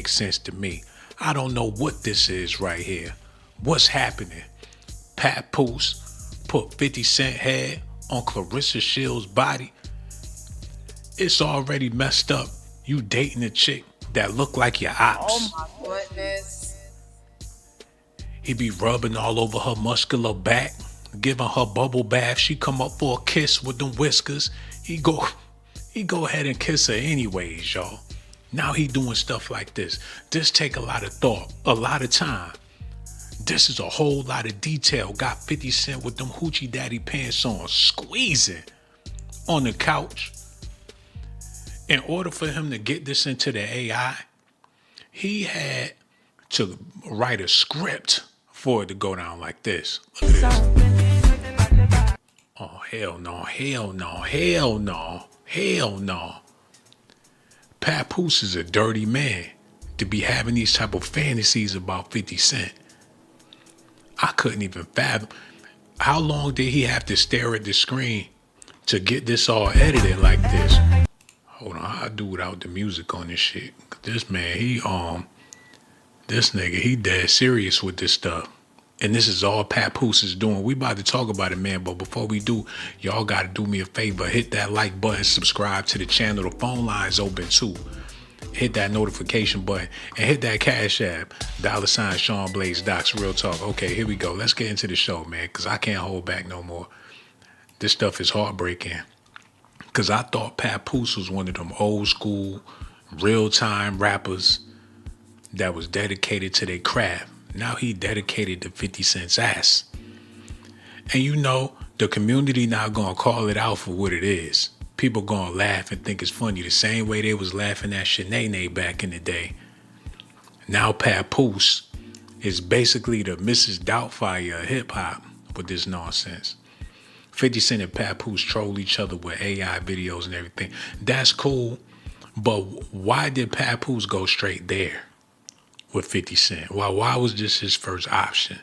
make sense to me. I don't know what this is right here. What's happening? Papoose put 50 Cent head on Clarissa Shields' body. It's already messed up. You dating a chick that look like your Oh ops. my goodness. He be rubbing all over her muscular back, giving her bubble bath. She come up for a kiss with them whiskers. He go ahead and kiss her anyways, y'all. Now he doing stuff like this. This take a lot of thought, a lot of time. This is a whole lot of detail. Got 50 Cent with them hoochie daddy pants on, squeezing on the couch. In order for him to get this into the AI, he had to write a script for it to go down like this. Look at this. Oh, hell no, hell no, hell no, hell no. Papoose is a dirty man to be having these type of fantasies about 50 Cent. I couldn't even fathom. How long did he have to stare at the screen to get this all edited like this? Hold on, I'll do without the music on this shit. This man, this nigga, he dead serious with this stuff. And this is all Papoose is doing. We about to talk about it, man. But before we do, y'all got to do me a favor. Hit that like button, subscribe to the channel. The phone line's open too. Hit that notification button and hit that Cash App. $, Shawn Blaze Docs, real talk. Okay, here we go. Let's get into the show, man, because I can't hold back no more. This stuff is heartbreaking. Because I thought Papoose was one of them old school, real-time rappers that was dedicated to their craft. Now he dedicated to 50 Cent's ass. And you know, the community now gonna call it out for what it is. People gonna laugh and think it's funny the same way they was laughing at Shanae back in the day. Now Papoose is basically the Mrs. Doubtfire of hip-hop with this nonsense. 50 Cent and Papoose troll each other with AI videos and everything. That's cool, but why did Papoose go straight there with 50 Cent? Why was this his first option?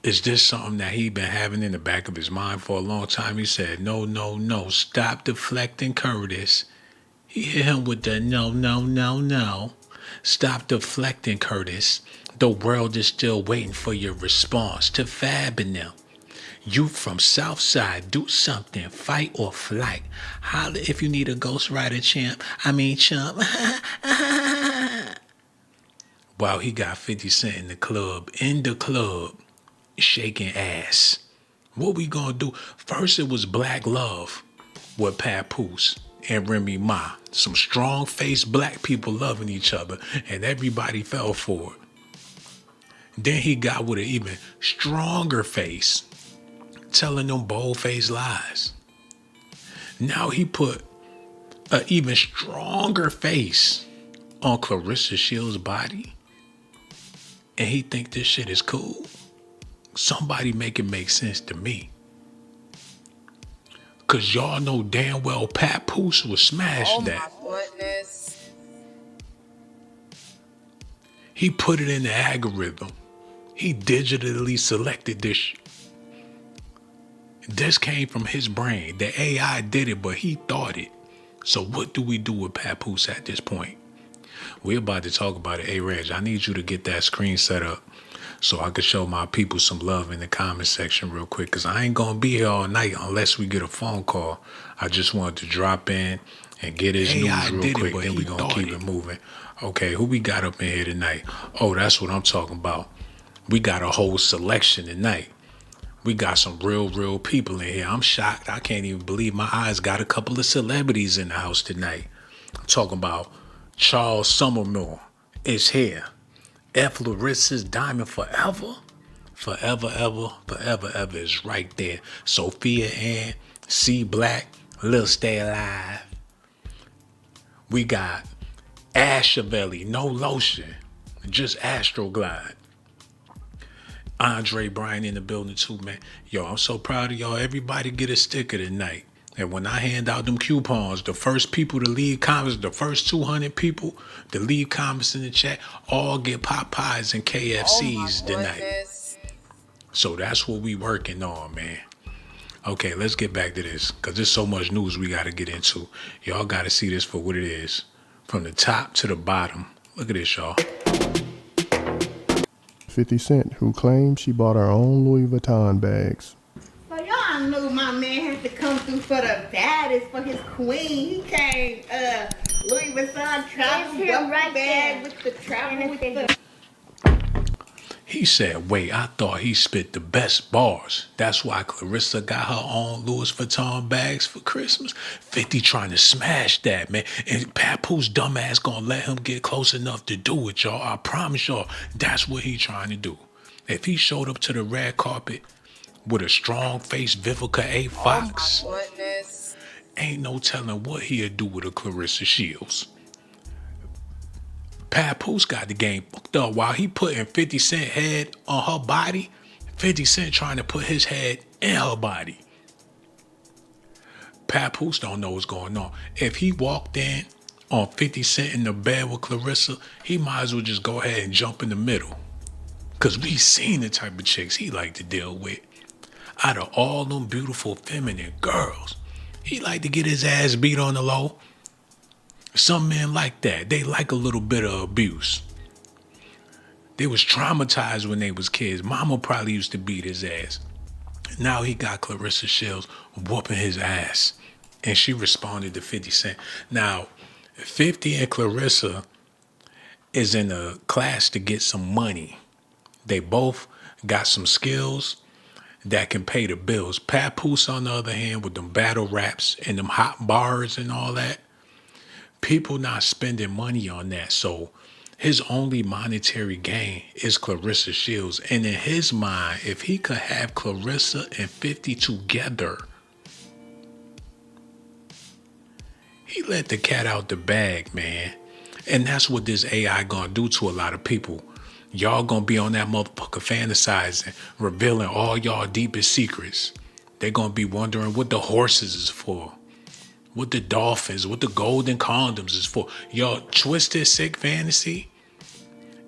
Is this something that he been having in the back of his mind for a long time? He said, no, no, no, stop deflecting, Curtis. He hit him with the no, no, no, no. Stop deflecting, Curtis. The world is still waiting for your response to Fab and them. You from Southside, do something, fight or flight. Holla if you need a Ghost Rider chump. Wow, he got 50 Cent in the club, shaking ass. What we gonna do? First it was Black Love with Papoose and Remy Ma. Some strong-faced black people loving each other, and everybody fell for it. Then he got with an even stronger face, telling them bold-faced lies. Now he put an even stronger face on Clarissa Shields' body, and he think this shit is cool. Somebody make it make sense to me. Cause y'all know damn well Papoose will smash that. Oh my goodness. He put it in the algorithm. He digitally selected this. This came from his brain. The AI did it, but he thought it. So what do we do with Papoose at this point? We're about to talk about it. Hey, Reg, I need you to get that screen set up so I can show my people some love in the comment section real quick, because I ain't going to be here all night unless we get a phone call. I just wanted to drop in and get his news real quick, then we're going to keep it moving. Okay, who we got up in here tonight? Oh, that's what I'm talking about. We got a whole selection tonight. We got some real people in here. I'm shocked. I can't even believe my eyes. Got a couple of celebrities in the house tonight. I'm talking about Charles Somerville is here. F. Larissa's Diamond Forever. Forever Ever is right there. Sophia Ann, C. Black, Lil Stay Alive. We got Ashavelli, no lotion, just Astroglide. Andre Bryan in the building too, man. Yo, I'm so proud of y'all. Everybody get a sticker tonight. And when I hand out them coupons, the first people to leave comments, the first 200 people to leave comments in the chat, all get Popeyes and KFCs tonight. So that's what we working on, man. Okay, let's get back to this, because there's so much news we got to get into. Y'all got to see this for what it is. from the top to the bottom. Look at this, y'all. 50 Cent, who claimed she bought her own Louis Vuitton bags. So y'all knew my man had to come through for the baddest, for his queen. He came, Louis Vuitton travel duffel bag with the travel with the... He said, wait, I thought he spit the best bars. That's why Clarissa got her own Louis Vuitton bags for Christmas. 50 trying to smash that, man. And Papoose dumbass gonna let him get close enough to do it, y'all. I promise y'all, that's what he trying to do. If he showed up to the red carpet with a strong-faced Vivica A. Fox, Goodness. ain't no telling what he'd do with a Clarissa Shields. Papoose got the game booked up while he putting 50 Cent head on her body. 50 Cent trying to put his head in her body. Papoose don't know what's going on. If he walked in on 50 Cent in the bed with Clarissa, he might as well just go ahead and jump in the middle. Because we seen the type of chicks he like to deal with. Out of all them beautiful feminine girls, he like to get his ass beat on the low. Some men like that. They like a little bit of abuse. They was traumatized when they was kids. Mama probably used to beat his ass. Now he got Clarissa Shields whooping his ass. And she responded to 50 Cent. Now, 50 and Clarissa is in a class to get some money. They both got some skills that can pay the bills. Papoose, on the other hand, with them battle raps and them hot bars and all that, people not spending money on that. So his only monetary gain is Clarissa Shields. And in his mind, if he could have Clarissa and 50 together, he let the cat out the bag, man. And that's what this AI gonna do to a lot of people. Y'all gonna be on that motherfucker fantasizing, revealing all y'all deepest secrets. They gonna be wondering what the horses is for, what the dolphins, what the golden condoms is for. Your twisted, sick fantasy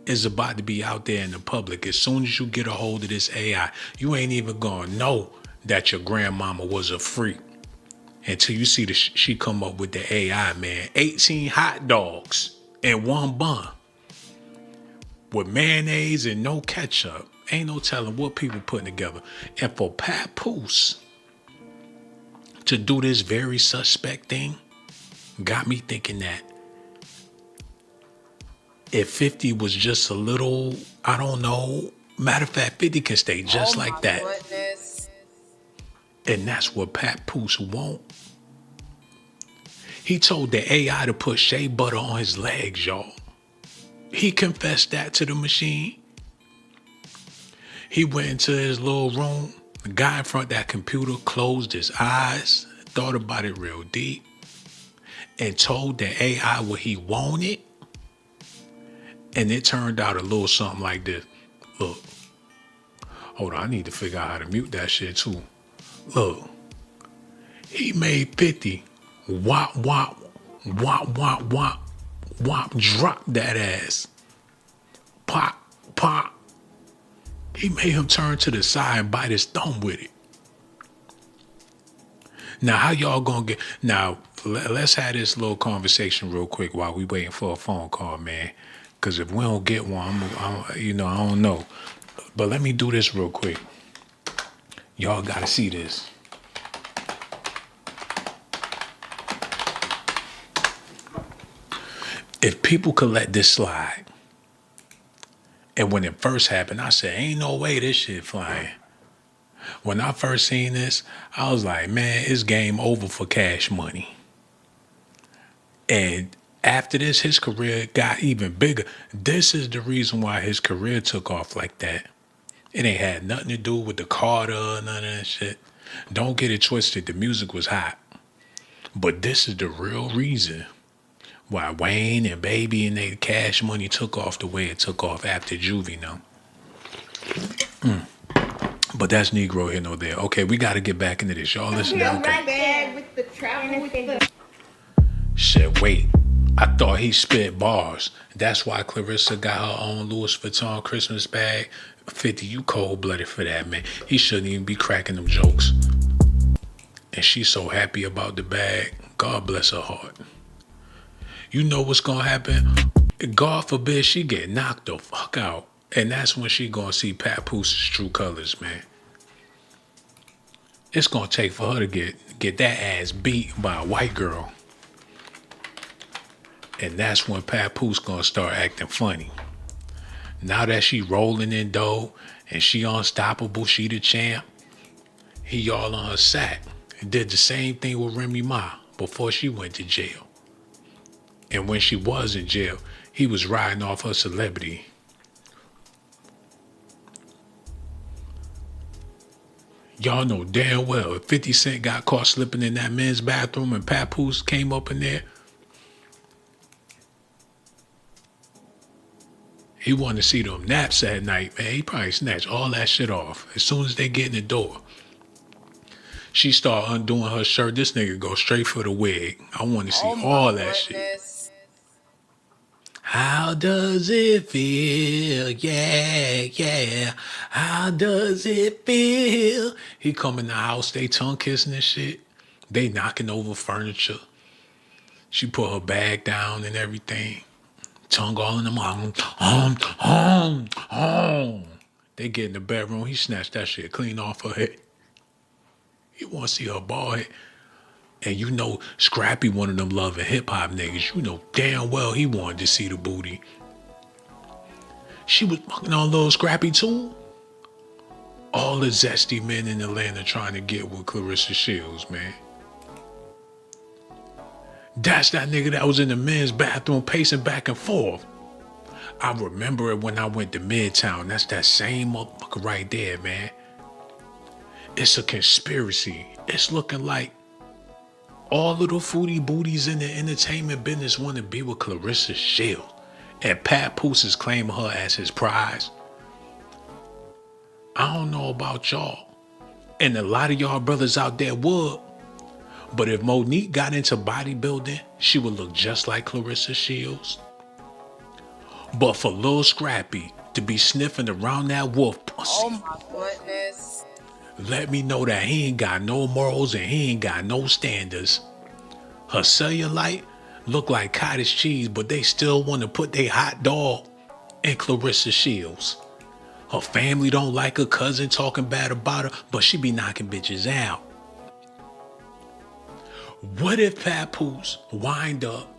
is about to be out there in the public. As soon as you get a hold of this AI, you ain't even gonna know that your grandmama was a freak until you see she come up with the AI, man. 18 hot dogs in one bun with mayonnaise and no ketchup. Ain't no telling what people putting together. And for Papoose to do this very suspect thing got me thinking that if 50 was just a little, I don't know, matter of fact, 50 can stay just like that. Goodness. And that's what Papoose want. He told the AI to put shea butter on his legs, y'all. He confessed that to the machine. He went into his little room. The guy in front of that computer closed his eyes, thought about it real deep, and told the AI what he wanted. And it turned out a little something like this. Look. Hold on, I need to figure out how to mute that shit too. Look. He made 50 wop, wop, wop, wop, wop, wop, drop that ass. Pop, pop. He made him turn to the side and bite his thumb with it. Now, how y'all gonna get... Now, let's have this little conversation real quick while we waiting for a phone call, man. Because if we don't get one, I don't know. But let me do this real quick. Y'all gotta see this. If people could let this slide, and when it first happened, I said, ain't no way this shit flying. When I first seen this, I was like, man, it's game over for Cash Money. And after this, his career got even bigger. This is the reason why his career took off like that. It ain't had nothing to do with the Carter, none of that shit. Don't get it twisted, the music was hot. But this is the real reason why Wayne and Baby and they Cash Money took off the way it took off after Juvie, now. But that's Negro here, no there. Okay, we got to get back into this. Y'all listen to Bag with the travel with the... Shit, wait. I thought he spit bars. That's why Clarissa got her own Louis Vuitton Christmas bag. 50, you cold-blooded for that, man. He shouldn't even be cracking them jokes. And she's so happy about the bag. God bless her heart. You know what's gonna happen? God forbid she get knocked the fuck out. And that's when she gonna see Papoose's true colors, man. It's gonna take for her to get that ass beat by a white girl. And that's when Papoose gonna start acting funny. Now that she rolling in dough and she unstoppable, she the champ, he all on her sack. And did the same thing with Remy Ma before she went to jail. And when she was in jail, he was riding off her celebrity. Y'all know damn well if 50 Cent got caught slipping in that men's bathroom and Papoose came up in there, he wanted to see them naps at night, man. He probably snatched all that shit off as soon as they get in the door. She start undoing her shirt. This nigga go straight for the wig. I want to see all that shit. How does it feel? Yeah, yeah. How does it feel? He come in the house, they tongue kissing and shit. They knocking over furniture. She put her bag down and everything. Tongue all in the mouth. They get in the bedroom. He snatched that shit clean off her head. You want to see her bald head? And you know Scrappy, one of them loving hip-hop niggas, you know damn well he wanted to see the booty. She was fucking on little Scrappy too. All the zesty men in Atlanta trying to get with Clarissa Shields, man. That's that nigga that was in the men's bathroom pacing back and forth. I remember it when I went to Midtown. That's that same motherfucker right there, man. It's a conspiracy. It's looking like all of the foodie booties in the entertainment business want to be with Clarissa Shields. And Papoose is claiming her as his prize. I don't know about y'all. And a lot of y'all brothers out there would. But if Monique got into bodybuilding, she would look just like Clarissa Shields. But for Lil Scrappy to be sniffing around that wolf pussy. Oh my goodness. Let me know that he ain't got no morals and he ain't got no standards. Her cellulite look like cottage cheese, but they still want to put their hot dog in Clarissa Shields. Her family don't like her cousin talking bad about her, but she be knocking bitches out. What if Papoose wind up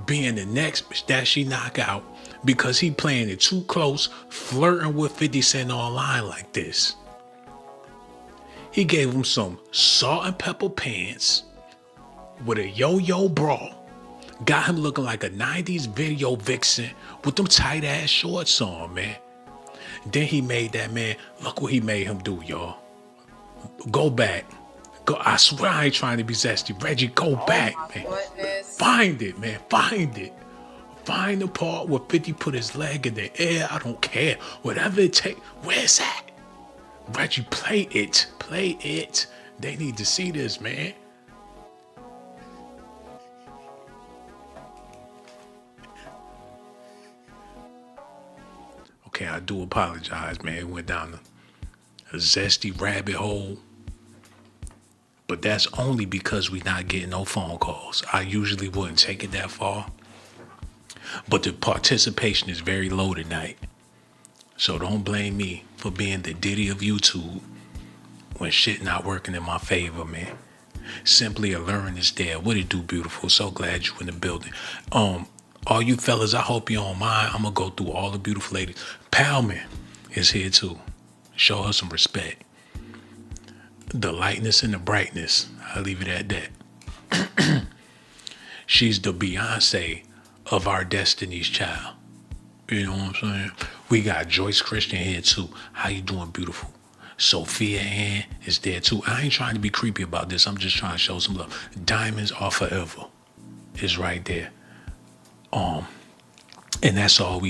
being the next bitch that she knock out because he playing it too close, flirting with 50 Cent online like this? He gave him some salt and pepper pants with a yo-yo bra. Got him looking like a 90s video vixen with them tight ass shorts on, man. Then he made that man, look what he made him do, y'all. Go back. Go, I swear I ain't trying to be zesty. Reggie, go back, man. Goodness. Find it, man. Find it. Find the part where 50 put his leg in the air. I don't care. Whatever it takes. Where's that? Reggie, play it. Play it. They need to see this, man. Okay, I do apologize, man. It went down a zesty rabbit hole. But that's only because we not getting no phone calls. I usually wouldn't take it that far. But the participation is very low tonight. So don't blame me for being the Diddy of YouTube when shit not working in my favor, man. Simply alluring is there. What it do, beautiful? So glad you in the building. All you fellas, I hope you don't mind. I'm gonna go through all the beautiful ladies. Palman is here too. Show her some respect. The lightness and the brightness. I'll leave it at that. She's the Beyonce of our Destiny's Child. You know what I'm saying? We got Joyce Christian here too. How you doing, beautiful? Sophia Ann is there too. I ain't trying to be creepy about this. I'm just trying to show some love. Diamonds Are Forever is right there. And that's all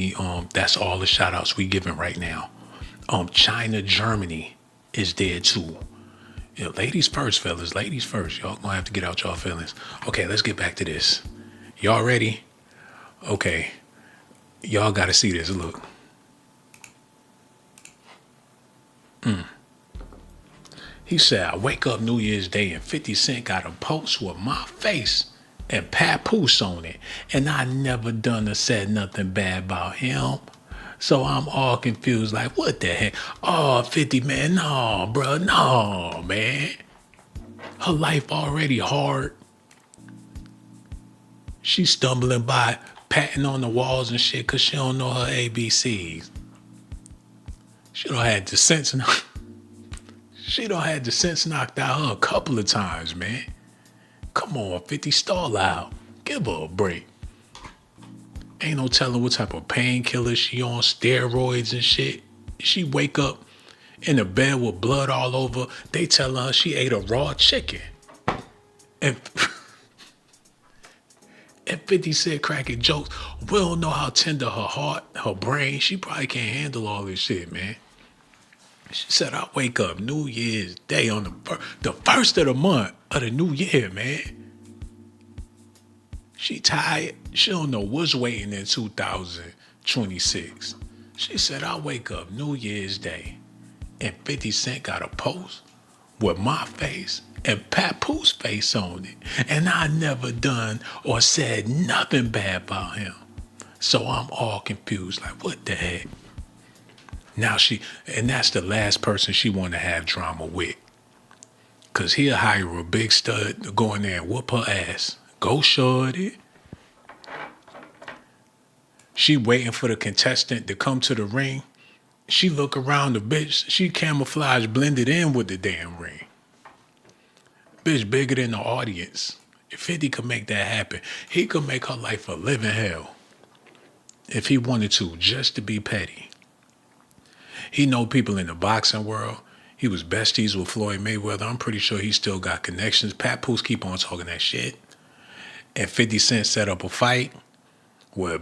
that's all the shout outs we giving right now. China, Germany is there too. You know, ladies first, fellas. Ladies first. Y'all gonna have to get out y'all feelings. Okay, let's get back to this. Y'all ready? Okay. Y'all gotta see this. Look. He said, I wake up New Year's Day and 50 Cent got a post with my face and Papoose on it. And I never done or said nothing bad about him. So I'm all confused, like, what the heck? Oh, 50, man, no, bro, no, man. Her life already hard. She stumbling by, patting on the walls and shit because she don't know her ABCs. She don't had the sense. She don't had the sense knocked out her a couple of times, man. Come on, 50, stall out. Give her a break. Ain't no telling what type of painkillers she on, steroids and shit. She wake up in a bed with blood all over. They tell her she ate a raw chicken. And, and 50 said cracking jokes. We don't know how tender her heart, her brain. She probably can't handle all this shit, man. She said, I wake up New Year's Day on the first of the month of the new year, man. She tired. She don't know what's waiting in 2026. She said, I wake up New Year's Day and 50 Cent got a post with my face and Papoose face on it. And I never done or said nothing bad about him. So I'm all confused, like, what the heck? Now and that's the last person she want to have drama with. Because he'll hire a big stud to go in there and whoop her ass. Go shorty. She waiting for the contestant to come to the ring. She look around the bitch. She camouflage blended in with the damn ring. Bitch bigger than the audience. If 50 could make that happen, he could make her life a living hell. If he wanted to, just to be petty. He know people in the boxing world. He was besties with Floyd Mayweather. I'm pretty sure he still got connections. Papoose keep on talking that shit. And 50 Cent set up a fight with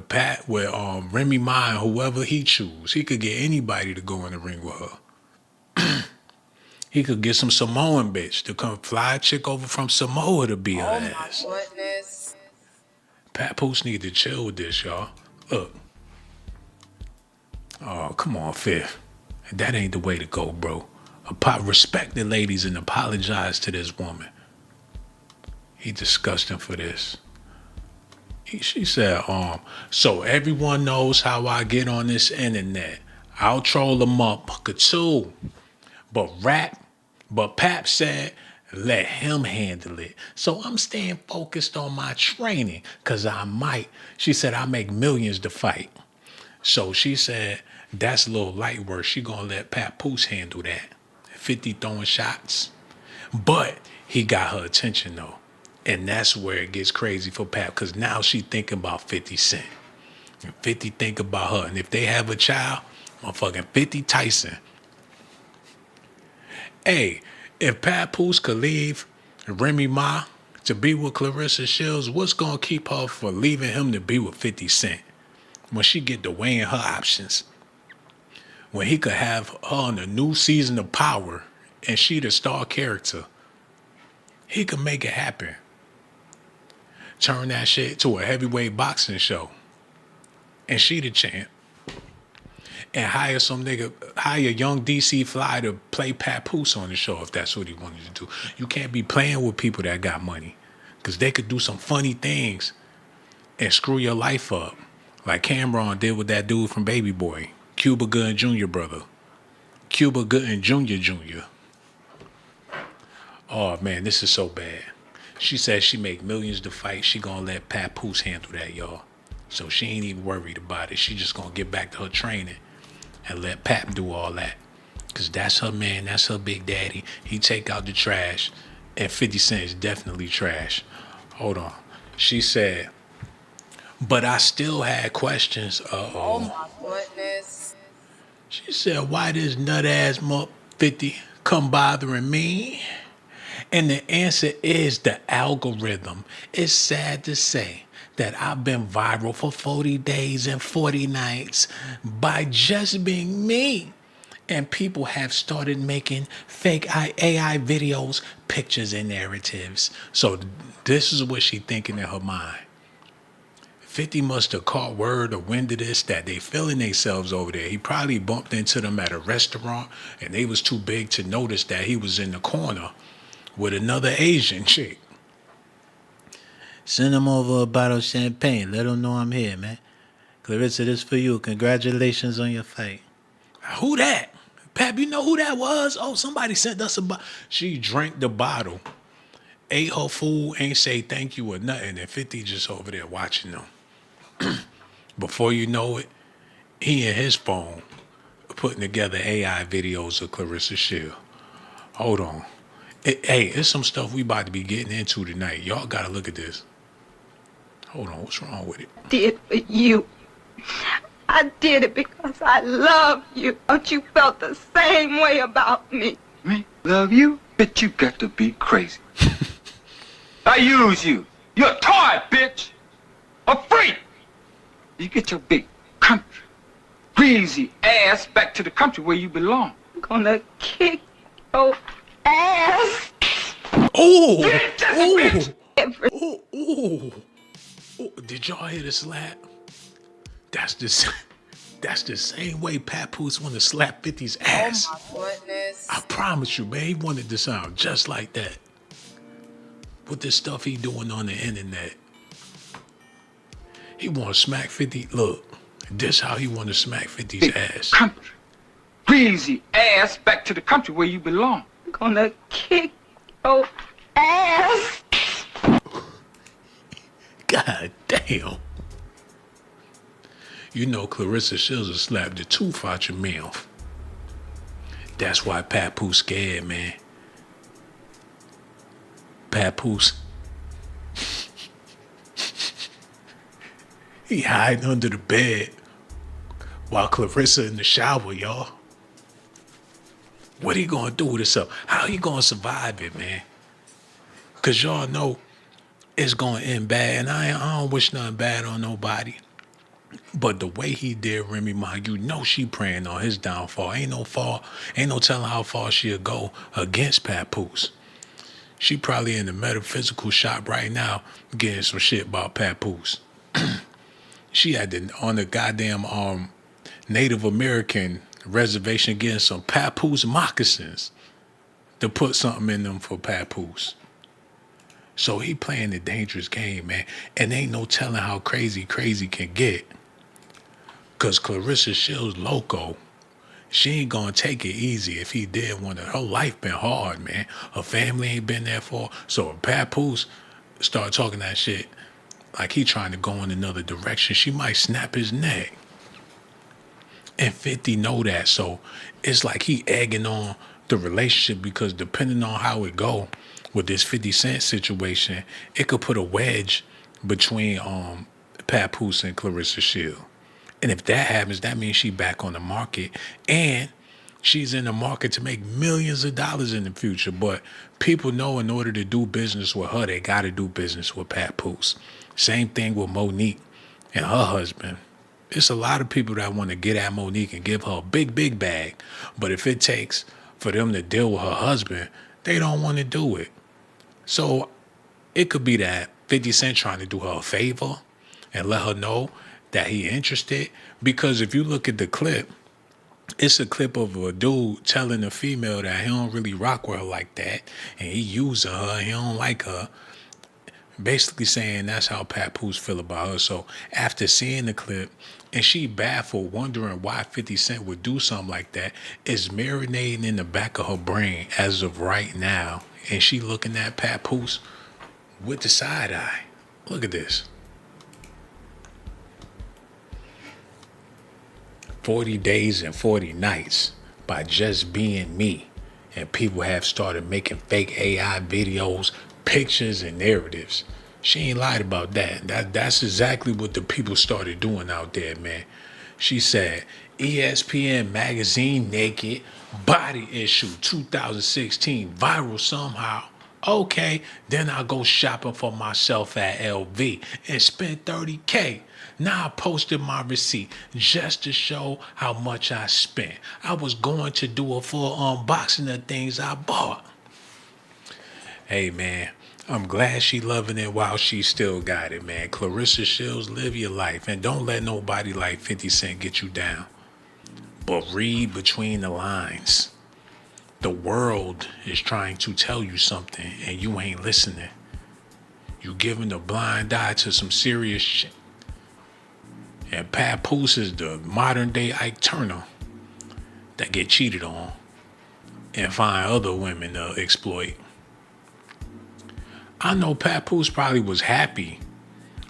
Remy Ma and whoever he choose. He could get anybody to go in the ring with her. He could get some Samoan bitch to come fly a chick over from Samoa to beat her ass. Oh my goodness. Papoose need to chill with this, y'all. Look. Oh, come on, Fifth. That ain't the way to go, bro. Respect the ladies and apologize to this woman. He disgusting for this. She said, so everyone knows how I get on this internet. I'll troll them up, too. But Pap said, let him handle it. So I'm staying focused on my training, because she said, I make millions to fight. So she said, that's a little light work. She gonna let Papoose handle that. 50 throwing shots. But he got her attention, though. And that's where it gets crazy for Pap, because now she thinking about 50 Cent. And 50 think about her. And if they have a child, motherfucking 50 Tyson. Hey, if Papoose could leave Remy Ma to be with Clarissa Shields, what's going to keep her from leaving him to be with 50 Cent? When she get to weighing her options. When he could have her on a new season of Power and she the star character. He could make it happen. Turn that shit to a heavyweight boxing show. And she the champ. And hire young DC Fly to play Papoose on the show if that's what he wanted to do. You can't be playing with people that got money. Because they could do some funny things and screw your life up. Like Cameron did with that dude from Baby Boy. Cuba Gooding Jr. brother. Cuba Gooding Jr. Oh, man, this is so bad. She says she make millions to fight. She gonna let Papoose handle that, y'all. So she ain't even worried about it. She just gonna get back to her training and let Pap do all that. Because that's her man. That's her big daddy. He take out the trash. And 50 Cent is definitely trash. Hold on. She said, but I still had questions. Oh my goodness. She said, why this nut-ass 50 come bothering me? And the answer is the algorithm. It's sad to say that I've been viral for 40 days and 40 nights by just being me. And people have started making fake AI videos, pictures, and narratives. So this is what she thinking in her mind. 50 must have caught word or wind of this, that they feeling themselves over there. He probably bumped into them at a restaurant, and they was too big to notice that he was in the corner with another Asian chick. Send him over a bottle of champagne. Let him know I'm here, man. Clarissa, this for you. Congratulations on your fight. Who that? Pap, you know who that was? Oh, somebody sent us a bottle. She drank the bottle, ate her food, ain't say thank you or nothing, and 50 just over there watching them. Before you know it, he and his phone putting together AI videos of Clarissa Shield. Hold on. Hey, it's some stuff we about to be getting into tonight. Y'all gotta look at this. Hold on, what's wrong with it? Did for you. I did it because I love you. Don't you felt the same way about me? Me? Love you? Bitch, you got to be crazy. I use you. You're a toy, bitch. A freak. You get your big country, greasy ass back to the country where you belong. I'm gonna kick your ass. Oh! Every Oh! Did y'all hear the slap? That's the same way Papoose want to slap 50's ass. Oh my goodness. I promise you, man, he wanted to sound just like that. With the stuff he doing on the internet. He want to smack 50. Look, this how he want to smack 50's Big ass. country, greasy ass back to the country where you belong. I'm gonna kick your ass. God damn. You know Clarissa Shields will slap the tooth out your mouth. That's why Papoose scared, man. Papoose. He hiding under the bed while Clarissa in the shower, y'all. What he gonna do with himself? How he gonna survive it, man? Cause y'all know it's gonna end bad, and I don't wish nothing bad on nobody. But the way he did Remy Ma, you know she praying on his downfall. Ain't no telling how far she'll go against Papoose. She probably in the metaphysical shop right now getting some shit about Papoose. She had on the goddamn Native American reservation getting some Papoose moccasins to put something in them for Papoose. So he playing the dangerous game, man. And ain't no telling how crazy can get. Cause Clarissa Shields loco. She ain't gonna take it easy if he did want to. Her life been hard, man. Her family ain't been there for her. So if Papoose start talking that shit like he trying to go in another direction, she might snap his neck. And 50 know that. So it's like he egging on the relationship because depending on how it go with this 50 Cent situation, it could put a wedge between Papoose and Clarissa Shields. And if that happens, that means she back on the market. And she's in the market to make millions of dollars in the future. But people know in order to do business with her, they got to do business with Papoose. Same thing with Monique and her husband. It's a lot of people that want to get at Monique and give her a big bag. But if it takes for them to deal with her husband, they don't want to do it. So it could be that 50 Cent trying to do her a favor and let her know that he interested. Because if you look at the clip, it's a clip of a dude telling a female that he don't really rock with her like that and he using her and he don't like her. Basically saying that's how Papoose feel about her. So after seeing the clip and she baffled, wondering why 50 Cent would do something like that, it's marinating in the back of her brain as of right now. And she looking at Papoose with the side eye. Look at this. 40 days and 40 nights by just being me. And people have started making fake AI videos, pictures, and narratives. She ain't lied about that. That's exactly what the people started doing out there, man. She said, ESPN magazine naked, body issue 2016, viral somehow. Okay, then I go shopping for myself at LV and spend $30K. Now I posted my receipt just to show how much I spent. I was going to do a full unboxing of things I bought. Hey, man, I'm glad she loving it while she still got it, man. Clarissa Shields, live your life and don't let nobody like 50 Cent get you down. But read between the lines. The world is trying to tell you something and you ain't listening. You giving a blind eye to some serious shit. And Papoose is the modern day Ike Turner that get cheated on and find other women to exploit. I know Papoose probably was happy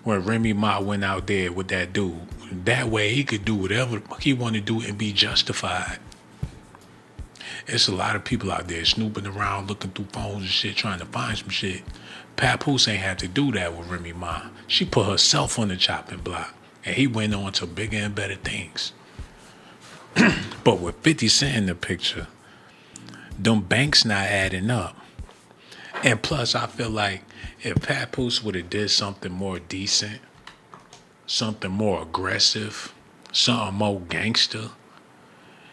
when Remy Ma went out there with that dude. That way he could do whatever he wanted to do and be justified. It's a lot of people out there snooping around, looking through phones and shit, trying to find some shit. Papoose ain't had to do that with Remy Ma. She put herself on the chopping block, and he went on to bigger and better things. But with 50 Cent in the picture, them banks not adding up. And plus, I feel like if Papoose would have did something more decent, something more aggressive, something more gangster,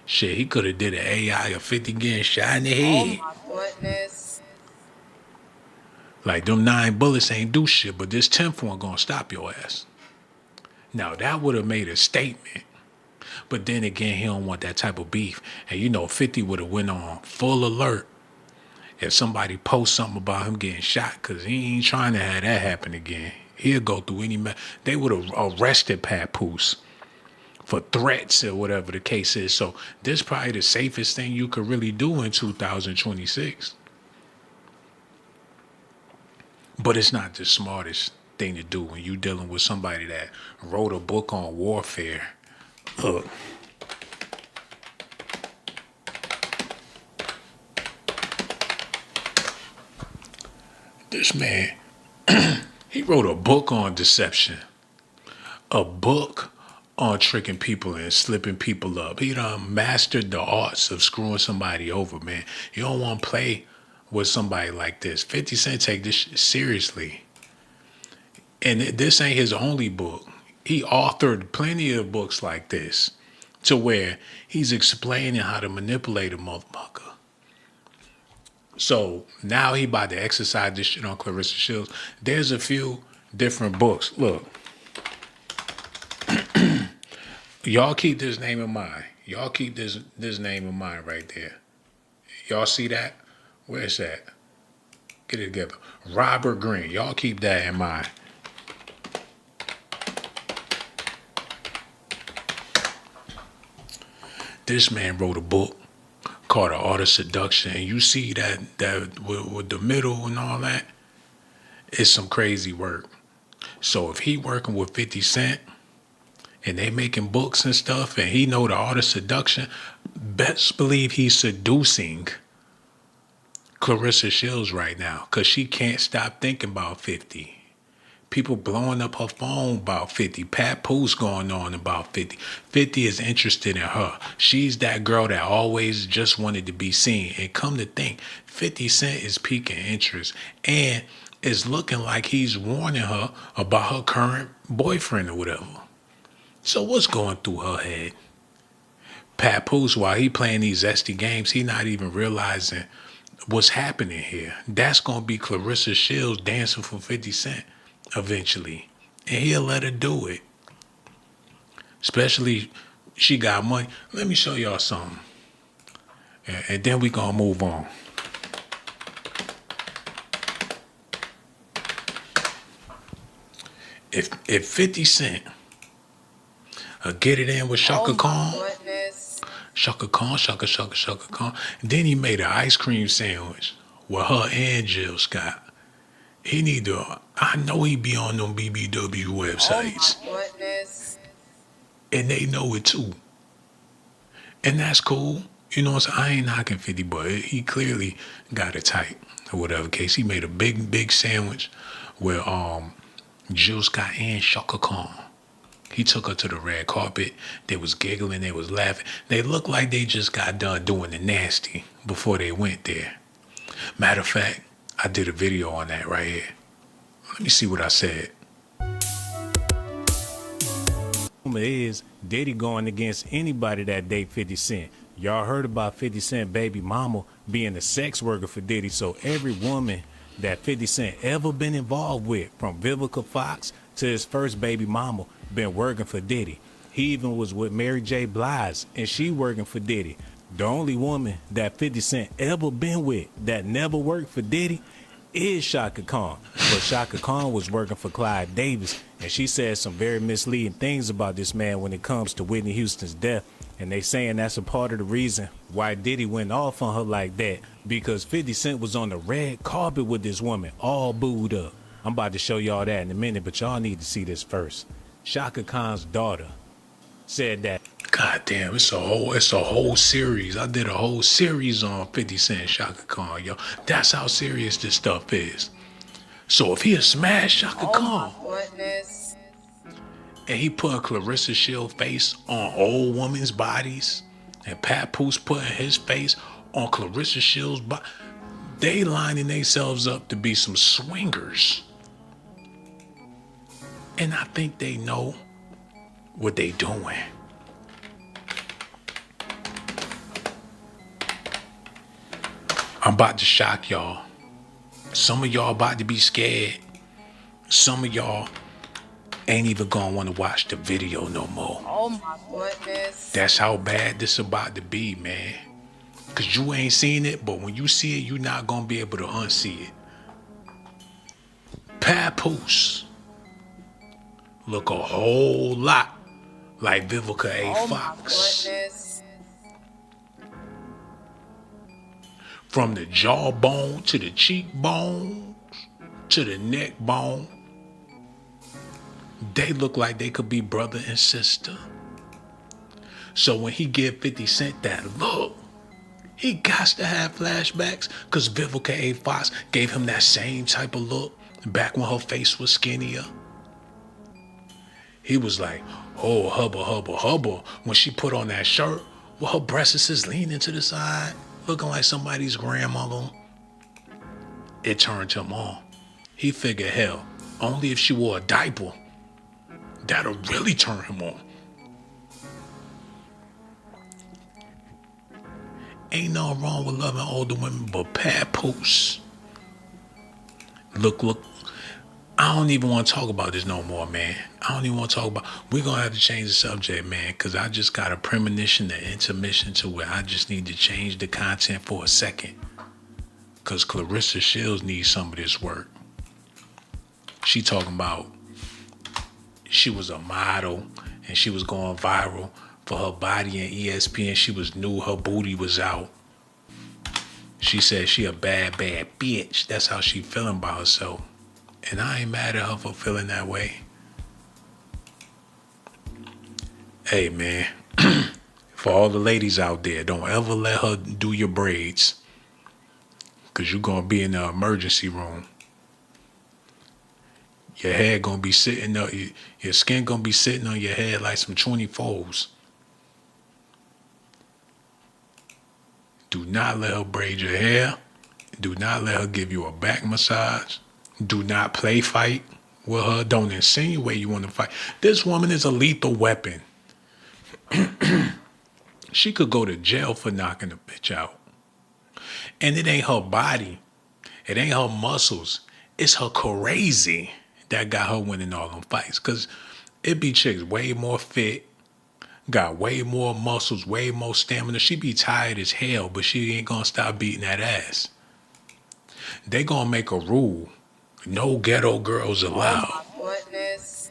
shit, he could have did an AI of 50 getting shot in the head. Oh my goodness. Like, them 9 bullets ain't do shit, but this 10th one gonna stop your ass. Now, that would have made a statement. But then again, he don't want that type of beef. And you know, 50 would have went on full alert if somebody posts something about him getting shot, because he ain't trying to have that happen again. He'll go through any they would have arrested Papoose for threats or whatever the case is. So this is probably the safest thing you could really do in 2026. But it's not the smartest thing to do when you're dealing with somebody that wrote a book on warfare. Look. This man, he wrote a book on deception. A book on tricking people and slipping people up. He done mastered the arts of screwing somebody over, man. You don't want to play with somebody like this. 50 Cent take this shit seriously. And this ain't his only book. He authored plenty of books like this to where he's explaining how to manipulate a motherfucker. So now he about to exercise this shit on Clarissa Shields. There's a few different books. Look. Y'all keep this name in mind. Y'all keep this name in mind right there. Y'all see that? Where's that? Get it together. Robert Greene. Y'all keep that in mind. This man wrote a book called The Art of Seduction, and you see that with the middle and all that, it's some crazy work. So if he working with 50 Cent and they making books and stuff, and he know the art of seduction, best believe he's seducing Clarissa Shields right now, because she can't stop thinking about 50. People blowing up her phone about 50. Papoose going on about 50. 50 is interested in her. She's that girl that always just wanted to be seen. And come to think, 50 Cent is piquing interest and is looking like he's warning her about her current boyfriend or whatever. So what's going through her head? Papoose, while he playing these zesty games, he not even realizing what's happening here. That's going to be Clarissa Shields dancing for 50 Cent eventually. And he'll let her do it. Especially, she got money. Let me show y'all something. And then we going to move on. If 50 Cent get it in with Shaka Khan. Shaka Khan. Then he made an ice cream sandwich with her and Jill Scott. He need to, I know he be on them BBW websites. Oh my goodness. And they know it too. And that's cool. You know what I'm saying? I ain't knocking 50, but he clearly got it tight or whatever case. He made a big sandwich with Jill Scott and Shaka Khan. He took her to the red carpet. They was giggling. They was laughing. They looked like they just got done doing the nasty before they went there. Matter of fact, I did a video on that right here. Let me see what I said. Rumor is Diddy going against anybody that date 50 Cent. Y'all heard about 50 Cent baby mama being a sex worker for Diddy. So every woman that 50 Cent ever been involved with, from Vivica Fox to his first baby mama, been working for Diddy. He even was with Mary J. Blige, and she working for Diddy. The only woman that 50 Cent ever been with that never worked for Diddy is Shaka Khan. but Shaka Khan was working for Clyde Davis, and she said some very misleading things about this man when it comes to Whitney Houston's death. And they saying that's a part of the reason why Diddy went off on her like that, because 50 Cent was on the red carpet with this woman, all booed up. I'm about to show y'all that in a minute, but y'all need to see this first. Shaka Khan's daughter said that. God damn, it's a whole series. I did a whole series on 50 Cent Shaka Khan, yo. That's how serious this stuff is. So if he had smashed Shaka Khan, Goodness. and he put Clarissa Shields' face on old women's bodies, and Papoose putting his face on Clarissa Shields' body, they lining themselves up to be some swingers. And I think they know what they doing. I'm about to shock y'all. Some of y'all about to be scared. Some of y'all ain't even gonna want to watch the video no more. Oh my goodness. That's how bad this about to be, man. Cause you ain't seen it, but when you see it, you're not gonna be able to unsee it. Papoose look a whole lot like Vivica A. Oh my Fox. goodness. From the jawbone to the cheekbones to the neck bone, they look like they could be brother and sister. So when he give 50 Cent that look, he got to have flashbacks, because Vivica A. Fox gave him that same type of look back when her face was skinnier. He was like, oh, hubba, hubba, hubba. When she put on that shirt, well, her breasts is leaning to the side, looking like somebody's grandmother. It turned him on. He figured, hell, only if she wore a diaper, that'll really turn him on. Ain't nothing wrong with loving older women, but Papoose. Look, I don't even want to talk about this no more, man. I don't even want to talk about. We're going to have to change the subject, man, because I just got a premonition, an intermission to where I just need to change the content for a second. Because Clarissa Shields needs some of this work. She talking about she was a model and she was going viral for her body and ESPN. She was new, her booty was out. She said she a bad, bad bitch. That's how she feeling about herself. And I ain't mad at her for feeling that way. Hey, man, for all the ladies out there, don't ever let her do your braids, because you're going to be in the emergency room. Your hair going to be sitting up, your skin going to be sitting on your head like some 24s. Do not let her braid your hair. Do not let her give you a back massage. Do not play fight with her. Don't insinuate you want to fight. This woman is a lethal weapon. She could go to jail for knocking a bitch out. And it ain't her body. It ain't her muscles. It's her crazy that got her winning all them fights. Because it be chicks way more fit, got way more muscles, way more stamina. She be tired as hell, but she ain't gonna stop beating that ass. They gonna make a rule. No ghetto girls allowed. Oh my goodness.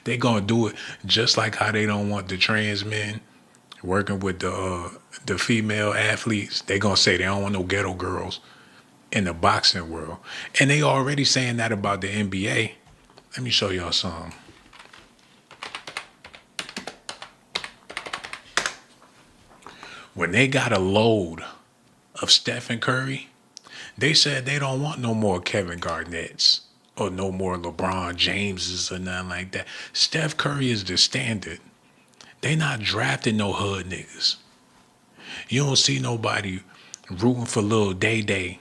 They gonna do it just like how they don't want the trans men working with the female athletes. They gonna say they don't want no ghetto girls in the boxing world. And they already saying that about the NBA. Let me show y'all some. When they got a load of Stephen Curry, they said they don't want no more Kevin Garnett's or no more LeBron Jameses or nothing like that. Steph Curry is the standard. They not drafting no hood niggas. You don't see nobody rooting for Lil Day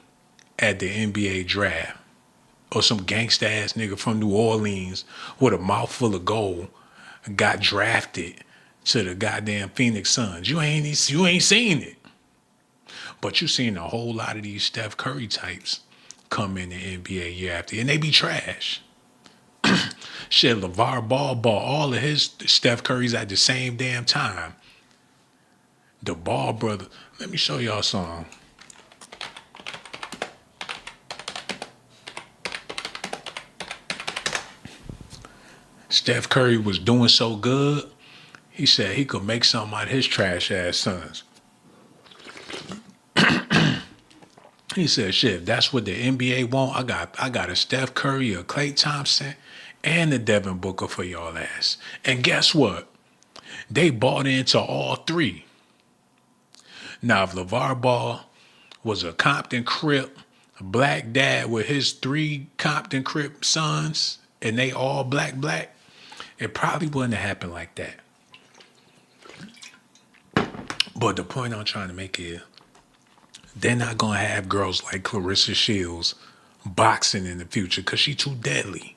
at the NBA draft, or some gangsta ass nigga from New Orleans with a mouthful of gold got drafted to the goddamn Phoenix Suns. You ain't seen it. But you seen a whole lot of these Steph Curry types come in the NBA year after, and they be trash. Shit, LeVar Ball bought all of his Steph Currys at the same damn time. The Ball brother. Let me show y'all something. Steph Curry was doing so good, he said he could make something out of his trash ass sons. He said, shit, if that's what the NBA want, I got a Steph Curry, a Klay Thompson, and a Devin Booker for y'all ass. And guess what? They bought into all three. Now, if LeVar Ball was a Compton Crip, a black dad with his 3 Compton Crip sons, and they all black, it probably wouldn't have happened like that. But the point I'm trying to make is, they're not going to have girls like Clarissa Shields boxing in the future because she too deadly.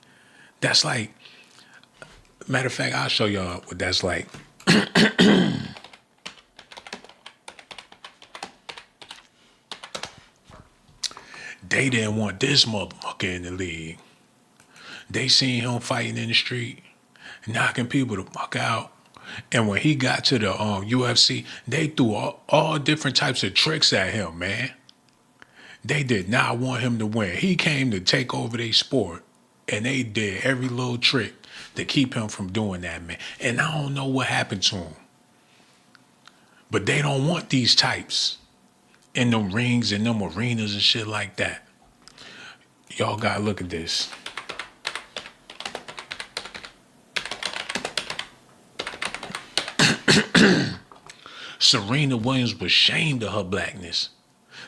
That's like, matter of fact, I'll show y'all what that's like. They didn't want this motherfucker in the league. They seen him fighting in the street, knocking people the fuck out. And when he got to the UFC, they threw all different types of tricks at him, man. They did not want him to win. He came to take over their sport, and they did every little trick to keep him from doing that, man. And I don't know what happened to him. But they don't want these types in them rings and them arenas and shit like that. Y'all gotta look at this. Serena Williams was ashamed of her blackness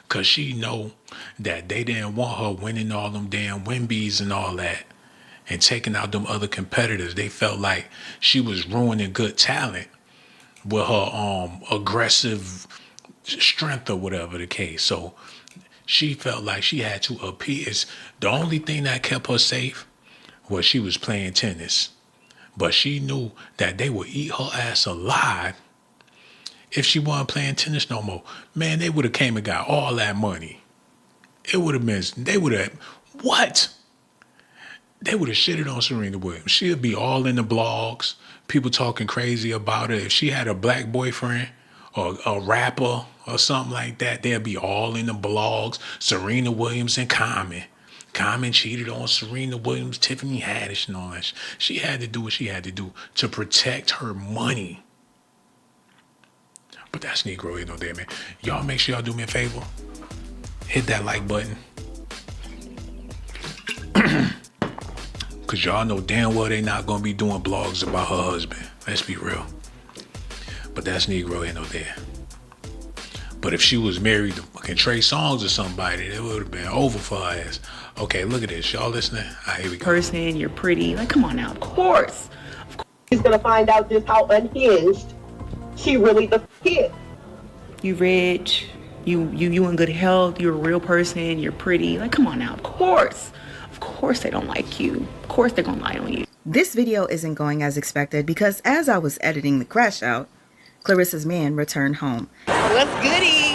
because she know that they didn't want her winning all them damn Wimbies and all that and taking out them other competitors. They felt like she was ruining good talent with her aggressive strength or whatever the case. So she felt like she had to appease. The only thing that kept her safe was she was playing tennis. But she knew that they would eat her ass alive if she wasn't playing tennis no more. Man, they would have came and got all that money. It would have been, they would have, what? They would have shitted on Serena Williams. She'd be all in the blogs, people talking crazy about her. If she had a black boyfriend or a rapper or something like that, they'd be all in the blogs. Serena Williams and Common. Common cheated on Serena Williams, Tiffany Haddish and all that. She had to do what she had to do to protect her money. But that's Negro, you know, there, man. Y'all make sure y'all do me a favor. Hit that like button. Because y'all know damn well they not going to be doing blogs about her husband. Let's be real. But that's Negro, you know, there. But if she was married to fucking Trey Songz or somebody, it would have been over for her ass. Okay, look at this. Y'all listening? All right, here we go. Person, you're pretty. Like, come on now. Of course. She's going to find out just how unhinged she really the is. You rich. You in good health. You're a real person. You're pretty. Like, come on now. Of course. Of course they don't like you. Of course they're going to lie on you. This video isn't going as expected because as I was editing the crash out, Clarissa's man returned home. What's goody?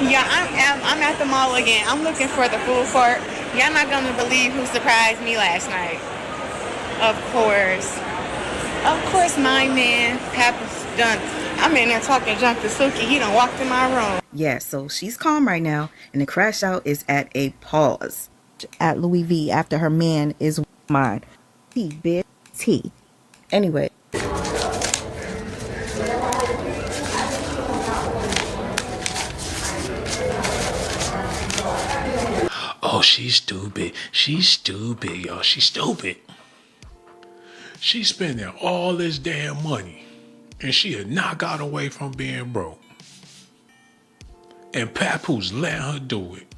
Yeah, I'm at the mall again. I'm looking for the food court. Y'all not gonna believe who surprised me last night. Of course, my man Papoose done. I'm in there talking junk to Suki. He done walked in my room. Yeah, so she's calm right now, and the crash out is at a pause at Louis V after her man is mine. T, bitch, T. Anyway. Oh, she's stupid. She's stupid, y'all. She's stupid. She's spending all this damn money, and she had not got away from being broke. And Papoose letting her do it.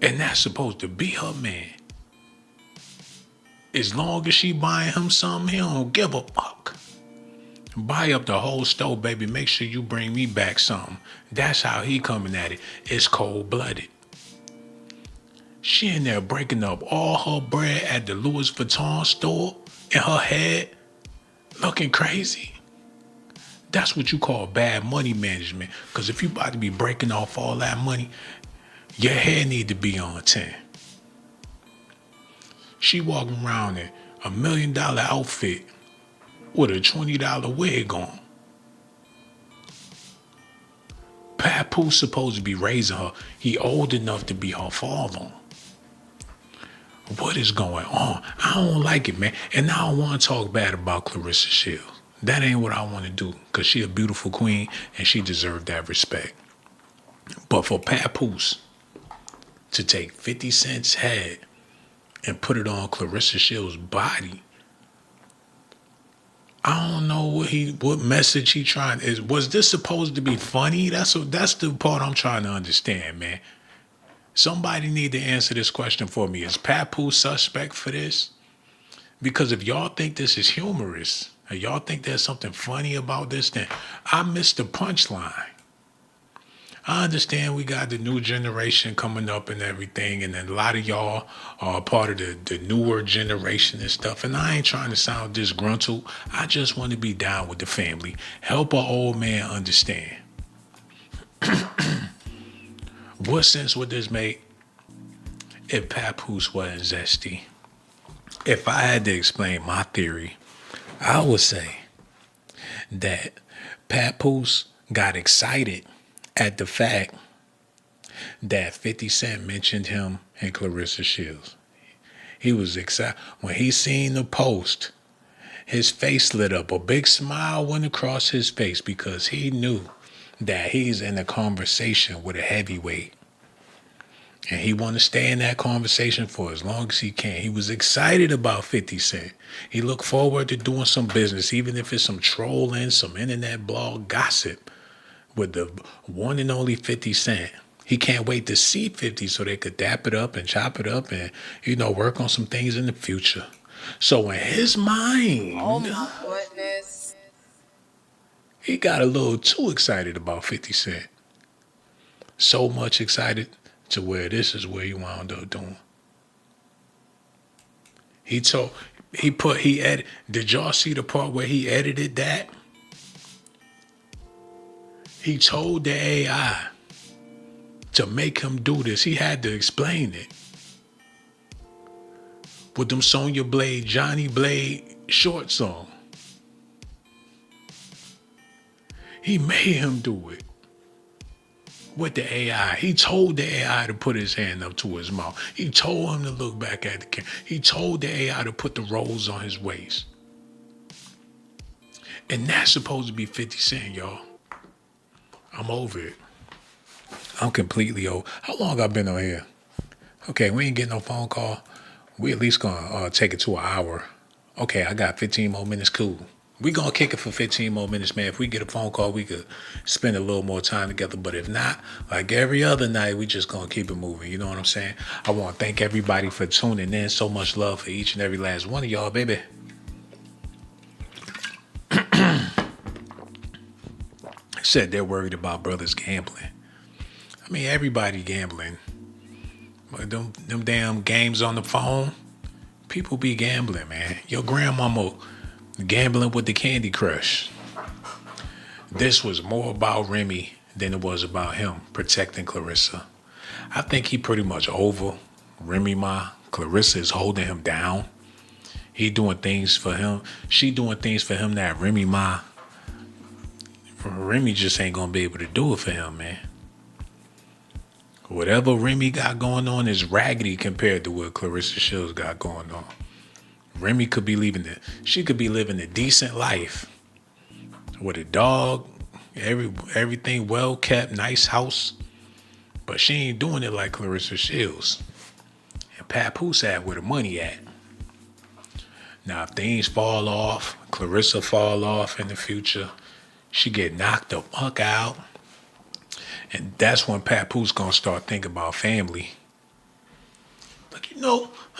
And that's supposed to be her man. As long as she buying him something, he don't give a fuck. Buy up the whole store, baby. Make sure you bring me back something. That's how he coming at it. It's cold-blooded. She in there breaking up all her bread at the Louis Vuitton store in her head, looking crazy. That's what you call bad money management. Because if you about to be breaking off all that money, your hair need to be on 10. She walking around in $1 million outfit with a $20 wig on. Papoose supposed to be raising her. He old enough to be her father. What is going on? I don't like it, man. And I don't want to talk bad about Clarissa Shields. That ain't what I want to do, because she a beautiful queen and she deserved that respect. But for Papoose to take 50 Cent's head and put it on Clarissa Shields' body, I don't know what message he trying. Was this supposed to be funny? That's the part I'm trying to understand, man. Somebody need to answer this question for me. Is Papoose suspect for this? Because if y'all think this is humorous, or y'all think there's something funny about this, then I missed the punchline. I understand we got the new generation coming up and everything, and then a lot of y'all are part of the newer generation and stuff, and I ain't trying to sound disgruntled. I just want to be down with the family. Help an old man understand. What sense would this make if Papoose wasn't zesty? If I had to explain my theory, I would say that Papoose got excited at the fact that 50 Cent mentioned him and Clarissa Shields. He was excited. When he seen the post, his face lit up. A big smile went across his face because he knew that he's in a conversation with a heavyweight. And he want to stay in that conversation for as long as he can. He was excited about 50 Cent. He looked forward to doing some business, even if it's some trolling, some internet blog gossip with the one and only 50 Cent. He can't wait to see 50 so they could dap it up and chop it up and, work on some things in the future. So in his mind, Oh my goodness. he got a little too excited about 50 Cent. So much excited to where this is where he wound up doing. Did y'all see the part where he edited that? He told the AI to make him do this. He had to explain it. With them Sonya Blade, Johnny Blade shorts on. He made him do it. With the AI. He told the AI to put his hand up to his mouth. He told him to look back at the camera. He told the AI to put the rolls on his waist. And that's supposed to be 50 Cent, y'all. I'm over it. I'm completely over. How long I been on here? Okay, we ain't getting no phone call. We at least gonna take it to an hour. Okay, I got 15 more minutes. Cool. We gonna kick it for 15 more minutes, man. If we get a phone call, we could spend a little more time together. But if not, like every other night, we just gonna keep it moving. You know what I'm saying? I want to thank everybody for tuning in. So much love for each and every last one of y'all, baby. Said they're worried about brothers gambling. I mean, everybody gambling. But them damn games on the phone, people be gambling, man. Your grandmama gambling with the Candy Crush. This was more about Remy than it was about him protecting Clarissa. I think he pretty much over Remy Ma. Clarissa is holding him down. He doing things for him. She doing things for him that Remy just ain't gonna be able to do it for him, man. Whatever Remy got going on is raggedy compared to what Clarissa Shields got going on. Remy could be living a decent life with a dog, everything well kept, nice house, but she ain't doing it like Clarissa Shields. And Papoose at where the money at. Now, if things fall off, Clarissa fall off in the future, she get knocked the fuck out. And that's when Papoose gonna start thinking about family. Like,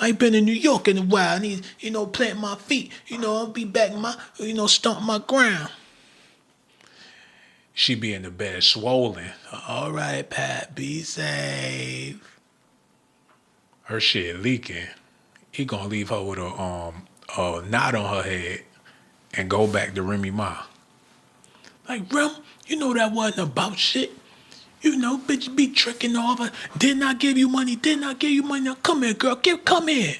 I ain't been in New York in a while. I need, plant my feet. I'll be back stomp my ground. She be in the bed swollen. All right, Pat, be safe. Her shit leaking. He gonna leave her with a knot on her head and go back to Remy Ma. Like, Rem, that wasn't about shit. Bitch be tricking over. Didn't I give you money? Now come here, girl. Come here.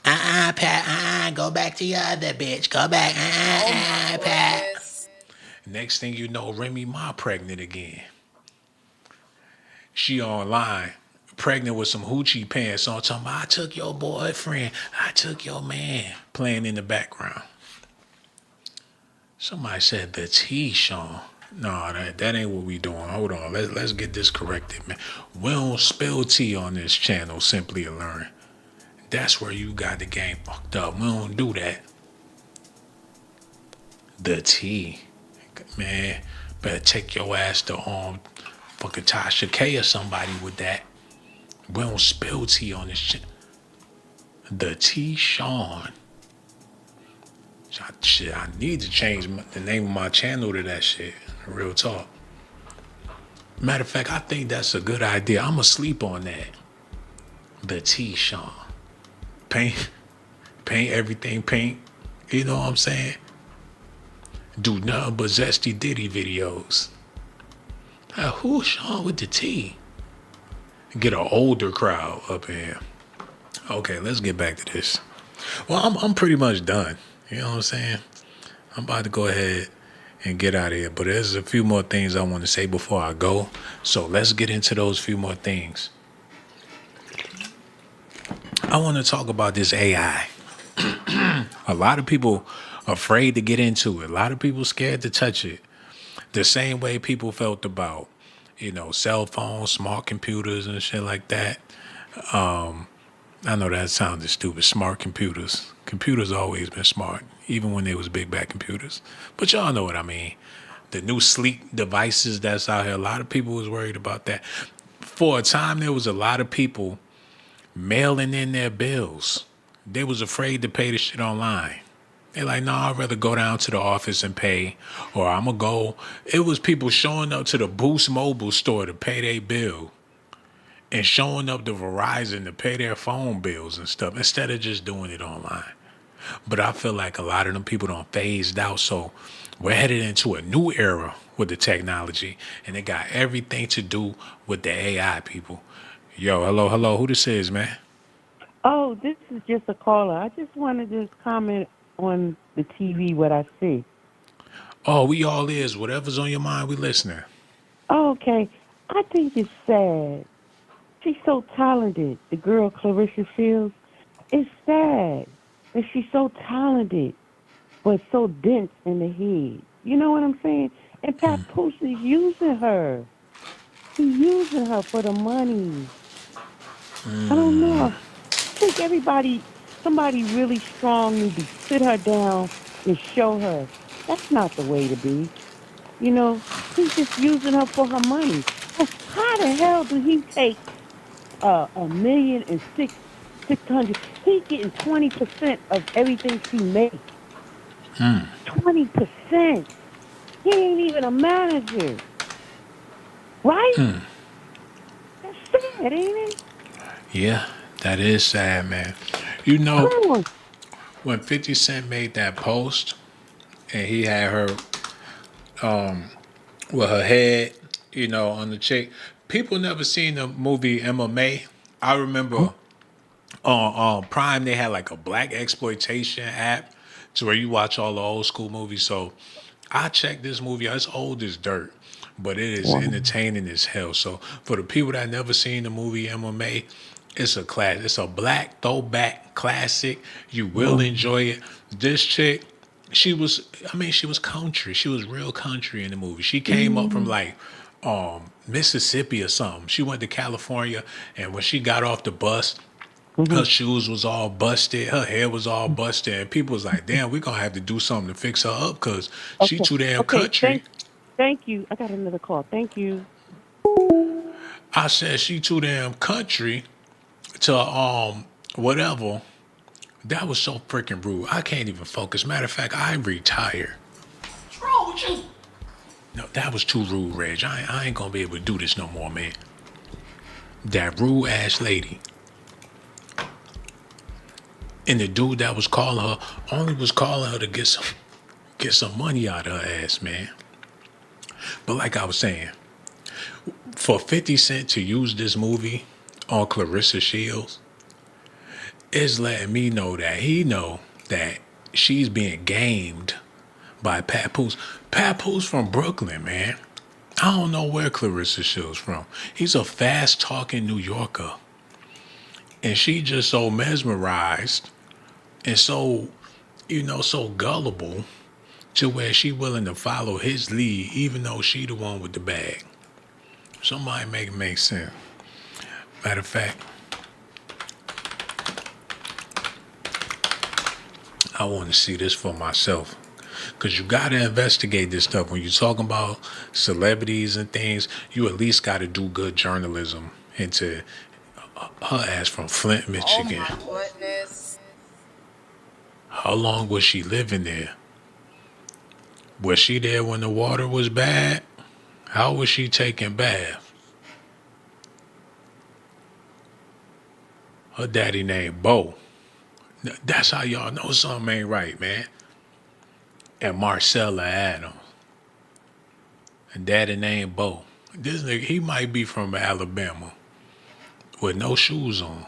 Pat. Go back to your other bitch. Go back. Pat. Next thing you know, Remy Ma pregnant again. She online pregnant with some hoochie pants on, talking about, I took your boyfriend, I took your man, playing in the background. Somebody said the tea, Shawn. No, that ain't what we doing. Hold on, let's get this corrected, man. We don't spill tea on this channel, Simply to Learn. That's where you got the game fucked up. We don't do that. The tea. Man, better take your ass to fucking Tasha K or somebody with that. We don't spill tea on this shit. The tea, Shawn. Shit, I need to change the name of my channel to that shit. Real talk. Matter of fact, I think that's a good idea. I'ma sleep on that. The tea, Shawn. Paint everything pink. You know what I'm saying? Do nothing but zesty Diddy videos. Who's Shawn with the tea? Get an older crowd up in here. Okay, let's get back to this. Well, I'm pretty much done. You know what I'm saying? I'm about to go ahead and get out of here. But there's a few more things I want to say before I go. So let's get into those few more things. I want to talk about this AI. A lot of people afraid to get into it. A lot of people scared to touch it. The same way people felt about, cell phones, smart computers and shit like that. I know that sounded stupid. Smart computers. Computers always been smart, even when they was big bad computers. But y'all know what I mean. The new sleek devices that's out here. A lot of people was worried about that. For a time, there was a lot of people mailing in their bills. They was afraid to pay the shit online. They're like, no, I'd rather go down to the office and pay, or I'm going to go. It was people showing up to the Boost Mobile store to pay their bill and showing up to Verizon to pay their phone bills and stuff instead of just doing it online. But I feel like a lot of them people don't phased out, so we're headed into a new era with the technology, and it got everything to do with the AI, people. Yo, hello, who this is, man? Oh, this is just a caller. I just wanted to comment on the TV, what I see. Oh, we all is. Whatever's on your mind, we listening. Oh, okay. I think it's sad. She's so talented, the girl Clarissa Shields. It's sad that she's so talented, but so dense in the head. You know what I'm saying? And Papoose is using her. He's using her for the money. I don't know. I think somebody really strong need to sit her down and show her. That's not the way to be. He's just using her for her money. How the hell do he take $1,600,000? He's getting 20% of everything she makes. 20%. He ain't even a manager. Right? That's sad, ain't it? Yeah, that is sad, man. When 50 Cent made that post and he had her with her head, on the chick, people never seen the movie MMA. I remember on Prime they had like a black exploitation app to where you watch all the old school movies. So I checked this movie out. It's old as dirt, but it is entertaining as hell. So for the people that never seen the movie MMA, it's a class. It's a black throwback classic. You will enjoy it. This chick, she was country. She was real country in the movie. She came up from like Mississippi or something. She went to California, and when she got off the bus, her shoes was all busted, her hair was all busted, and people was like, damn, we're going to have to do something to fix her up because she too damn country. Thank you. I got another call. Thank you. I said she too damn country to whatever. That was so freaking rude. I can't even focus. Matter of fact, I retire. What's wrong with you? No, that was too rude, Reg. I ain't gonna be able to do this no more, man. That rude ass lady. And the dude that was calling her only was calling her to get some money out of her ass, man. But like I was saying, for 50 Cent to use this movie on Clarissa Shields is letting me know that he know that she's being gamed by Papoose. Papoose from Brooklyn, man. I don't know where Clarissa Shields from. He's a fast-talking New Yorker. And she just so mesmerized and so, so gullible to where she willing to follow his lead even though she the one with the bag. Somebody make it make sense. Matter of fact, I want to see this for myself. Because you got to investigate this stuff. When you're talking about celebrities and things, you at least got to do good journalism into her ass from Flint, Michigan. Oh my goodness. How long was she living there? Was she there when the water was bad? How was she taking bath? Her daddy named Bo. That's how y'all know something ain't right, man. And Marcella Adams. And daddy named Bo. This nigga, he might be from Alabama with no shoes on.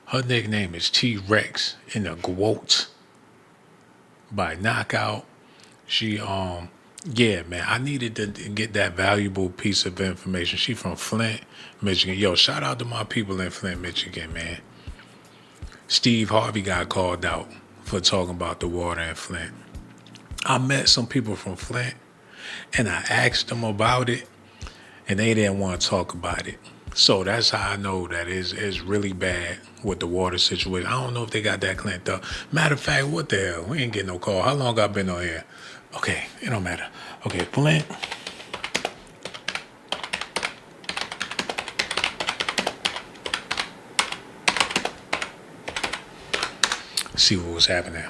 Her nickname is T-Rex in the GWOAT. By Knockout. She, yeah, man, I needed to get that valuable piece of information. She from Flint, Michigan. Yo, shout out to my people in Flint, Michigan, man. Steve Harvey got called out for talking about the water in Flint. I met some people from Flint, and I asked them about it, and they didn't want to talk about it. So that's how I know that it's really bad with the water situation. I don't know if they got that cleaned up. Matter of fact, what the hell? We ain't getting no call. How long I been on here? Okay, it don't matter. Okay, Flint. See what was happening.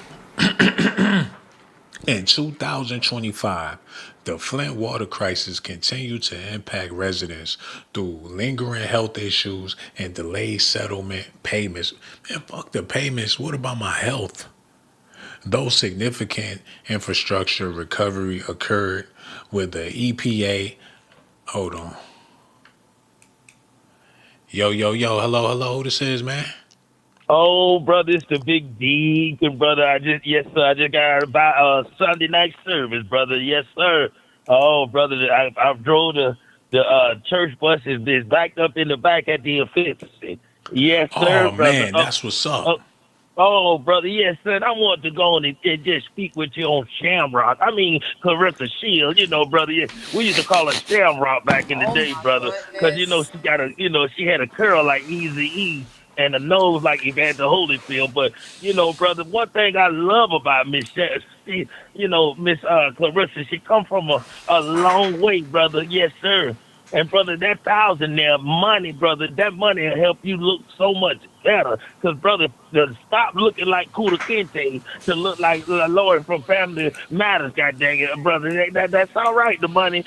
In 2025, the Flint water crisis continued to impact residents through lingering health issues and delayed settlement payments. Man, fuck the payments. What about my health? Though significant infrastructure recovery occurred with the EPA. Hold on. Yo, hello, who this is, man? Oh, brother, it's the big D. Good brother, I just got about Sunday night service, brother. Yes, sir. Oh, brother, I drove the church bus is backed up in the back at the efficiency. Yes, sir, Oh, brother. man, that's what's up. Oh, brother, yes, sir. I want to go on and just speak with you on Shamrock. I mean, Clarissa Shields, brother. Yes, we used to call her Shamrock back in the day, brother, because she had a curl like Eazy-E and a nose like Evander Holyfield. But brother, one thing I love about Miss Clarissa, she come from a long way, brother. Yes, sir. And, brother, that $1,000 there, money, brother, that money will help you look so much better. Because, brother, to stop looking like Kuta Kinte to look like Lloyd from Family Matters, God dang it, brother. That's all right, the money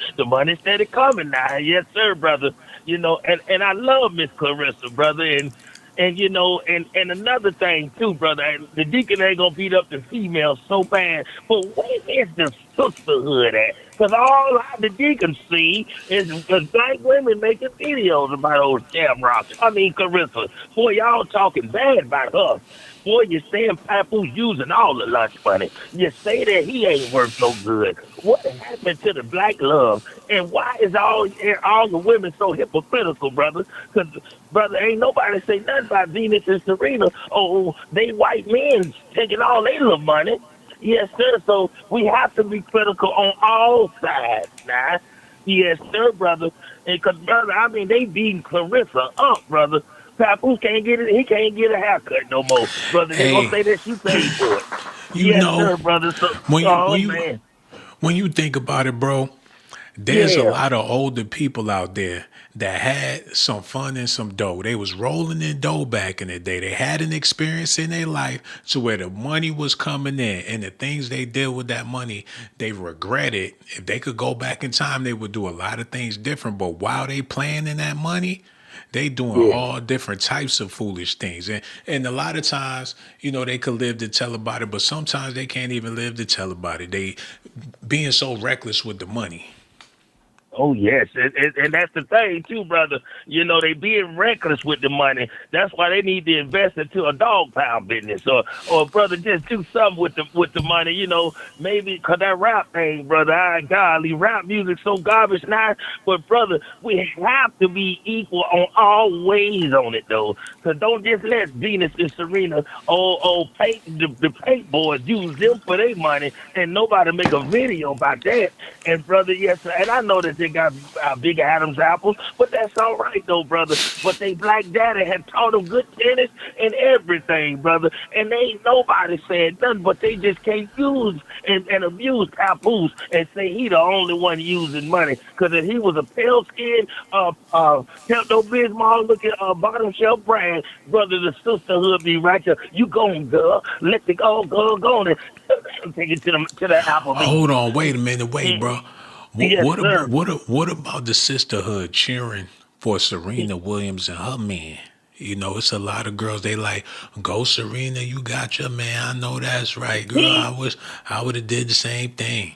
steady coming now. Yes, sir, brother. And I love Miss Clarissa, brother. And another thing, too, brother, the deacon ain't going to beat up the females so bad, but where is the sisterhood at? Because all the deacons see is black women making videos about old Shamrock. I mean, Clarissa. Boy, y'all talking bad about her. Boy, you saying Papoose using all the lunch money. You say that he ain't worth no good. What happened to the black love? And why is all the women so hypocritical, brother? Because, brother, ain't nobody say nothing about Venus and Serena. Oh, they white men taking all their little money. Yes, sir. So we have to be critical on all sides now. Yes, sir, brother. And because, brother, I mean, they beating Clarissa up, brother. Papoose can't get it. He can't get a haircut no more, brother. They gonna say that she paid for it. Yes, sir, brother. So, when you think about it, bro, there's a Yeah. lot of older people out there that had some fun and some dough. They was rolling in dough back in the day. They had an experience in their life to where the money was coming in, and the things they did with that money, they regretted. If they could go back in time, they would do a lot of things different. But while they playing in that money, they doing all different types of foolish things. And a lot of times, they could live to tell about it, but sometimes they can't even live to tell about it. They being so reckless with the money. Oh yes, and that's the thing too, brother. You know they being reckless with the money. That's why they need to invest into a dog pound business, or brother, just do something with the money. You know, maybe cause that rap thing, brother. Golly, rap music so garbage now. But brother, we have to be equal on all ways on it though. Cause don't just let Venus and Serena, paint the paint boys use them for their money, and nobody make a video about that. And brother, yes, sir, and I know that they got big Adam's apples, but that's all right though, brother. But they black daddy had taught them good tennis and everything, brother. And they ain't nobody said nothing, but they just can't use and abuse Papoose and say he the only one using money. Because if he was a pale skin, Pepto Bismol looking bottom shelf brand, brother, the sisterhood be right there. You going, girl? Let the go on and take it to the apple. Hold on, wait a minute, bro. Yes, sir. What about the sisterhood cheering for Serena Williams and her man? You know, it's a lot of girls. They like, go Serena, you got your man. I know that's right, girl. I would have did the same thing.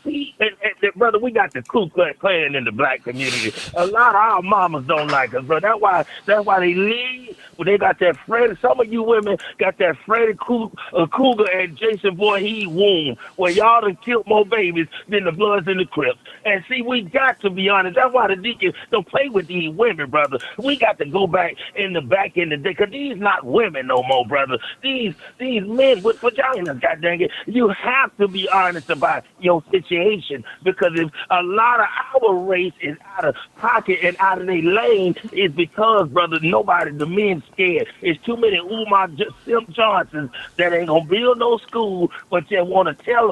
And, brother, we got the Ku Klux Klan in the black community. A lot of our mamas don't like us, bro. That's why they leave. Well, they got that Freddy. Some of you women got that Freddy Krueger and Jason Voorhees wound where y'all done killed more babies than the Bloods and the Crips. And see, we got to be honest. That's why the deacons don't play with these women, brother. We got to go back in the day, because these not women no more, brother. These men with vaginas, god dang it. You have to be honest about your situation, because if a lot of our race is out of pocket and out of their lane, it's because, brother, the men scared. It's too many Umar Simp Johnsons that ain't gonna build no school, but they want to tell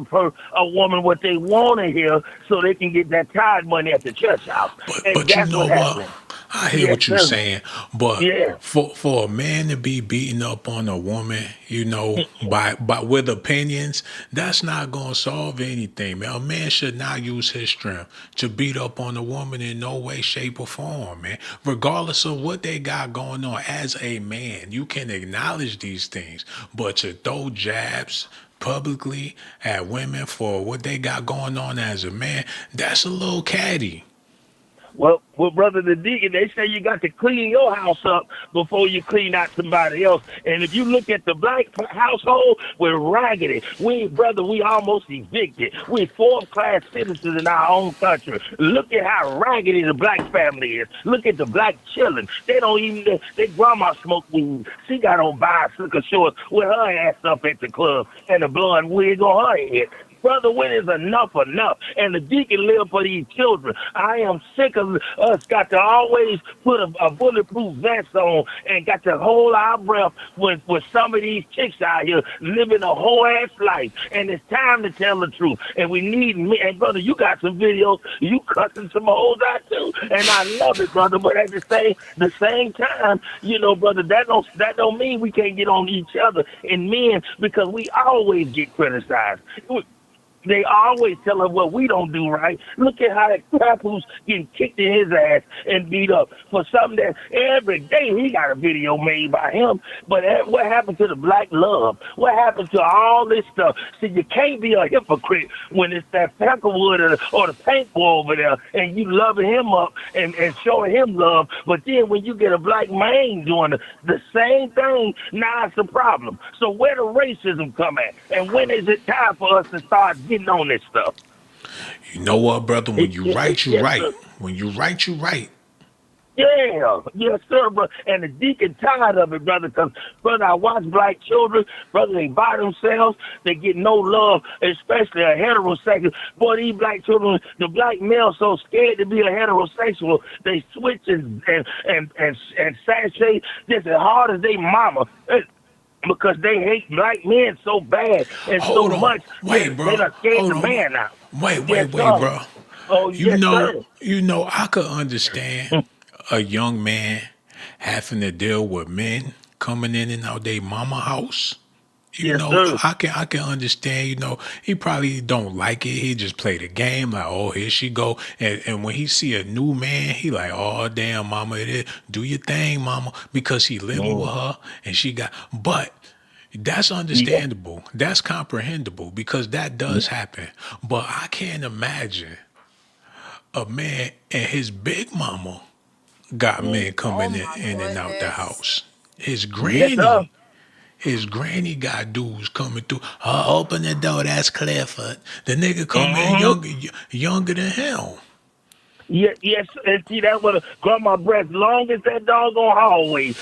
a woman what they want to hear so they can get that tithe money at the church house. But you know what? I hear what you're saying, but for a man to be beating up on a woman, you know, by with opinions, that's not gonna solve anything, man. A man should not use his strength to beat up on a woman in no way, shape, or form, man. Regardless of what they got going on, as a man, you can acknowledge these things, but to throw jabs publicly at women for what they got going on as a man, that's a little catty. Well, brother, the deacon, they say you got to clean your house up before you clean out somebody else. And if you look at the black household, we're raggedy. We almost evicted. We're fourth-class citizens in our own country. Look at how raggedy the black family is. Look at the black children. They don't even, their grandma smoked weed. She got on bicycle shorts with her ass up at the club and the blonde wig on her head. Brother, when is enough? And the deacon live for these children. I am sick of us got to always put a bulletproof vest on and got to hold our breath with some of these chicks out here living a whole ass life. And it's time to tell the truth. And we need me. And brother, you got some videos. You cussing some hoes out too. And I love it, brother. But at the same time, you know, brother, that don't mean we can't get on each other and men, because we always get criticized. They always tell us what we don't do right. Look at how that Papoose getting kicked in his ass and beat up for something that every day he got a video made by him. But what happened to the black love? What happened to all this stuff? See, you can't be a hypocrite when it's that Peckerwood or the paint boy over there and you loving him up and showing him love. But then when you get a black man doing the same thing, now it's a problem. So where the racism come at? And when is it time for us to start getting on this stuff? You know what, brother? When you write, you right. When you write, you right. Yeah, yes, sir, bro. And the deacon tired of it, brother, because, brother, I watch black children, brother, they by themselves, they get no love, especially a heterosexual. Boy, these black children, the black male so scared to be a heterosexual, they switch and sashay just as hard as they mama. Because they hate black men so bad and so much. Wait, bro. They done scared the man out. Wait, bro. Oh, you know, I could understand a young man having to deal with men coming in and out their mama house. You know, I can understand, you know, he probably don't like it. He just play the game like, oh, here she go. And when he see a new man, he like, oh, damn, mama, it is. Do your thing, mama, because he living with her and she got, but that's understandable. Yeah. That's comprehensible because that does happen. But I can't imagine a man and his big mama got men coming in and out the house. His Yes, sir. granny got dudes coming through. Open the door, that's Clifford. The nigga come in Mm-hmm. younger than him. Yeah, yes, and see that's what grandma breath long as that doggone hallway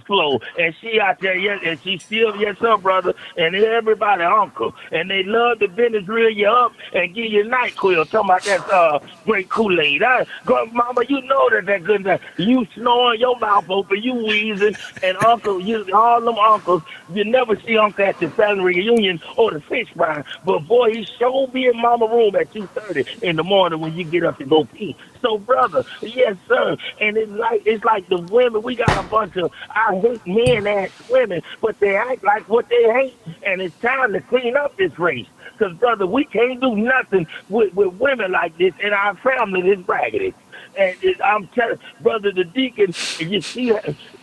flow, and she out there, yes, and she still yes her brother, and everybody uncle, and they love to business reel you up and give you NyQuil, talking about that great Kool-Aid. Grandmama, you know that good. You snoring, your mouth open, you wheezing, and uncle, you all them uncles, you never see uncle at the family reunion or the fish fry, but boy, he sure be in mama room at 2:30 in the morning when you get up to go pee. So, brother, yes, sir. And it's like the women. We got a bunch of I hate men ass women, but they act like what they hate. And it's time to clean up this race. Because, brother, we can't do nothing with women like this in our family this raggedy. And I'm telling, brother, the deacon, you see,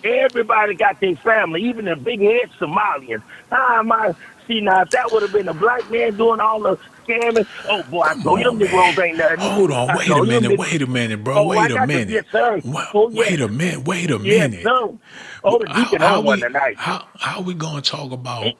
everybody got their family, even the big head Somalians. How am I? See, now, if that would have been a black man doing all the scamming, oh, boy, I told you them Negroes ain't nothing. Hold on, wait a minute, bro. Oh, Wait I a got minute. yes, sir. Wait a minute. Yes, sir. Oh, the deacon on one tonight. How we gonna talk about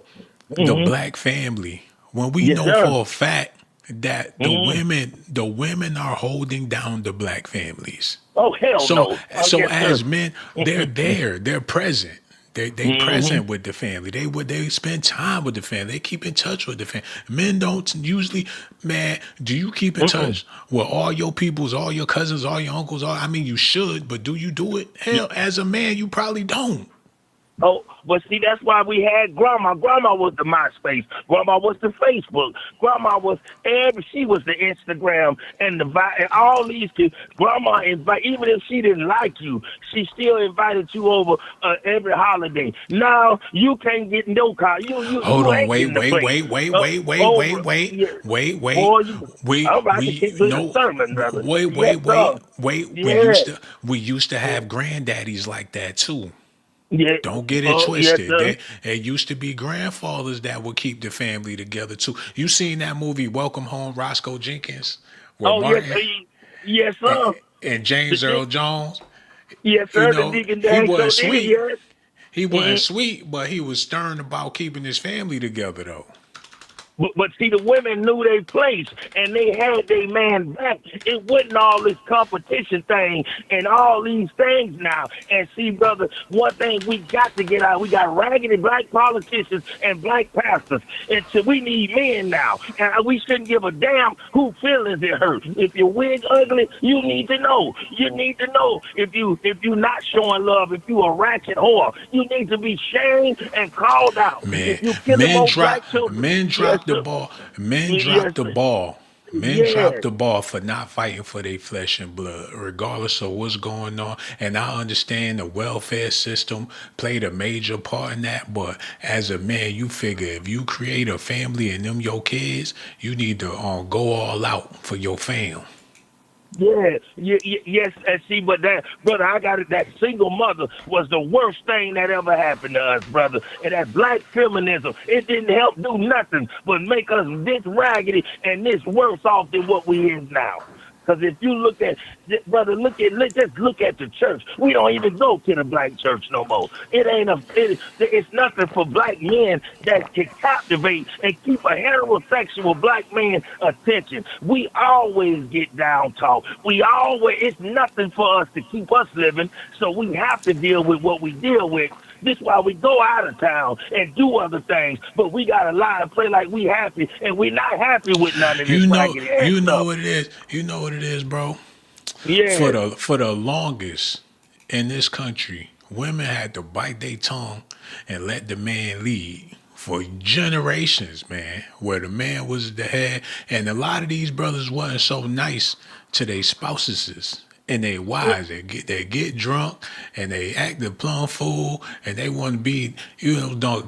the Mm-hmm. black family when we Yes, know sir. for a fact that Mm-hmm. the women are holding down the black families? Oh, hell So no. so Yes, as sir. men, they're there, they're present. They Mm-hmm. present with the family. They spend time with the family. They keep in touch with the family. Men don't usually, man. Do you keep in touch with all your peoples, all your cousins, all your uncles? I mean, you should, but do you do it? Hell, as a man, you probably don't. Oh, but see, that's why we had grandma. Grandma was the MySpace. Grandma was the Facebook. Grandma was she was the Instagram and and all these kids. Grandma invite, even if she didn't like you, she still invited you over every holiday. Now you can't get no car. Hold You on, ain't getting the place. Yeah. Boy, all right, I can We get through the no, sermon, brother. Yes, sir. We Yeah. used to have granddaddies like that too. Yeah. Don't get it Oh, yes, twisted. sir. There used to be grandfathers that would keep the family together too. You seen that movie Welcome Home, Roscoe Jenkins, with Oh, yes, Martin sir. Yes, sir. and The James Earl deacon, Jones? yes, You sir. The know, deacon he dang so wasn't did it, sweet. yes. He Mm-hmm. wasn't sweet, but he was stern about keeping his family together though. But see, the women knew their place and they had their man back. It wasn't all this competition thing and all these things now. And see, brother, one thing we got to get out, we got raggedy black politicians and black pastors. And so we need men now. And we shouldn't give a damn who feelings it hurt. If your wig ugly, you need to know. You need to know if you not showing love, if you a ratchet whore, you need to be shamed and called out. Man, If you killing more black children, men yes, drop the ball. Men yes, drop the ball. Men drop yes. the ball for not fighting for their flesh and blood, regardless of what's going on. And I understand the welfare system played a major part in that. But as a man, you figure if you create a family and them your kids, you need to go all out for your fam. Yeah, yes, and see, but that, brother, I got it. That single mother was the worst thing that ever happened to us, brother. And that black feminism, it didn't help do nothing but make us this raggedy and this worse off than what we is now. Because if you look at, brother, just look at the church. We don't even go to the black church no more. It's nothing for black men that can captivate and keep a heterosexual black man attention. We always get down talk. It's nothing for us to keep us living. So we have to deal with what we deal with. This is why we go out of town and do other things, but we got to lie and play like we happy, and we're not happy with none of this raggedy ass You know stuff. what it is. You know what it is, bro. Yeah. For the longest in this country, women had to bite their tongue and let the man lead for generations, man. Where the man was the head, and a lot of these brothers wasn't so nice to their spouses and they wives. They get drunk and they act the plumb fool and they want to be,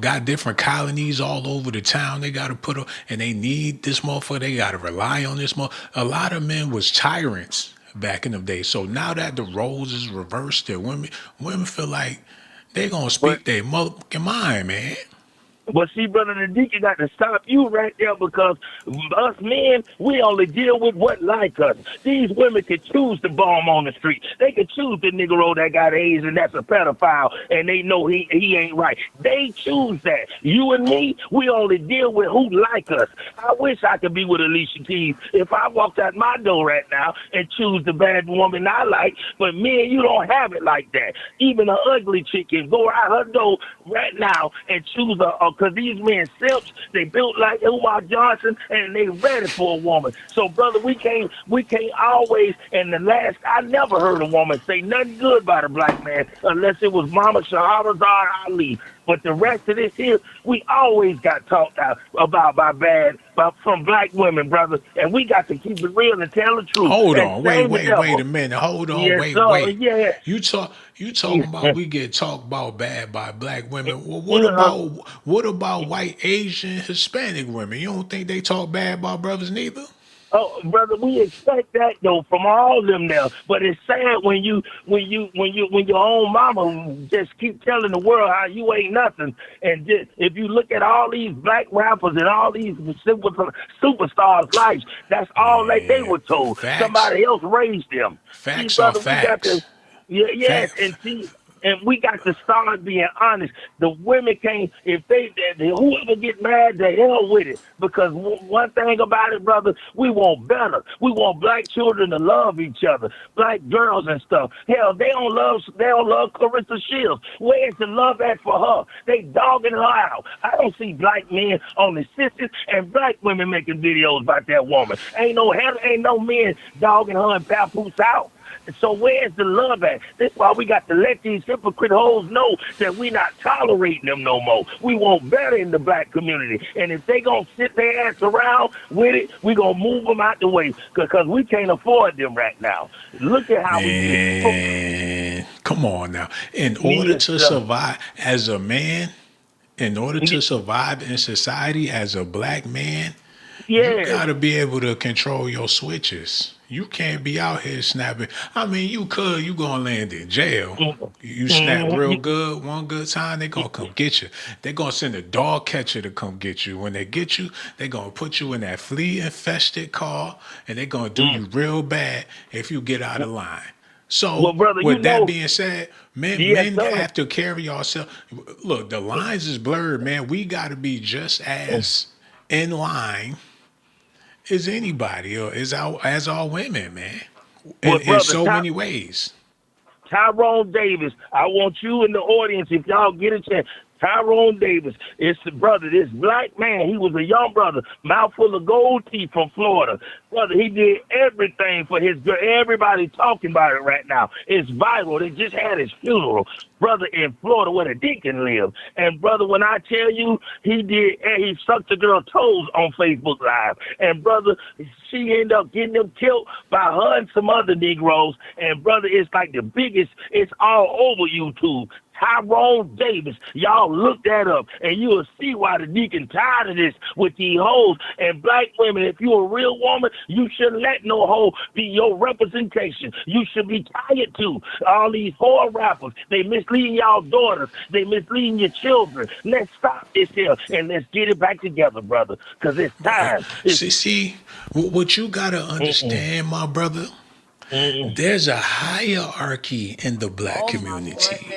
got different colonies all over the town. They got to put up and they need this motherfucker. They got to rely on this motherfucker. A lot of men was tyrants back in the day. So now that the roles is reversed, that women feel like they gonna speak their motherfucking mind, man. But see, brother, the deacon got to stop you right there because us men, we only deal with what like us. These women can choose to bomb on the street. They can choose the Negro that got AIDS and that's a pedophile and they know he ain't right. They choose that. You and me, we only deal with who like us. I wish I could be with Alicia Keys if I walked out my door right now and choose the bad woman I like. But me and you don't have it like that. Even an ugly chick can go out her door right now and choose because these men simps, they built like Umar Johnson and they ready for a woman. So brother, we can't always, and I never heard a woman say nothing good about a black man unless it was Mama Shahrazad Ali. But the rest of this here, we always got talked about from black women, brother. And we got to keep it real and tell the truth. Hold on, wait a minute. Hold on, yes, wait. Yeah. You talking about we get talked about bad by black women. Well, what about white, Asian, Hispanic women? You don't think they talk bad about brothers neither? Oh, brother, we expect that though from all of them now. But it's sad when your own mama just keep telling the world how you ain't nothing. And just, if you look at all these black rappers and all these superstars' lives, that's all they were told. Facts. Somebody else raised them. Facts See, brother, are facts. Yes, and see. And we got to start being honest. The women can't, if whoever get mad, the hell with it. Because one thing about it, brother, we want better. We want black children to love each other, black girls and stuff. Hell, they don't love Clarissa Shields. Where's the love at for her? They dogging her out. I don't see black men on the sisters and black women making videos about that woman. Ain't no men dogging her and Papoose out. So where's the love at? That's why we got to let these hypocrite hoes know that we not tolerating them no more. We want better in the black community. And if they going to sit their ass around with it, we going to move them out the way because we can't afford them right now. Look at how we come on now. In order to survive as a man, in order to survive in society as a black man, you got to be able to control your switches. You can't be out here snapping. I mean, you going to land in jail. You snap real good, one good time, they going to come get you. They going to send a dog catcher to come get you. When they get you, they going to put you in that flea-infested car, and they going to do you real bad if you get out of line. So, with that being said, men have to carry ourselves. Look, the lines is blurred, man. We got to be just as in line as anybody or as all women, man. In so many ways. Tyrone Davis, I want you in the audience, if y'all get a chance. Tyrone Davis, it's the brother, this black man. He was a young brother, mouthful of gold teeth from Florida. Brother, he did everything for his girl. Everybody talking about it right now. It's viral. They just had his funeral, brother, in Florida where the deacon lived. And brother, when I tell you, he sucked the girl's toes on Facebook Live. And brother, she ended up getting them killed by her and some other Negroes. And brother, it's like the biggest, it's all over YouTube. Tyrone Davis. Y'all look that up, and you'll see why the deacon tired of this with these hoes. And black women, if you're a real woman, you shouldn't let no hoe be your representation. You should be tired too. All these whore rappers, they misleading y'all daughters. They misleading your children. Let's stop this here, and let's get it back together, brother, because it's time. See, what you got to understand, my brother, there's a hierarchy in the black community.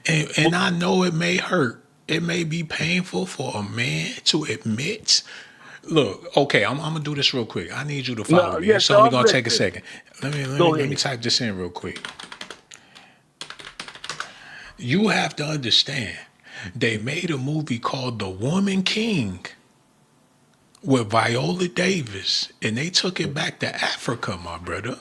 And I know it may hurt. It may be painful for a man to admit. Look, okay, I'm going to do this real quick. I need you to follow me. So we're going to take a second. Let me type this in real quick. You have to understand, they made a movie called The Woman King with Viola Davis, and they took it back to Africa, my brother.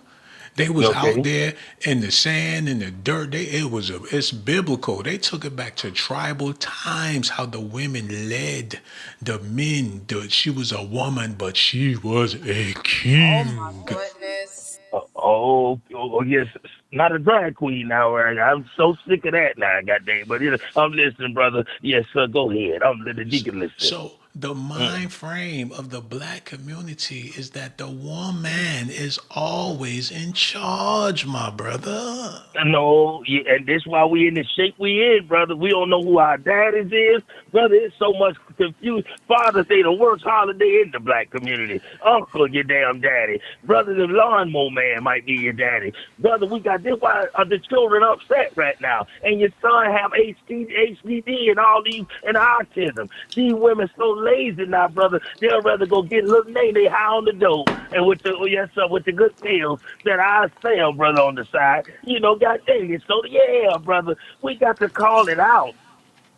They was out there in the sand, in the dirt. It's biblical. They took it back to tribal times, how the women led the men. She was a woman, but she was a king. Oh, my goodness. Oh, yes. Not a drag queen now. I'm so sick of that now, goddamn. But I'm listening, brother. Yes, sir. Go ahead. I'm the deacon listening. The mind frame of the black community is that the woman is always in charge, my brother. No, yeah, and this why we in the shape we in, brother. We don't know who our daddies is, brother. It's so much confused. Father's Day, the worst holiday in the black community. Uncle, your damn daddy. Brother, the lawnmower man might be your daddy. Brother, we got this. Why are the children upset right now? And your son have HDD and all these and autism. These women so lazy now, brother. They'll rather go get little Nene high on the dope and with the good pills that I sell, brother, on the side. You know, God dang it. So yeah, brother, we got to call it out.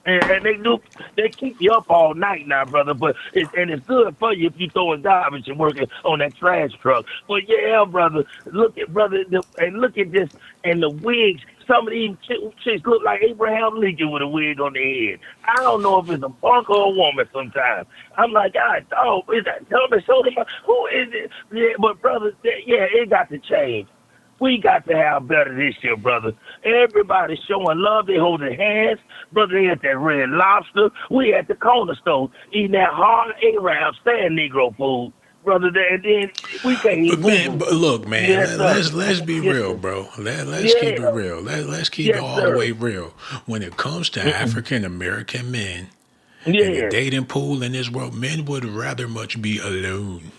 And they keep you up all night now, brother. But it's good for you if you throwing garbage and working on that trash truck. But yeah, brother, look at this and the wigs. Some of these chicks look like Abraham Lincoln with a wig on their head. I don't know if it's a punk or a woman sometimes. I'm like, God, is that? Tell me, who is it? Yeah, but brother, yeah, it got to change. We got to have better this year, brother. Everybody's showing love. They holding hands. Brother, they at that Red Lobster. We at the corner store eating that hard Arab stand Negro food. Brother, and then we can't eat. But look, man, yes, let's be real, bro. Let's keep it real. Let's keep it all the way real. When it comes to African American men in the dating pool in this world, men would rather much be alone.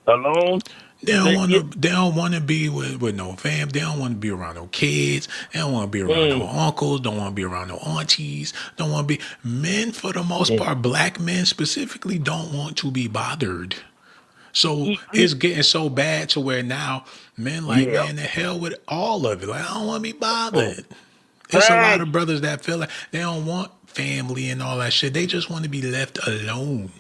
Alone? They don't want to be with no fam. They don't want to be around no kids. They don't want to be around no uncles. Don't want to be around no aunties. Don't want to be men for the most part. Black men specifically don't want to be bothered. So it's getting so bad to where now men man, the hell with all of it. Like, I don't want to be bothered. It's a lot of brothers that feel like they don't want family and all that shit. They just want to be left alone.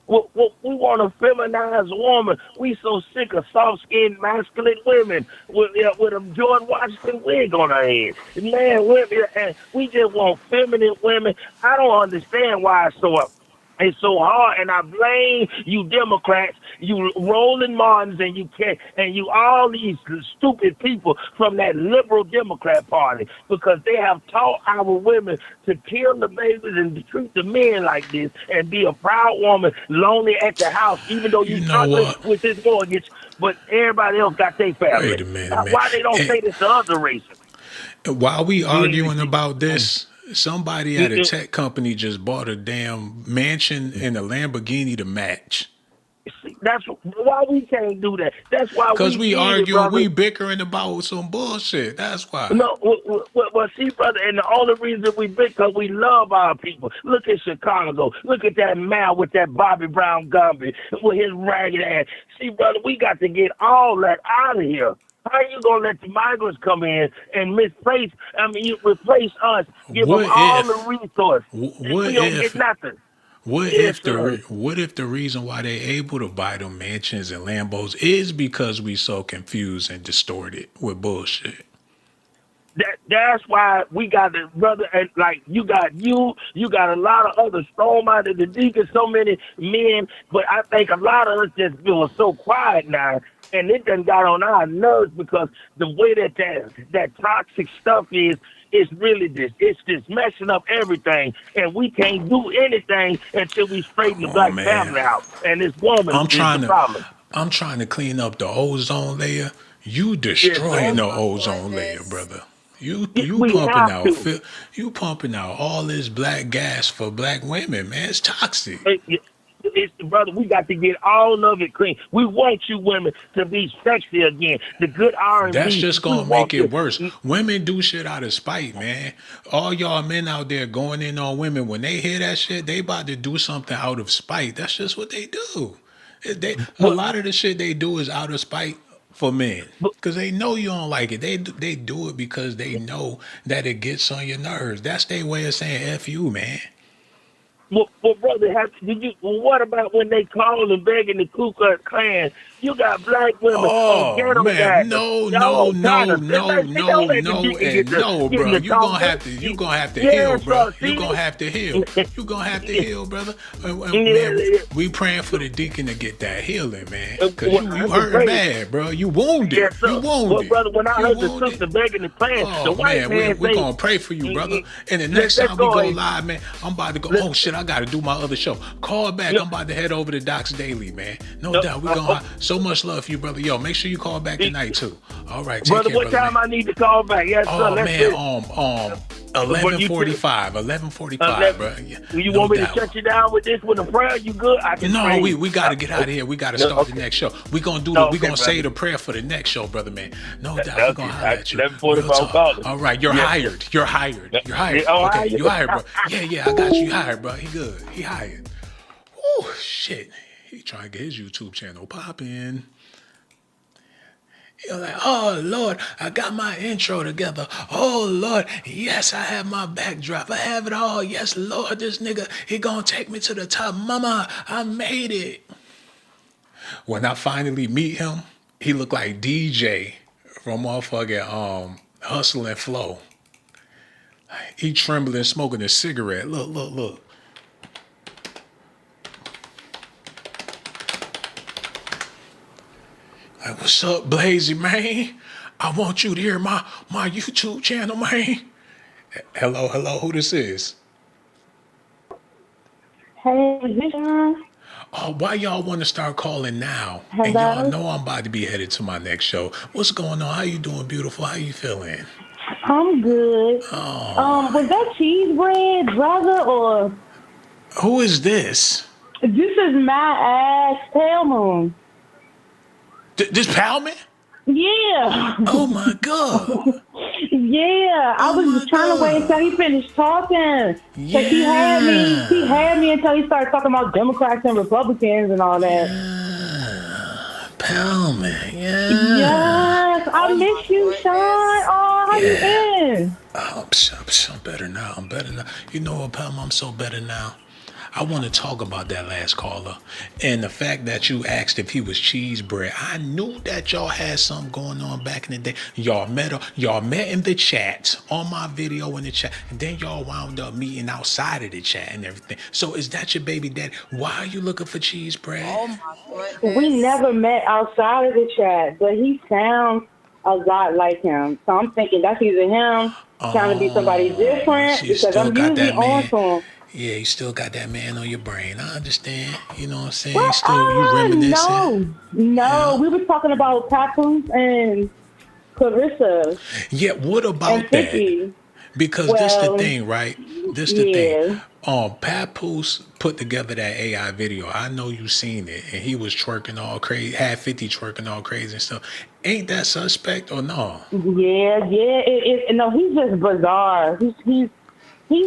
Well, we want a feminized woman. We so sick of soft-skinned, masculine women with a George Washington wig on her head. Man, women, and we just want feminine women. I don't understand why it's so hard, and I blame you Democrats, you Roland Martins, and you all these stupid people from that liberal Democrat Party, because they have taught our women to kill the babies and to treat the men like this and be a proud woman, lonely at the house, even though you struggling with this mortgage, but everybody else got their family. Wait a minute, why they don't say this to other races? While we arguing about this, somebody at a tech company just bought a damn mansion and a Lamborghini to match. That's why we can't do that. That's why we arguing, we bickering about some bullshit. That's why. No, well, see, brother, and the only reason we bicker because we love our people. Look at Chicago. Look at that man with that Bobby Brown Gumby with his ragged ass. See, brother, we got to get all that out of here. How you gonna let the migrants come in and replace us, give them all the resources, and we don't get nothing? What if the reason why they able to buy them mansions and Lambos is because we so confused and distorted with bullshit? That's why we got the brother, and like you got a lot of other strong-minded, the deacons, so many men, but I think a lot of us just feel so quiet now. And it done got on our nerves because the way that toxic stuff is, it's really it's just messing up everything. And we can't do anything until we straighten the black family out. And this woman is the problem. I'm trying to clean up the ozone layer. You destroying the ozone layer, brother. You pumping out all this black gas for black women, man. It's toxic. Brother, we got to get all of it clean. We want you women to be sexy again. The good R&B. That's just gonna make it worse. Women do shit out of spite, man. All y'all men out there going in on women, when they hear that shit, they about to do something out of spite. That's just what they do. A lot of the shit they do is out of spite for men, because they know you don't like it. They do it because they know that it gets on your nerves. That's their way of saying F you, man. Well, brother, what about when they call and begging the Ku Klux Klan? You got black women. Oh man, no, bro. You gonna have to heal, bro. You gonna have to heal. You gonna have to heal, brother. Man, we praying for the deacon to get that healing, man. Cause you hurting bad, bro. You wounded. Yes, you wounded. Well, brother, when I heard the sister begging the Klan, the white man we're gonna pray for you, brother. And the next time we go live, man, I'm about to go. Oh shit, I got to do my other show. Call back. I'm about to head over to Doc's Daily, man. No doubt. We're going to so much love for you, brother. Yo, make sure you call back tonight, too. All right. Take Brother, care, what time man. I need to call back? Yes, Oh, sir. man. 11:45. 11:45, bro. Yeah, you want me to shut you down with this with a prayer? You good? I can pray. we got to get out of here. We got to start the next show. We're going to do we're going to say the prayer for the next show, brother, man. No doubt. We're going to holler at you. 11:45. All right. You're hired. You're hired. You're hired. Okay. You hired, bro. Yeah. I got you hired, bro. He good. He hired. Oh, shit. He trying to get his YouTube channel popping. You're like, oh, Lord, I got my intro together. Oh, Lord, yes, I have my backdrop. I have it all. Yes, Lord, this nigga, he gonna take me to the top. Mama, I made it. When I finally meet him, he look like DJ from motherfucking Hustle and Flow. He trembling, smoking a cigarette. Look. Like, what's up, Blazy, man? I want you to hear my YouTube channel, man. Hello, who this is? Hey, is this Shawn? Oh, why y'all want to start calling now? Hello? And y'all know I'm about to be headed to my next show. What's going on? How you doing, beautiful? How you feeling? I'm good. Oh. Was that cheese bread, brother, or? Who is this? This is my ass Palmer. This Palman? Yeah. Oh my God. Yeah, I was trying to wait until he finished talking. Yeah. He had me until he started talking about Democrats and Republicans and all that. Palman, yeah. Yes, I miss you, Shawn. Oh, how you been? I'm better now. You know what, Palman? I'm so better now. I want to talk about that last caller and the fact that you asked if he was cheese bread. I knew that y'all had something going on back in the day. Y'all met in the chat, on my video in the chat, and then y'all wound up meeting outside of the chat and everything. So is that your baby daddy? Why are you looking for cheese bread? Oh my goodness. We never met outside of the chat, but he sounds a lot like him. So I'm thinking that's either him trying to be somebody different because I'm usually on to him. Yeah, you still got that man on your brain. I understand. You know what I'm saying? You reminiscing. No. We were talking about Papoose and Clarissa. Yeah, what about that? Because this the thing, right? This the thing. Papoose put together that AI video. I know you seen it, and he was twerking all crazy, had 50 twerking all crazy and stuff. Ain't that suspect or no? Yeah. No, he's just bizarre. He's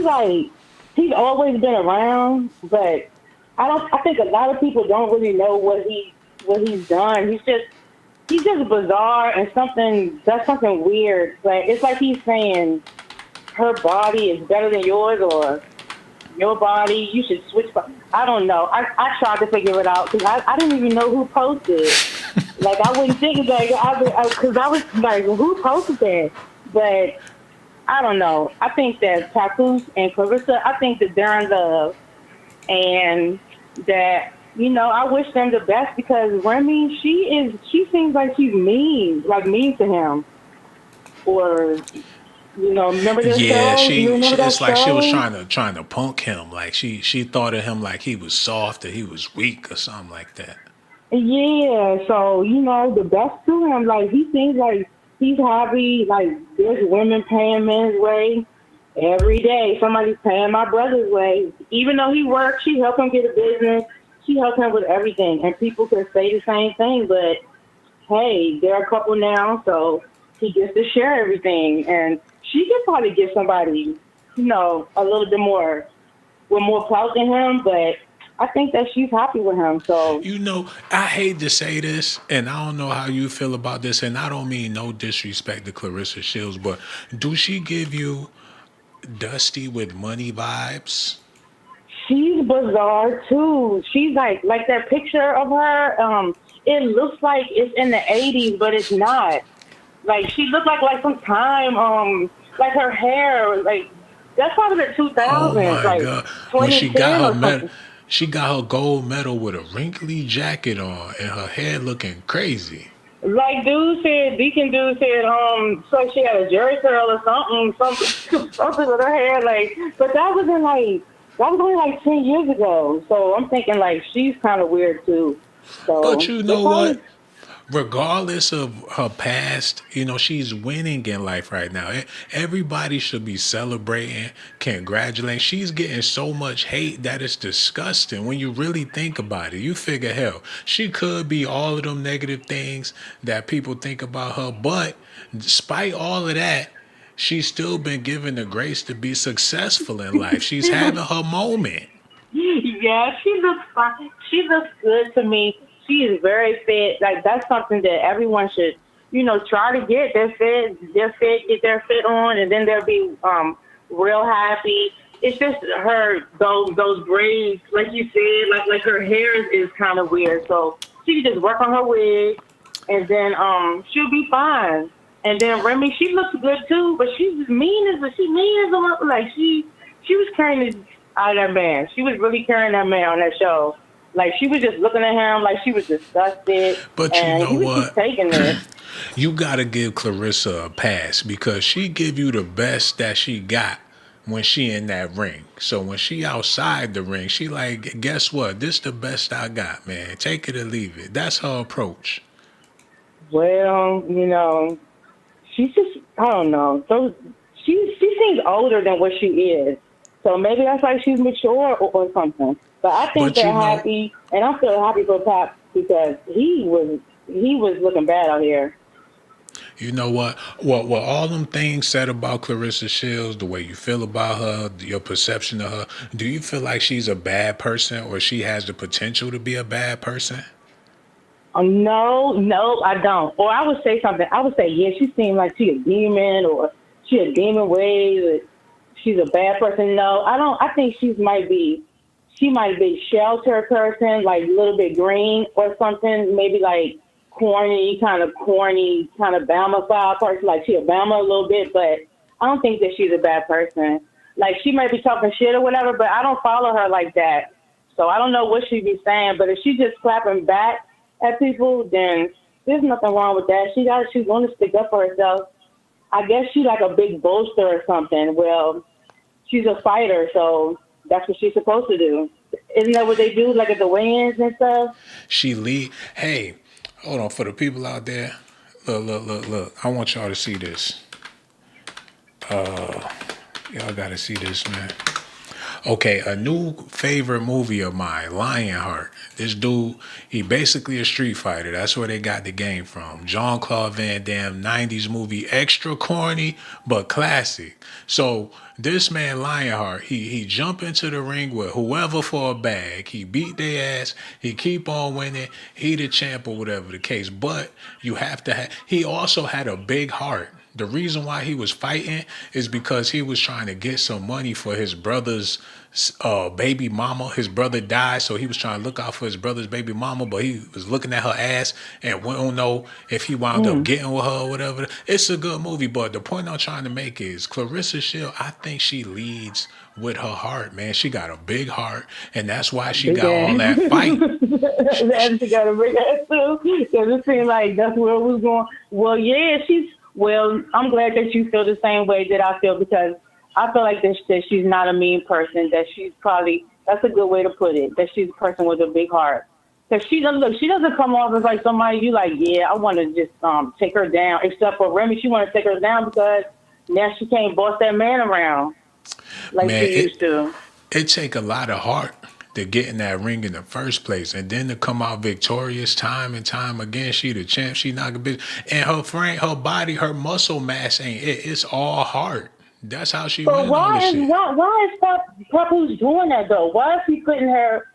like. He's always been around, but I think a lot of people don't really know what he's done. He's just bizarre and something weird. Like it's like he's saying her body is better than yours or your body, you should switch. I don't know. I tried to figure it out because I didn't even know who posted. Like I wouldn't think like because I was like, well, who posted that? But I don't know. I think that Papoose and Clarissa, I think that they're in love. And that, I wish them the best because Remy, she seems like she's mean to him. Or, remember this show? It's like she was trying to punk him. Like she thought of him like he was soft or he was weak or something like that. Yeah, so, the best to him. Like, he seems like he's happy, like, there's women paying men's way every day. Somebody's paying my brother's way. Even though he works, she helped him get a business. She helped him with everything. And people could say the same thing, but, hey, they're a couple now, so he gets to share everything. And she could probably get somebody, a little bit more, with more clout than him, but I think that she's happy with him. So I hate to say this, and I don't know how you feel about this, and I don't mean no disrespect to Clarissa Shields, but do she give you Dusty with money vibes? She's bizarre too. She's like that picture of her. It looks like it's in the 80s, but it's not. Like she looked like some time. Like her hair, like that's probably the 2000s. Oh my like God! When she got her medal. She got her gold medal with a wrinkly jacket on and her hair looking crazy. Like Deacon Dude said, so she had a jerry curl or something with her hair, like, but that was in That was only like 10 years ago. So I'm thinking like she's kind of weird too. But So you they know probably what? Regardless of her past, she's winning in life right now. Everybody should be celebrating, congratulating. She's getting so much hate that it's disgusting when you really think about it. You figure, hell, she could be all of them negative things that people think about her, but despite all of that, she's still been given the grace to be successful in life. She's having her moment. Yeah, she looks fine. She looks good to me. She is very fit. Like that's something that everyone should, try to get. Get their fit on, and then they'll be real happy. It's just her those braids, like you said, like her hair is kind of weird. So she can just work on her wig, and then she'll be fine. And then Remy, she looks good too, but she's mean as a like she was carrying this out of that man. She was really carrying that man on that show. Like she was just looking at him like she was disgusted. But you and know he was what? just taking it. You gotta give Clarissa a pass because she give you the best that she got when she in that ring. So when she outside the ring, she like, guess what? This the best I got, man. Take it or leave it. That's her approach. Well, she's just I don't know. She seems older than what she is. So maybe that's like she's mature or something. But I think they're happy, and I'm still happy for Pop because he was looking bad out here. You know what? Well, all them things said about Clarissa Shields, the way you feel about her, your perception of her, do you feel like she's a bad person or she has the potential to be a bad person? No, I don't. Or I would say something. I would say, yeah, she seems like she a demon or she a demon ways. Or she's a bad person. No, I don't. I think she might be sheltered person, like a little bit green or something. Maybe like corny, kind of Bama style person. Like she a Bama a little bit, but I don't think that she's a bad person. Like she might be talking shit or whatever, but I don't follow her like that. So I don't know what she be saying. But if she just clapping back at people, then there's nothing wrong with that. She's going to stick up for herself. I guess she's like a big boaster or something. Well, she's a fighter, so that's what she's supposed to do. Isn't that what they do, like at the weigh-ins and stuff? Hey, hold on. For the people out there, look. I want y'all to see this. Y'all got to see this, man. Okay, a new favorite movie of mine, Lionheart. This dude, he basically a street fighter. That's where they got the game from. Jean-Claude Van Damme, 90s movie, extra corny, but classic. So this man, Lionheart, he jump into the ring with whoever for a bag. He beat their ass. He keep on winning. He the champ or whatever the case. But you have to have, he also had a big heart. The reason why he was fighting is because he was trying to get some money for his brother's baby mama. His brother died, so he was trying to look out for his brother's baby mama, but he was looking at her ass and we don't know if he wound up getting with her or whatever. It's a good movie, but the point I'm trying to make is Clarissa Shields, I think she leads with her heart, man. She got a big heart, and that's why she got all that fight. And she got a big ass too. Because it seemed like that's where it was going. Well, yeah, well, I'm glad that you feel the same way that I feel because I feel like that she's not a mean person, that she's probably, that's a good way to put it, that she's a person with a big heart. Because she doesn't come off as like somebody you like, yeah, I want to just take her down. Except for Remy, she want to take her down because now she can't boss that man around like she used to. It take a lot of heart to get in that ring in the first place, and then to come out victorious time and time again. She the champ. She knock a bitch, and her frame, her body, her muscle mass ain't it. It's all heart. That's how she wins all this shit. Why is Papoose doing that though? Why is he putting her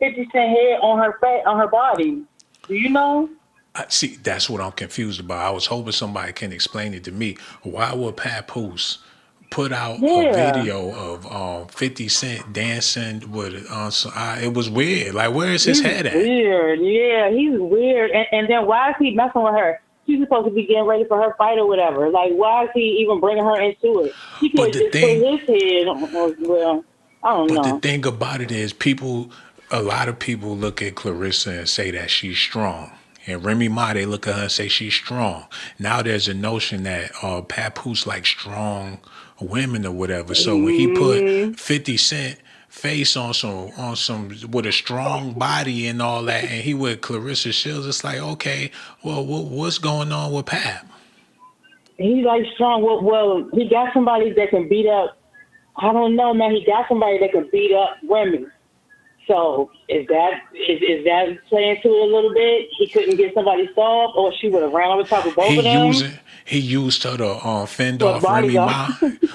50 Cent head on her body? Do you know? See, that's what I'm confused about. I was hoping somebody can explain it to me. Why would Papoose put out a video of 50 Cent dancing with it was weird. Like, where is his head at? Weird, yeah, he's weird. And then why is he messing with her? She's supposed to be getting ready for her fight or whatever. Like, why is he even bringing her into it? He could just put his head on, well, I don't know. But the thing about it is a lot of people look at Clarissa and say that she's strong. And Remy Ma, they look at her and say she's strong. Now there's a notion that Papoose like strong women or whatever. So when he put 50 Cent face on some with a strong body and all that, and he with Clarissa Shields. It's like, okay, well, what's going on with Pap? He's like strong. Well, he got somebody that can beat up. I don't know, man. He got somebody that can beat up Remy. So is that playing to it a little bit? He couldn't get somebody soft, or she would have ran over top of both of them. He used her to fend off Remy Ma.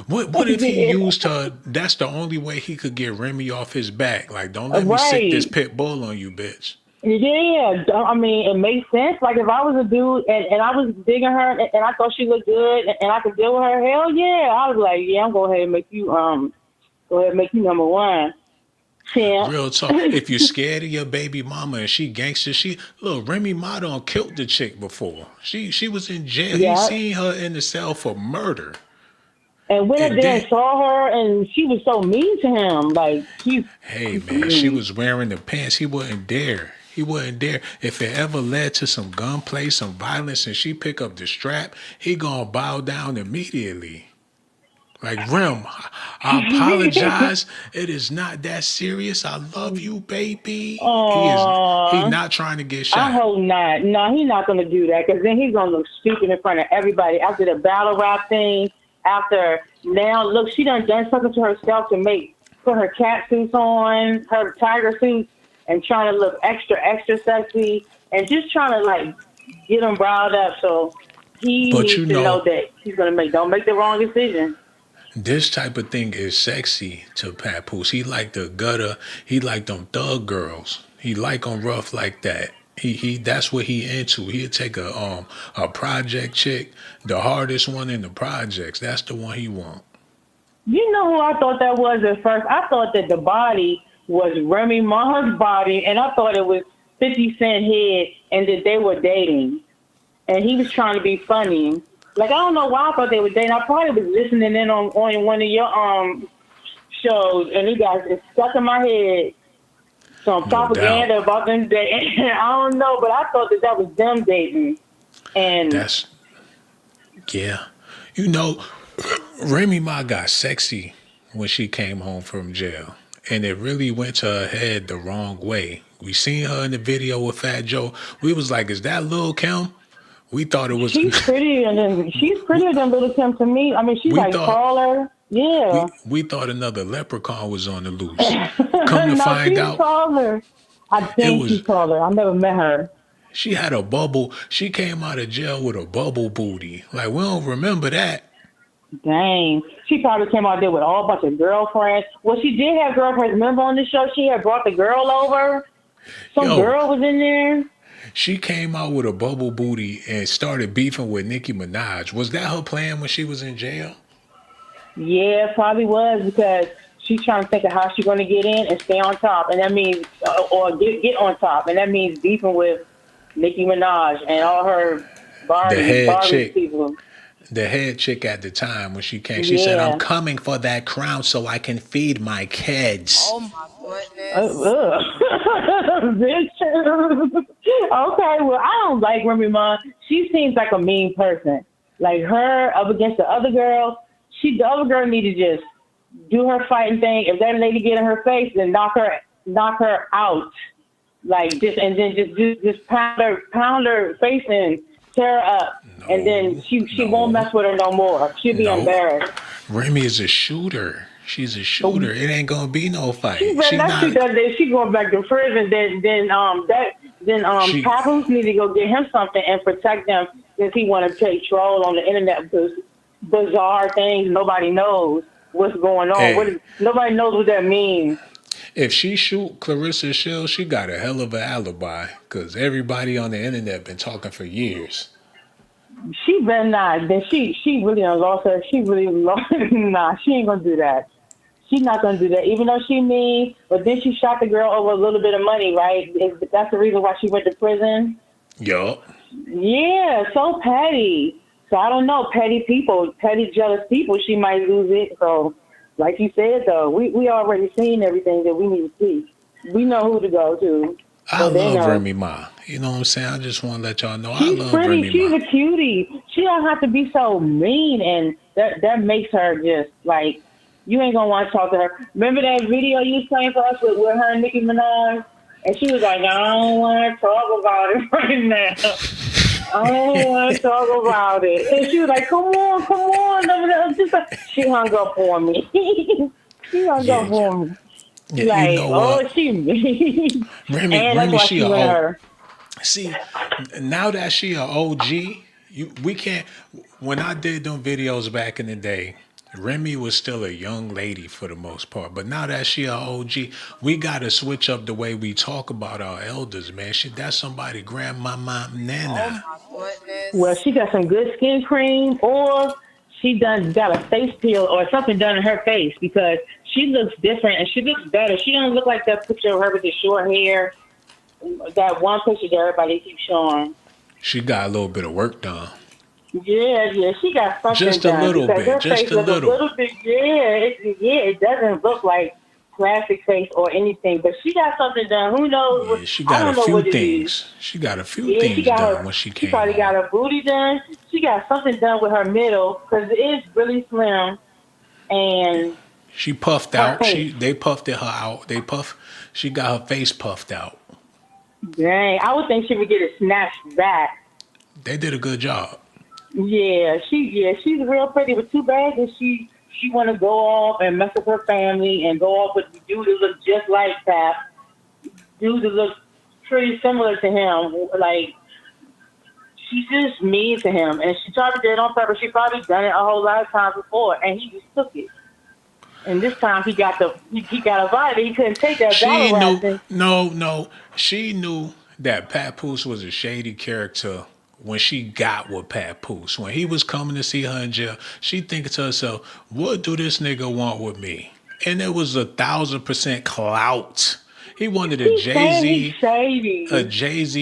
What if he used her? That's the only way he could get Remy off his back. Like, don't let me sick this pit bull on you, bitch. Yeah, I mean, it makes sense. Like, if I was a dude and I was digging her and I thought she looked good and I could deal with her, hell yeah, I was like, yeah, I'm going ahead and make you number one. Yeah. Real talk. If you're scared of your baby mama and she gangster, look, Remy Ma done killed the chick before. She was in jail. Yeah. He seen her in the cell for murder. And went up there and saw her, and she was so mean to him. Like, hey man, she was wearing the pants. He wouldn't dare. He wouldn't dare. If it ever led to some gunplay, some violence, and she pick up the strap, he gonna bow down immediately. Like, Rem, I apologize. It is not that serious. I love you, baby. He not trying to get shot. I hope not. No, he's not going to do that, because then he's going to look stupid in front of everybody after the battle rap thing. Now, look, she done something to herself to put her cat suits on, her tiger suits, and trying to look extra, extra sexy, and just trying to, like, get him riled up. So he needs to know that he's going to don't make the wrong decision. This type of thing is sexy to Papoose. He like the gutter. He like them thug girls. He like them rough like that. He that's what he into. He'll take a project chick, the hardest one in the projects. That's the one he want. You know who I thought that was at first? I thought that the body was Remy Ma's body, and I thought it was 50 Cent head, and that they were dating. And he was trying to be funny. Like, I don't know why I thought they were dating. I probably was listening in on one of your shows, and it stuck in my head. Some propaganda about them dating. I don't know, but I thought that was them dating. And yeah. You know, Remy Ma got sexy when she came home from jail, and it really went to her head the wrong way. We seen her in the video with Fat Joe. We was like, is that Lil' Kim? We thought it was. She's prettier than Little Kim to me. I mean, she's taller. Yeah. We thought another leprechaun was on the loose. Come to find out, taller. I think she's taller. I never met her. She had a bubble. She came out of jail with a bubble booty. Like, we don't remember that. Dang. She probably came out there with a whole bunch of girlfriends. Well, she did have girlfriends. Remember on the show, she had brought the girl over? Some girl was in there. She came out with a bubble booty and started beefing with Nicki Minaj. Was that her plan when she was in jail? Yeah, probably was, because she's trying to think of how she's going to get in and stay on top. And that means, or get on top. And that means beefing with Nicki Minaj and all her Barbie people. The head chick at the time when she came, she said, I'm coming for that crown so I can feed my kids. Oh my goodness. Okay, well, I don't like Remy Ma. She seems like a mean person. Like, her up against the other girl, the other girl need to just do her fighting thing. If that lady get in her face, then knock her out. Like, just pound her face and tear her up. No, and then she won't mess with her no more. She'll be embarrassed. Remy is a shooter. She's a shooter. It ain't gonna be no fight. She going back to prison. Then Papoose need to go get him something and protect them, since he want to take troll on the internet because bizarre things nobody knows what's going on. Hey. Nobody knows what that means. If she shoot Clarissa Shields, she got a hell of an alibi, because everybody on the internet been talking for years. She better not. Then she really done lost her. She really lost. Nah, she ain't gonna do that. She's not gonna do that, even though she mean. But then she shot the girl over a little bit of money, right? That's the reason why she went to prison. Yup. Yeah, so petty. So I don't know, petty people, petty jealous people. She might lose it. So, like you said, though, we already seen everything that we need to see. We know who to go to. I love Remy Ma. You know what I'm saying? I just want to let y'all know she's I love pretty. Remy She's Ma. A cutie. She don't have to be so mean, and that makes her just like You ain't gonna want to talk to her. Remember that video you was playing for us with her and Nicki Minaj? And she was like, I don't want to talk about it right now. I don't want to talk about it. And she was like, come on. She hung up on me. She hung up on me. Yeah, Like, you know what? she mean. Remy, And that's why she she a went OG. her. See, now that she a OG, we can't. When I did them videos back in the day, Remy was still a young lady for the most part. But now that she a OG, we gotta switch up the way we talk about our elders, man. That's somebody grandmama, nana. Well, she got some good skin cream, or she got a face peel or something done in her face, because she looks different and she looks better. She don't look like that picture of her with the short hair. That one picture that everybody keeps showing. She got a little bit of work done. Yeah, she got something Just a done. little because bit, her just face a looks little. bit. It doesn't look like plastic face or anything, but she got something done. Who knows? Yeah, she got a few things. She got a few things done when she She came probably home. got her booty done. She got something done with her middle, because it is really slim. And She puffed her out. face. They puffed her out. She got her face puffed out. Dang, I would think she would get it snatched back. They did a good job. Yeah, she's real pretty, but too bad that she want to go off and mess with her family and go off with the dude that looks just like Pap. Dude that looks pretty similar to him. Like, she's just mean to him, and she probably did it on purpose. She probably done it a whole lot of times before, and he just took it. And this time he got a vibe. He couldn't take that battle rap. No. She knew that Papoose was a shady character when she got with Papoose. When he was coming to see her in jail, she thinking to herself, what do this nigga want with me? And it was 1,000% clout. He wanted a Jay-Z,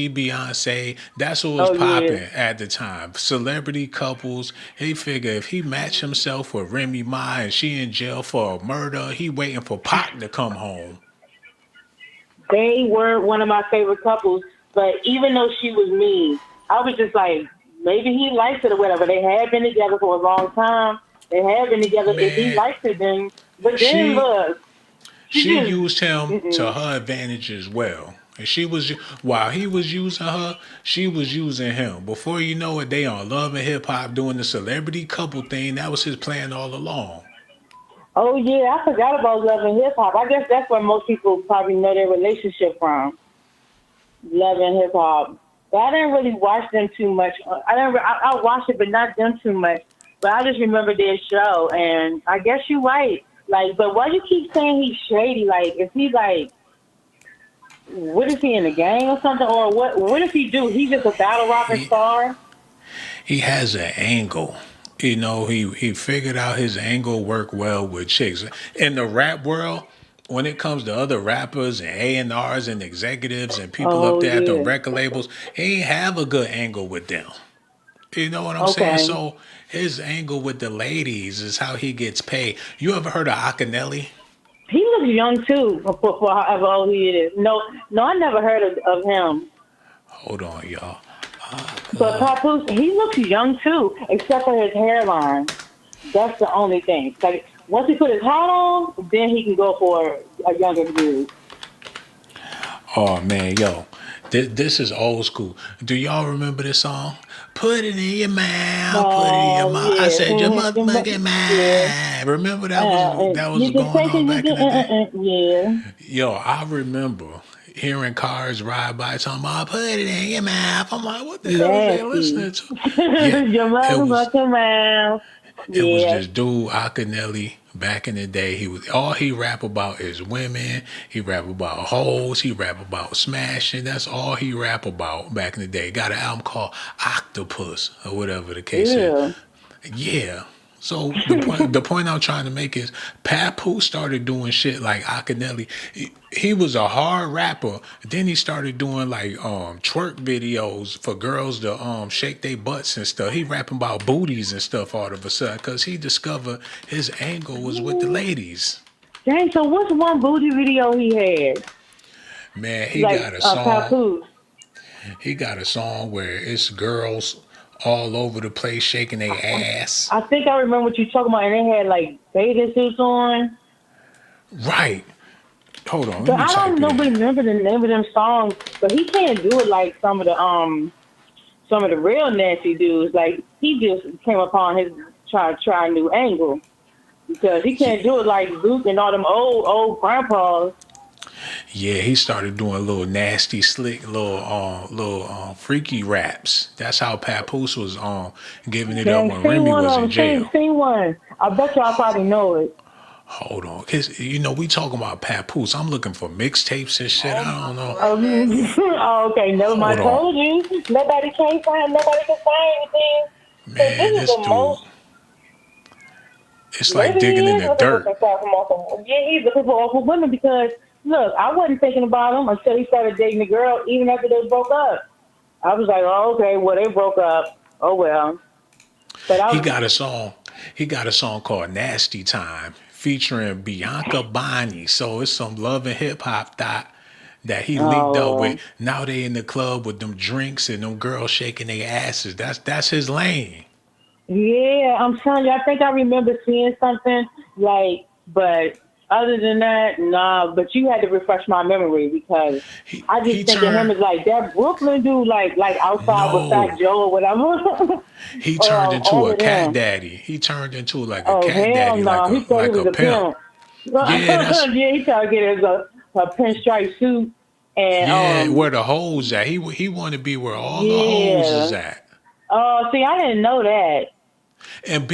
Beyonce. That's what was popping at the time. Celebrity couples. He figured if he matched himself with Remy Ma and she in jail for a murder, he waiting for Pac to come home. They were one of my favorite couples, but even though she was mean, I was just like, maybe he likes it or whatever. They had been together for a long time. They had been together. If he likes it, then. But then look. She used him to her advantage as well. And while he was using her, she was using him. Before you know it, they on Love and Hip Hop doing the celebrity couple thing. That was his plan all along. Oh, yeah, I forgot about Love and Hip Hop. I guess that's where most people probably know their relationship from. Love and Hip Hop. But I didn't really watch them too much. I watched it, but not them too much. But I just remember their show, and I guess you're right. Like, but why you keep saying he's shady? Like, is he like, what is he in the gang or something? Or what does he do? He's just a battle rapping star? He has an angle. You know, he figured out his angle work well with chicks. In the rap world, when it comes to other rappers and A&Rs and executives and people up there at the record labels, he ain't have a good angle with them. You know what I'm saying? So his angle with the ladies is how he gets paid. You ever heard of Akinelli? He looks young too, for however old he is. No, I never heard of him. Hold on, y'all. But Papoose, he looks young too, except for his hairline. That's the only thing. Like, once he put his hat on, then he can go for a younger dude. Oh man, yo, this is old school. Do y'all remember this song? Put it in your mouth, put it in your mouth. I said your motherfucking mouth. Remember that was going on back in the day. Yeah. Yo, I remember hearing cars ride by talking about put it in your mouth. I'm like, what the hell are they listening to? Yeah, your motherfucking mouth. It was this dude, Akinelli, back in the day. All he rap about is women. He rap about hoes. He rap about smashing. That's all he rap about back in the day. Got an album called Octopus or whatever the case is. Yeah. So the point I'm trying to make is Papoose started doing shit like Akinelli. He was a hard rapper. Then he started doing like twerk videos for girls to shake their butts and stuff. He rapping about booties and stuff all of a sudden because he discovered his angle was with the ladies. Dang, so what's one booty video he had? Man, he got a song. Papoose. He got a song where it's girls all over the place, shaking their ass. I think I remember what you're talking about, and they had like bathing suits on. Right. Hold on, let But me I type don't it know, in. remember the name of them songs. But he can't do it like some of the real nasty dudes. Like he just came upon his try a new angle because he can't do it like Luke and all them old grandpas. Yeah, he started doing little nasty, slick, little freaky raps. That's how Papoose was giving it up Dang, when sing Remy one was of in them. jail. Sing one. I bet y'all probably know it. Hold on, cause we talking about Papoose. I'm looking for mixtapes and shit. I don't know. Oh, okay, never mind. Hold I on, told you. Nobody can find anything. So man. this is This the dude, most. it's like Maybe he digging in is the looking for dirt. some stuff from awful. Yeah, he's looking for awful women because look, I wasn't thinking about him until he started dating the girl. Even after they broke up, I was like, oh, okay, well they broke up. Oh well. But I He was. got a song. He got a song called "Nasty Time" featuring Bianca Bonney. So it's some love and hip hop that he linked up with. Oh. Now they in the club with them drinks and them girls shaking their asses. That's his lane. Yeah, I'm telling you, I think I remember seeing something like, but other than that, nah. But you had to refresh my memory because I He just think of him turned as like that Brooklyn dude, like outside with Fat no. Joe or whatever. He turned into All a of cat them. daddy. He turned into like a Oh cat hell daddy, no, he thought he like was a a pimp. pimp. Yeah, that's Yeah, he tried to get his a pinstripe suit and yeah. Where the hoes at? He want to be where all the hoes is yeah. at. Oh, see, I didn't know that. And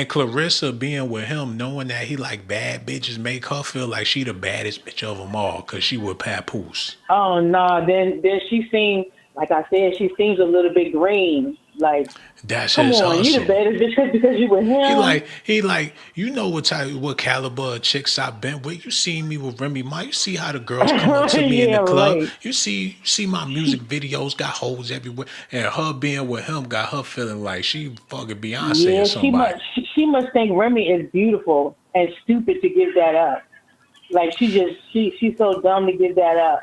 Clarissa being with him, knowing that he like bad bitches, make her feel like she the baddest bitch of them all, cause she with Papoose. Oh no, then she seemed like I said, she seems a little bit green. Like, That's come his on, you the hustle. baddest bitch because you with him. He like, what caliber of chicks I've been with. You see me with Remy Ma. You see how the girls come up to me in Yeah, the club. right. You see my music videos got hoes everywhere. And her being with him got her feeling like she fucking Beyonce or Yeah, somebody. she must think Remy is beautiful and stupid to give that up. Like she's so dumb to give that up.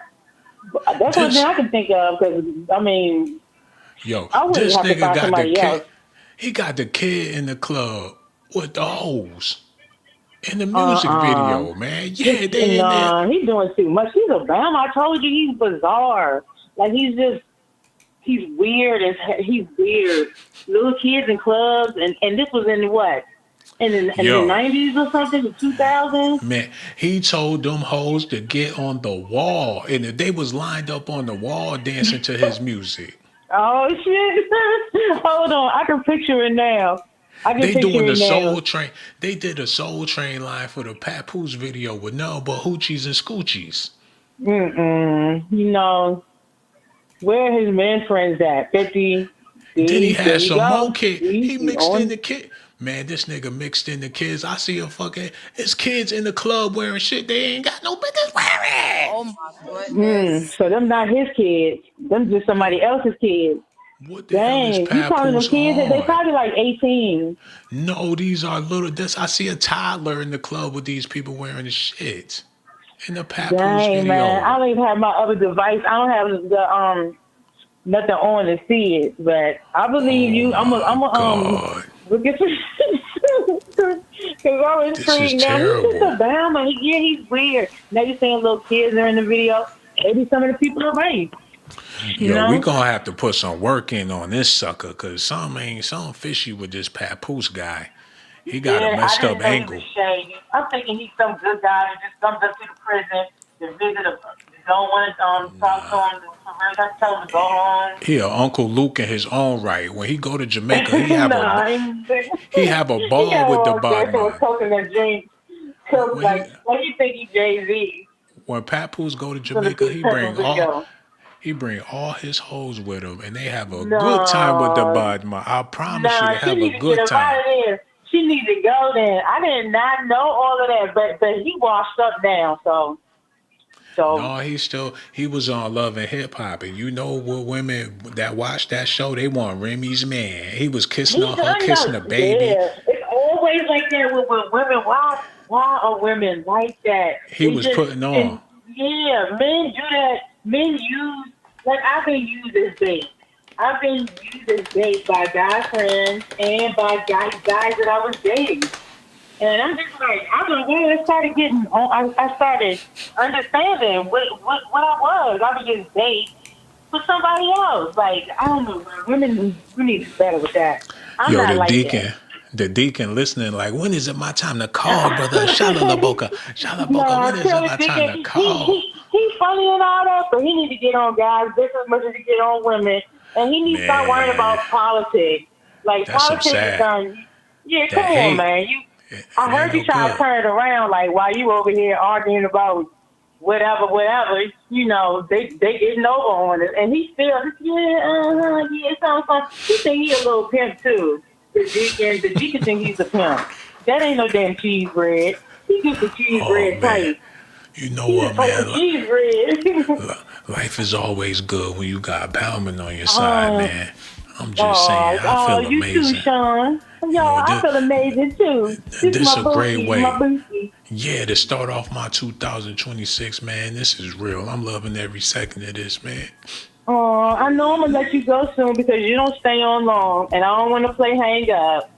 But that's one thing This I can think of because I mean yo, I wouldn't this have to nigga find got the somebody else. kid. He got the kid in the club with the hoes in the Uh music uh video, man. Yeah, they in there. Nah, he's doing too much. He's a bum. I told you he's bizarre. Like he's weird as he's weird. Little kids in clubs and this was in what? In the Yo, 90s or something, the 2000s. man, he told them hoes to get on the wall, and they was lined up on the wall dancing to his music. Oh shit! Hold on, I can picture it now. I can They picture doing the it now. Soul Train. They did a Soul Train line for the Papoose video with no but hoochies and scoochies. You know where his men friends at? 50. Then he See, there had you some more go. kid. See, He you mixed in on. the kid. Man, this nigga mixed in the kids. I see it's kids in the club wearing shit they ain't got no business wearing. Oh my goodness. So them not his kids. Them just somebody else's kids. What the hell is Dang, you calling them Papoose kids? They on? probably like 18. No, these are little. This I see a toddler in the club with these people wearing the shit in the Papoose Dang, man. I video. don't even have my other device. I don't have the nothing on to see it, but I believe Oh you. my I'm a god, look at because I'm this is intrigued now. He's just terrible. a Bama. Yeah, he's weird. Now you're saying little kids are in the video. Maybe some of the people are right. You Yo, we know? gonna have to put some work in on this sucker, cause something fishy with this Papoose guy. He got a Yeah, I messed didn't up know he was angle. shady. I'm thinking he's some good guy that just comes up to the prison to visit a don't want to talk to him. I tell him to go home. He a Uncle Luke in his own right. When he go to Jamaica, Nah, he have a he ball got with the all there for badman. coconut drink. So When he like you think he Jay-Z when Papoose go to for the Jamaica, big purple video. he bring all his hoes with him, and they have a good time with the No, badman. I promise you, they she have a need to get good him out time. of there. She need to go then. I did not know all of that, but he washed up now, so No, he was on Love and Hip Hop, and you know what women that watch that show they want Remy's man. He was kissing he on her, done kissing know. the baby. Yeah, it's always like that with women. Why are women like that? He They was just putting and on. yeah, men do that. Men use like I've been used as bait. I've been used as bait by guy friends and by guys that I was dating. And I'm just like, I don't know. I started getting on. I started understanding what I was. I was just bait for somebody else. Like, I don't know. Women need to do better with that. I'm Yo, not like that. the deacon listening, like, when is it my time to call, brother? Shalalaboka, Shalaboka, No, when is it Kelly my time Dickens, to call? he's funny and all that, but he need to get on guys just as much as he get on women. And he needs to start worrying about Man, politics. Like, that's so politics is sad. done. Yeah, That come on, hate, man. I it ain't heard you no try to good. turn it around, like, while you over here arguing about whatever, they getting over on it. And he still, something. He think he a little pimp, too. The deacon think he's a pimp. That ain't no damn cheese bread. He gets the cheese Oh bread man, tight. you know He's a what, type man? of cheese bread. Life is always good when you got Bauman on your side, man. I'm just saying, I Oh, feel you too, amazing. Shawn. You Yo, know, I feel amazing too. This is this my a great bookie, my way. bookie. Yeah, to start off my 2026, man, this is real. I'm loving every second of this, man. Oh, I know I'm gonna let you go soon because you don't stay on long, and I don't want to play hang up.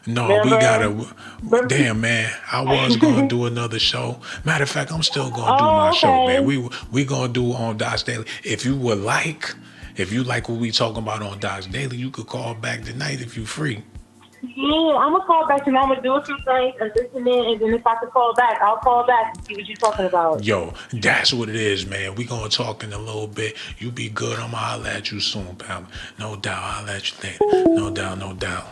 No, we Remember? gotta. Damn, man, I was gonna do another show. Matter of fact, I'm still gonna do my Oh, show, man. okay. We gonna do on Docs Daily. If you would like, if you like what we talking about on Docs Daily, you could call back tonight if you free. Yeah, I'm gonna call back and I'm gonna do a few things and listen in, and then if I could call back, I'll call back and see what you're talking about. Yo, that's what it is, man. We gonna talk in a little bit. You be good. I'ma holler at you soon, pal. No doubt. I'll let you later. No doubt, no doubt.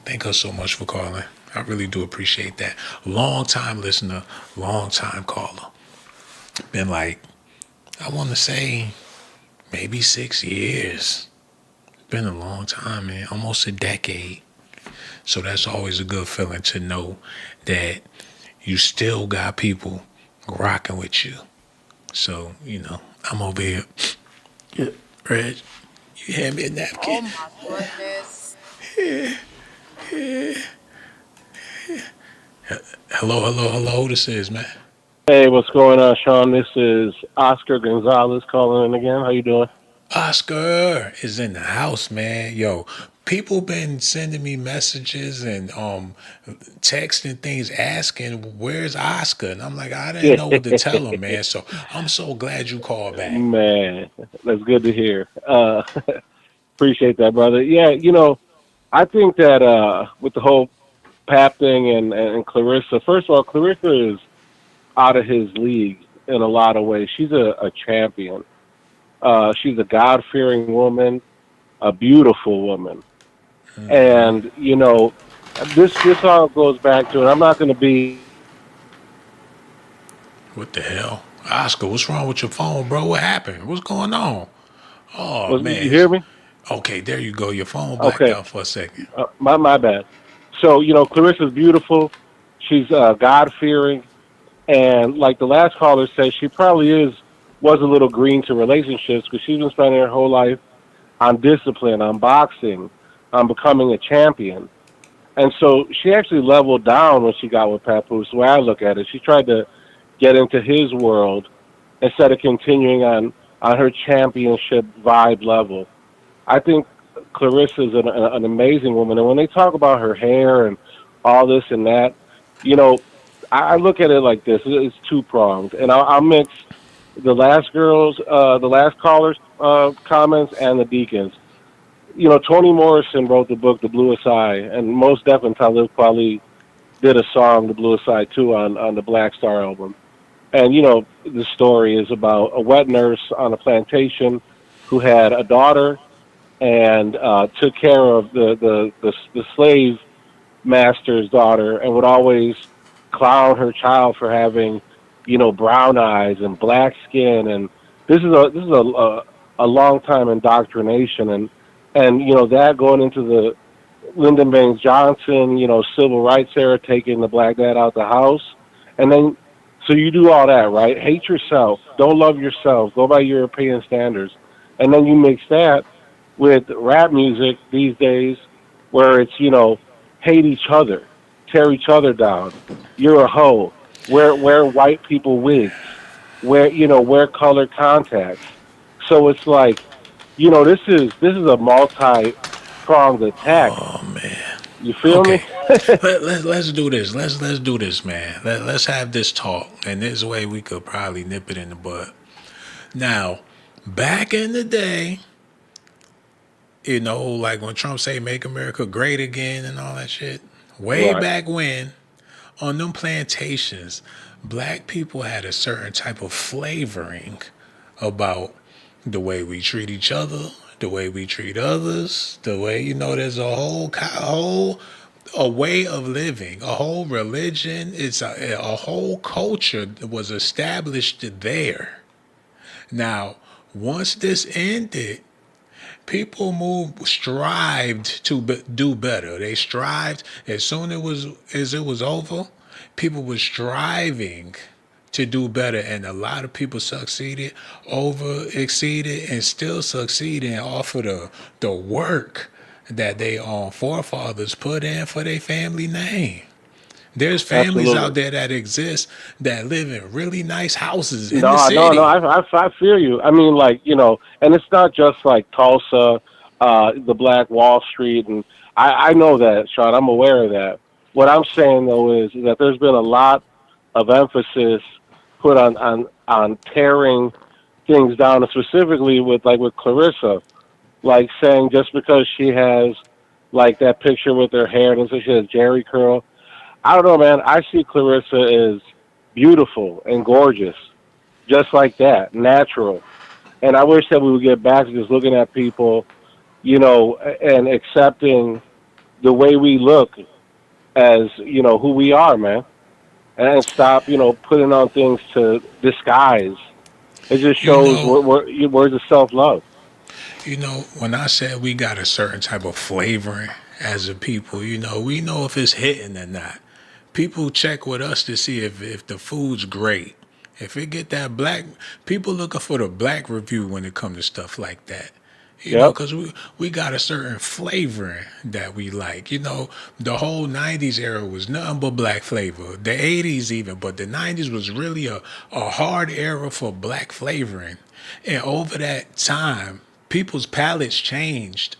Thank her so much for calling. I really do appreciate that. Long time listener, long time caller. Been like, I want to say maybe 6 years. Been a long time, man. Almost a decade. So that's always a good feeling to know that you still got people rocking with you. So, I'm over here. Yeah, Reg, you hand me a napkin. Oh my goodness. Hello. This is, man. Hey, what's going on, Shawn? This is Oscar Gonzalez calling in again. How you doing? Oscar is in the house, man. Yo, people been sending me messages and texting things asking, where's Oscar? And I'm like, I didn't know what to tell him, man. So I'm so glad you called back. Man, that's good to hear. Appreciate that, brother. Yeah, I think that with the whole Pap thing and Clarissa, first of all, Clarissa is out of his league in a lot of ways. She's a champion. She's a God-fearing woman, a beautiful woman. And, this all goes back to, and I'm not going to be... What the hell? Oscar, what's wrong with your phone, bro? What happened? What's going on? Oh, man. You hear me? Okay, there you go. Your phone blacked out for a second. My bad. So, Clarissa's beautiful. She's God-fearing. And like the last caller said, she probably was a little green to relationships because she's been spending her whole life on discipline, on boxing, on becoming a champion. And so she actually leveled down when she got with Papoose. The way I look at it, she tried to get into his world instead of continuing on her championship vibe level. I think Clarissa's an amazing woman. And when they talk about her hair and all this and that, I look at it like this. It's two-pronged. And I'll mix the last caller's comments and the deacon's. Toni Morrison wrote the book, The Bluest Eye, and most definitely Talib Kweli did a song, The Bluest Eye, too, on the Black Star album. And, the story is about a wet nurse on a plantation who had a daughter and took care of the slave master's daughter and would always clown her child for having, brown eyes and black skin. And this is a long time indoctrination. And that going into the Lyndon Baines Johnson, civil rights era, taking the black dad out the house. And then, so you do all that, right? Hate yourself. Don't love yourself. Go by European standards. And then you mix that with rap music these days where it's, hate each other, tear each other down. You're a hoe. Wear white people wigs. Wear colored contacts. So it's like, this is a multi-pronged attack. Oh man. You feel me? Okay. Let's do this. Let's do this, man. Let's have this talk. And this way we could probably nip it in the bud. Now, back in the day, like when Trump say make America great again and all that shit, way Right. back when, on them plantations, black people had a certain type of flavoring about the way we treat each other, the way we treat others, the way, there's a whole a way of living, a whole religion. It's a whole culture that was established there. Now, once this ended, people strived to do better. They strived as soon as it was over. People were striving to do better, and a lot of people succeeded, exceeded, and still succeeding off of the work that they forefathers put in for their family name. There's families Absolutely. out there that exist that live in really nice houses in the No, city. no, no. I feel you. I mean, like, and it's not just like Tulsa, the Black Wall Street, and I know that, Shawn. I'm aware of that. What I'm saying though is that there's been a lot of emphasis put on tearing things down, and specifically with Clarissa, like saying just because she has like that picture with her hair and so she has Jerry curl. I don't know, man. I see Clarissa as beautiful and gorgeous, just like that, natural. And I wish that we would get back to just looking at people, and accepting the way we look as, who we are, man. And stop, putting on things to disguise. It just shows where's the self-love. When I said we got a certain type of flavoring as a people, we know if it's hitting or not. People check with us to see if the food's great. If it get that black, people looking for the black review when it comes to stuff like that. Because we got a certain flavoring that we like. The whole 90s era was nothing but black flavor. The 80s even, but the 90s was really a hard era for black flavoring. And over that time, people's palates changed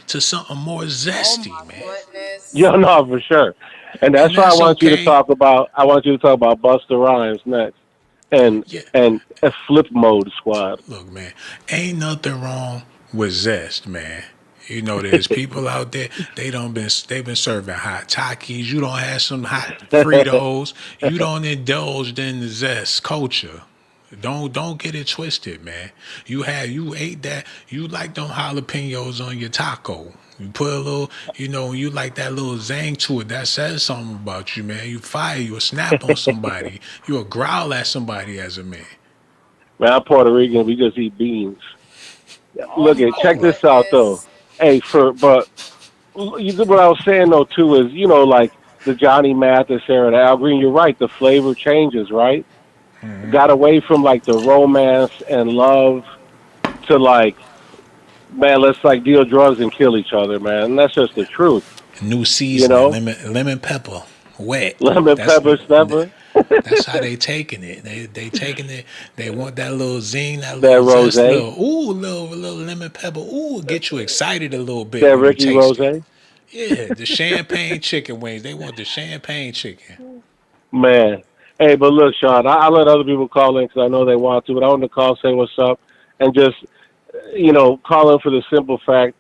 to something more zesty, man. Goodness. Yeah, no, for sure. And that's why I want you to talk about Busta Rhymes next. And a flip mode squad. Look, man, ain't nothing wrong with zest, man. There's people out there, they've been serving hot Takis. You don't have some hot Fritos. You don't indulge in the zest culture. Don't get it twisted, man. You ate that. You like them jalapenos on your taco. You put a little, you like that little zang to it. That says something about you, man. You fire, you a snap on somebody. You a growl at somebody as a man. Man, I'm Puerto Rican. We just eat beans. Look at, check this out though. Hey, what I was saying though too is, like the Johnny Mathis era, the Al Green. You're right. The flavor changes, right? Mm-hmm. Got away from like the romance and love to like, man, let's like deal drugs and kill each other, man. And that's just the truth. New seasoning, lemon pepper, wet. Pepper snapper. That's how they taking it. They taking it. They want that little zing, that rose. Little lemon pepper. Ooh, get you excited a little bit. That Ricky Rose. Yeah, the champagne chicken wings. They want the champagne chicken. Man. Hey, but look, Shawn, I let other people call in because I know they want to, but I want to call, say what's up, and just, call in for the simple fact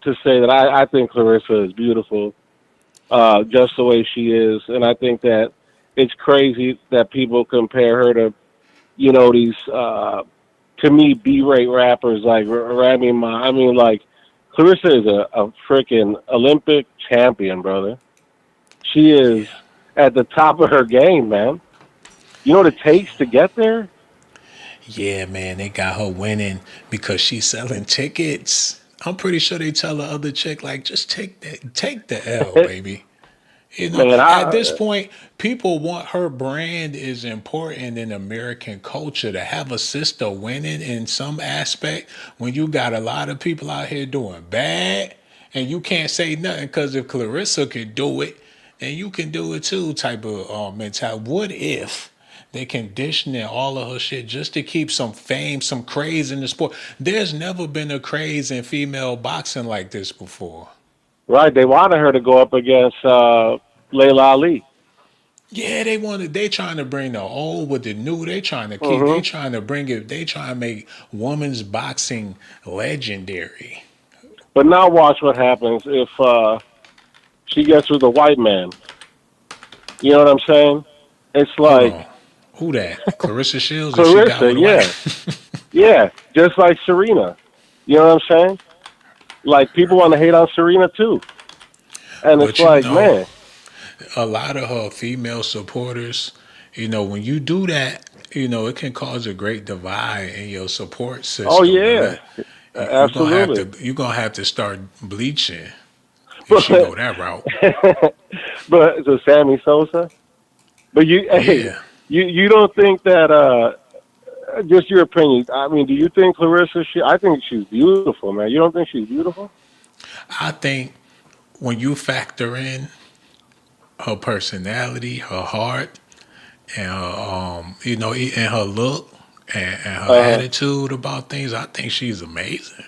to say that I think Clarissa is beautiful, just the way she is, and I think that it's crazy that people compare her to, these, to me, B-rate rappers like Rami Ma. I mean, like, Clarissa is a freaking Olympic champion, brother. She is at the top of her game, man. You know what it takes to get there? Yeah, man, they got her winning because she's selling tickets. I'm pretty sure they tell the other chick, like, just take the L, baby. Man, at this point, people want her brand is important in American culture. To have a sister winning in some aspect when you got a lot of people out here doing bad and you can't say nothing because if Clarissa could do it, then you can do it too type of mentality. What if They conditioning all of her shit just to keep some fame, some craze in the sport. There's never been a craze in female boxing like this before. Right. They wanted her to go up against Layla Ali. Yeah, they trying to bring the old with the new. They trying to keep, they Hmm. trying to bring it, they trying to make women's boxing legendary. But now watch what happens if she gets with a white man. You know what I'm saying? It's Hold like on. Who that? Clarissa Shields if she got Clarissa, with a yeah. white. Yeah, just like Serena. You know what I'm saying? Like people want to hate on Serena too. And it's But you like, know, man, a lot of her female supporters, when you do that, it can cause a great divide in your support oh system. yeah, absolutely. You're gonna have to start bleaching if But she go that route. but so Sammy Sosa. But hey, Yeah. you don't think that just your opinion. I mean, do you think Clarissa? I think she's beautiful, man. You don't think she's beautiful? I think when you factor in her personality, her heart, and her and her look and her Uh, attitude about things, I think she's amazing.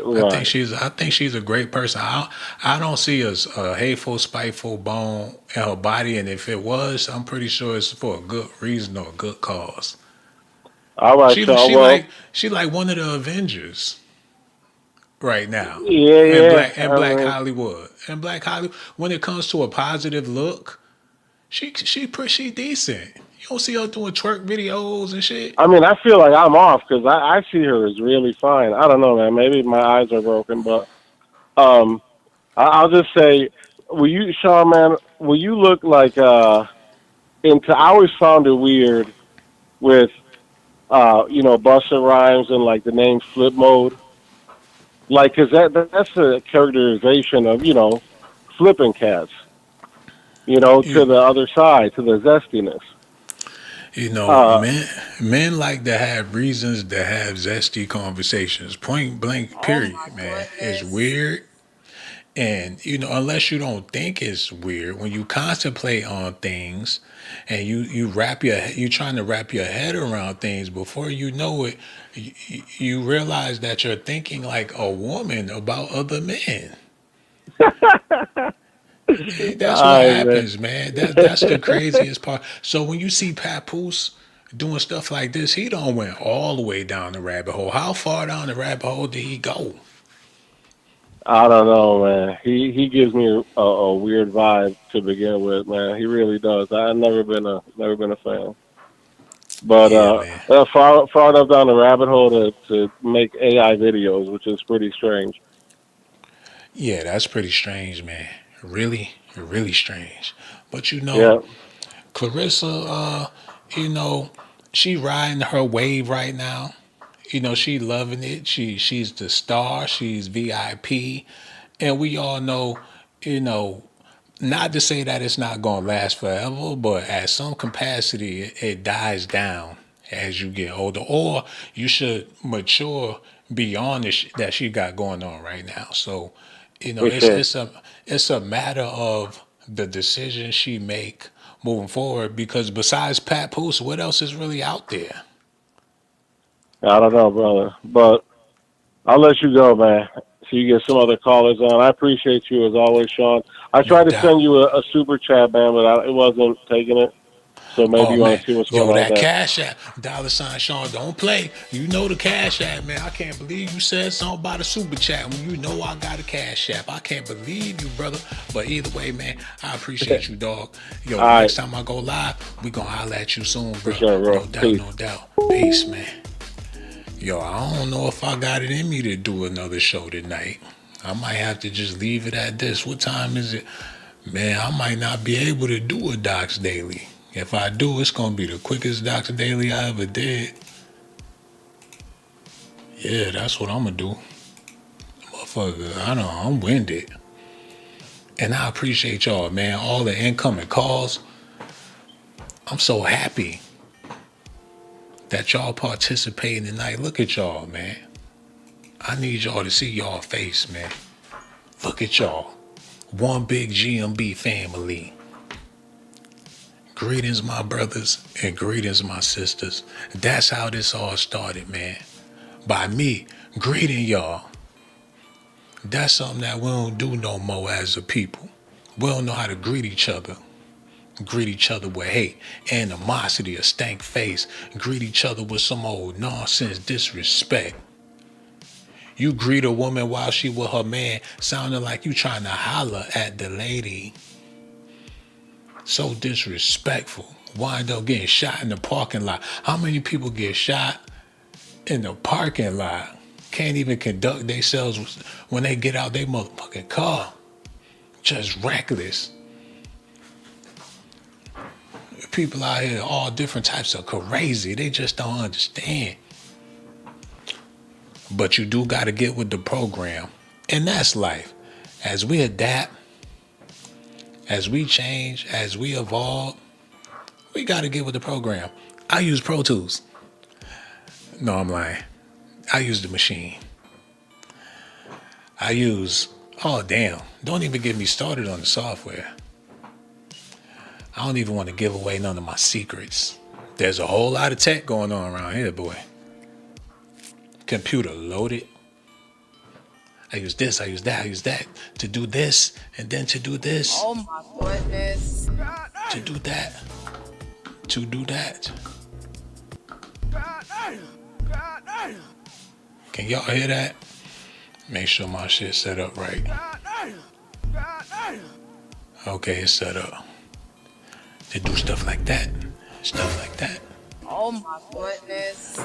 right. I think she's a great person. I don't see a hateful, spiteful bone in her body, and if it was, I'm pretty sure it's for a good reason or a good cause. All right, She so she well, like she like one of the Avengers right now, yeah, and yeah. I Black mean, Hollywood when it comes to a positive look, she pretty decent. You don't see her doing twerk videos and shit. I feel like I'm off because I see her as really fine. I don't know, man. Maybe my eyes are broken, but um, I'll just say, will you, Shawn, man? Will you look like into? I always found it weird with Busta Rhymes and like the name Flip Mode, like because that's a characterization of flipping cats, to You the other side, to the zestiness. Uh, men like to have reasons to have zesty conversations. Point blank, Oh my period, man. It's goodness. weird. And unless you don't think it's weird, when you contemplate on things and you trying to wrap your head around things, before you know it, you realize that you're thinking like a woman about other men. That's what all right, man. happens, man. That's the craziest part. So when you see Papoose doing stuff like this, he don't went all the way down the rabbit hole. How far down the rabbit hole did he go? I don't know, man. He gives me a weird vibe to begin with, man. He really does. I've never been a fan. But Yeah, man. far enough down the rabbit hole to make AI videos, which is pretty strange. Yeah, that's pretty strange, man. Really, really strange. But Yeah. Clarissa, you know, she riding her wave right now. She loving it. She's the star. She's VIP, and we all know, you know, not to say that it's not gonna last forever, but at some capacity, it dies down as you get older, or you should mature beyond that she got going on right now. So, For sure. it's a matter of the decision she make moving forward. Because besides Papoose, what else is really out there? I don't know, brother. But I'll let you go, man. So you get some other callers on. I appreciate you as always, Shawn. I No tried to doubt. send you a super chat, man, but it wasn't taking it. So maybe Oh you want man, to see what's going yo, on with that that. Cash App, $Shawn, don't play. You know the Cash App, man. I can't believe you said something about a super chat when you know I got a Cash App. I can't believe you, brother. But either way, man, I appreciate you, dog. Yo, All right. next time I go live, we gonna holler at you soon, For bro. sure, bro. No doubt, Peace. no doubt. Peace, man. Yo, I don't know if I got it in me to do another show tonight. I might have to just leave it at this. What time is it? Man, I might not be able to do a Docs Daily. If I do, it's gonna be the quickest Docs Daily I ever did. Yeah, that's what I'm gonna do. Motherfucker, I know I'm winded. And I appreciate y'all, man. All the incoming calls. I'm so happy that y'all participating tonight. Look at y'all, man. I need y'all to see y'all face, man. Look at y'all. One big GMB family. Greetings, my brothers, and greetings, my sisters. That's how this all started, man. By me greeting y'all. That's something that we don't do no more as a people. We don't know how to greet each other. Greet each other with hate, animosity, a stank face. Greet each other with some old nonsense disrespect. You greet a woman while she with her man, sounding like you trying to holler at the lady. So disrespectful. Wind up getting shot in the parking lot. How many people get shot in the parking lot? Can't even conduct themselves when they get out their motherfucking car. Just reckless. People out here, all different types of crazy. They just don't understand. But you do got to get with the program. And that's life. As we adapt, as we change, as we evolve, we got to get with the program. I use Pro Tools. No, I'm lying. I use the machine. Oh damn, don't even get me started on the software. I don't even want to give away none of my secrets. There's a whole lot of tech going on around here, boy. Computer loaded. I use this, I use that, I use that to do this, and then to do this. Oh my goodness. To do that. To do that. Can y'all hear that? Make sure my shit's set up right. Okay, it's set up. To do stuff like that. Stuff like that. Oh my goodness.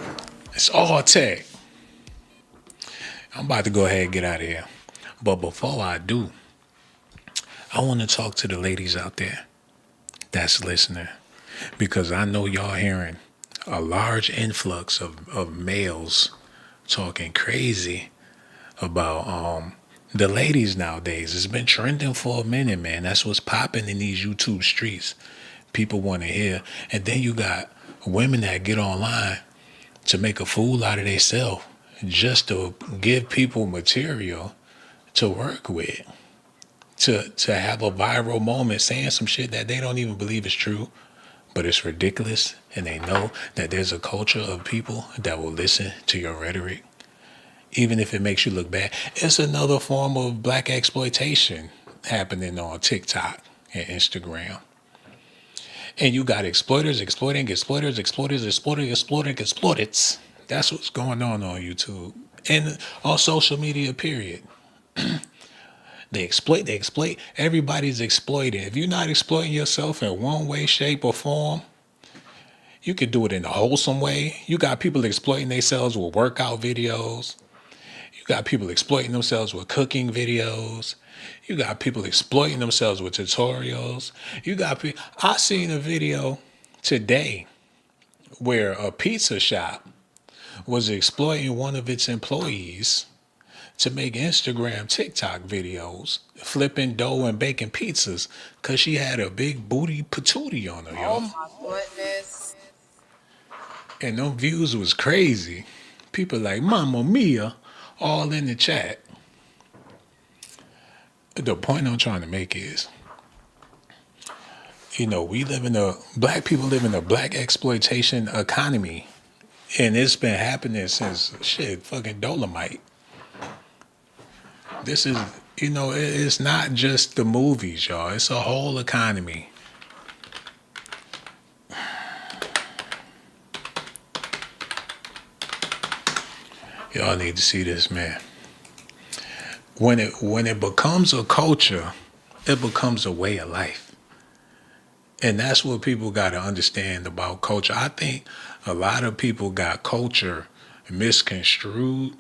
It's all tech. I'm about to go ahead and get out of here. But before I do, I want to talk to the ladies out there that's listening. Because I know y'all hearing a large influx of males talking crazy about the ladies nowadays. It's been trending for a minute, man. That's what's popping in these YouTube streets. People want to hear. And then you got women that get online to make a fool out of themselves just to give people material to work with. To have a viral moment saying some shit that they don't even believe is true. But it's ridiculous, and they know that there's a culture of people that will listen to your rhetoric, even if it makes you look bad. It's another form of black exploitation happening on TikTok and Instagram. And you got exploiters exploiting exploiters, exploiters exploiting exploiters. That's what's going on YouTube and on social media, period. They exploit. Everybody's exploiting. If you're not exploiting yourself in one way, shape, or form, you could do it in a wholesome way. You got people exploiting themselves with workout videos. You got people exploiting themselves with cooking videos. You got people exploiting themselves with tutorials. I seen a video today where a pizza shop was exploiting one of its employees to make Instagram, TikTok videos, flipping dough and baking pizzas, because she had a big booty patootie on her, y'all. Oh my goodness. And them views was crazy. People like, Mamma Mia, all in the chat. The point I'm trying to make is, black people live in a black exploitation economy. And it's been happening since, fucking Dolomite. This is, it's not just the movies, y'all. It's a whole economy. Y'all need to see this, man. When it becomes a culture, it becomes a way of life. And that's what people got to understand about culture. I think a lot of people got culture misconstrued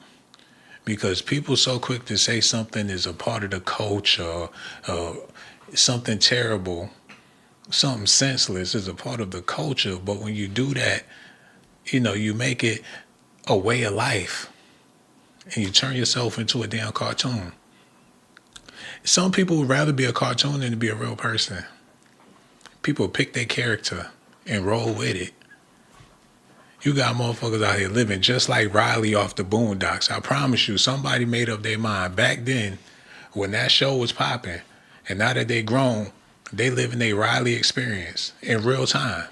because people so quick to say something is a part of the culture, something terrible, something senseless is a part of the culture. But when you do that, you make it a way of life and you turn yourself into a damn cartoon. Some people would rather be a cartoon than to be a real person. People pick their character and roll with it. You got motherfuckers out here living just like Riley off the Boondocks. I promise you, somebody made up their mind back then when that show was popping. And now that they grown, They living their Riley experience in real time.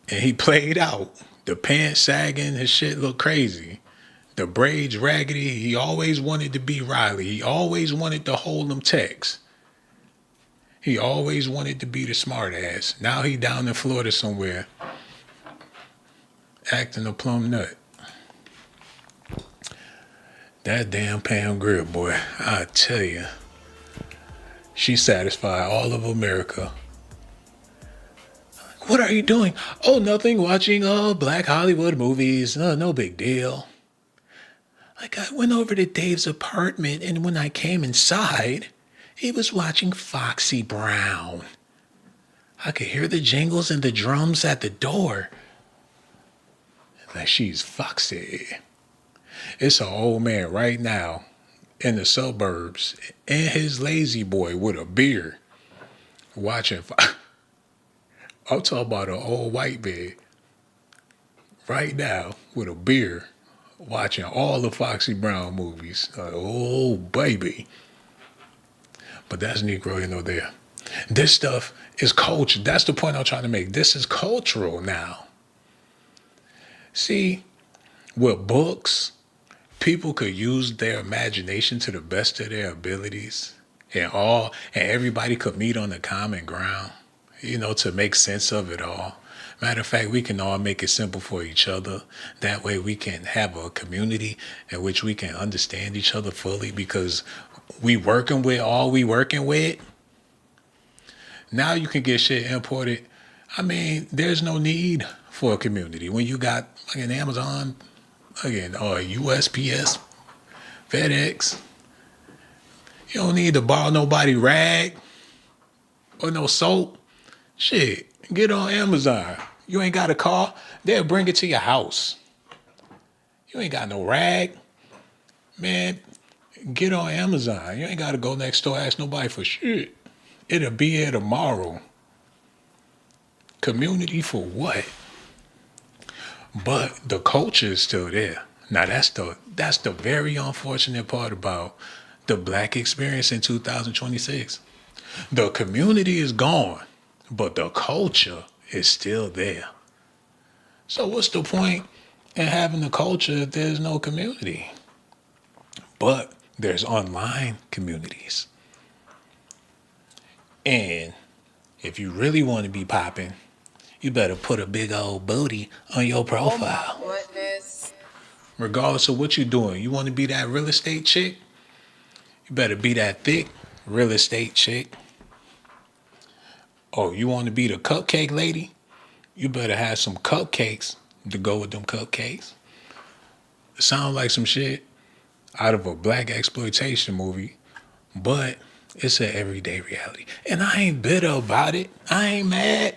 And he played out. The pants sagging, his shit look crazy. The braids raggedy. He always wanted to be Riley. He always wanted to hold them texts. He always wanted to be the smart ass. Now he down in Florida somewhere acting a plum nut. That damn Pam Grier, boy, I tell you. She satisfied all of America. What are you doing? Oh, nothing. Watching black Hollywood movies. No big deal. Like, I went over to Dave's apartment, and when I came inside, he was watching Foxy Brown. I could hear the jingles and the drums at the door. Like, she's foxy. It's an old man right now in the suburbs and his lazy boy with a beer watching. I'm talking about an old white man right now with a beer watching all the Foxy Brown movies. Oh, baby. But that's Negro, there. This stuff is culture. That's the point I'm trying to make. This is cultural now. See, with books, people could use their imagination to the best of their abilities, and everybody could meet on the common ground, to make sense of it all. Matter of fact, we can all make it simple for each other. That way we can have a community in which we can understand each other fully, because we working with all we working with. Now you can get shit imported. I mean, there's no need for a community. When you got an Amazon, or USPS, FedEx, you don't need to borrow nobody rag or no soap. Shit, get on Amazon. You ain't got a car, they'll bring it to your house. You ain't got no rag. Man, get on Amazon. You ain't got to go next door, ask nobody for shit. It'll be here tomorrow. Community for what? But the culture is still there. Now that's the very unfortunate part about the black experience in 2026. The community is gone, but the culture is still there. So what's the point in having a culture if there's no community? But there's online communities. And if you really want to be popping, you better put a big old booty on your profile. Oh my goodness. Regardless of what you're doing. You want to be that real estate chick? You better be that thick real estate chick. Oh, you want to be the cupcake lady? You better have some cupcakes to go with them cupcakes. It sounds like some shit out of a black exploitation movie, but it's an everyday reality. And I ain't bitter about it. I ain't mad.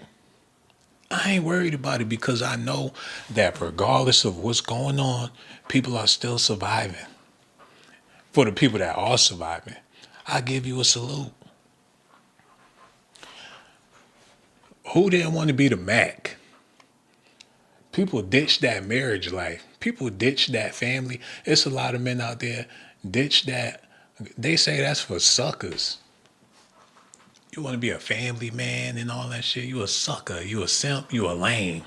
I ain't worried about it, because I know that regardless of what's going on, people are still surviving. For the people that are surviving, I give you a salute. Who didn't want to be the Mac? People ditch that marriage life. People ditch that family. It's a lot of men out there ditch that. They say that's for suckers. You want to be a family man and all that shit? You a sucker. You a simp. You a lame.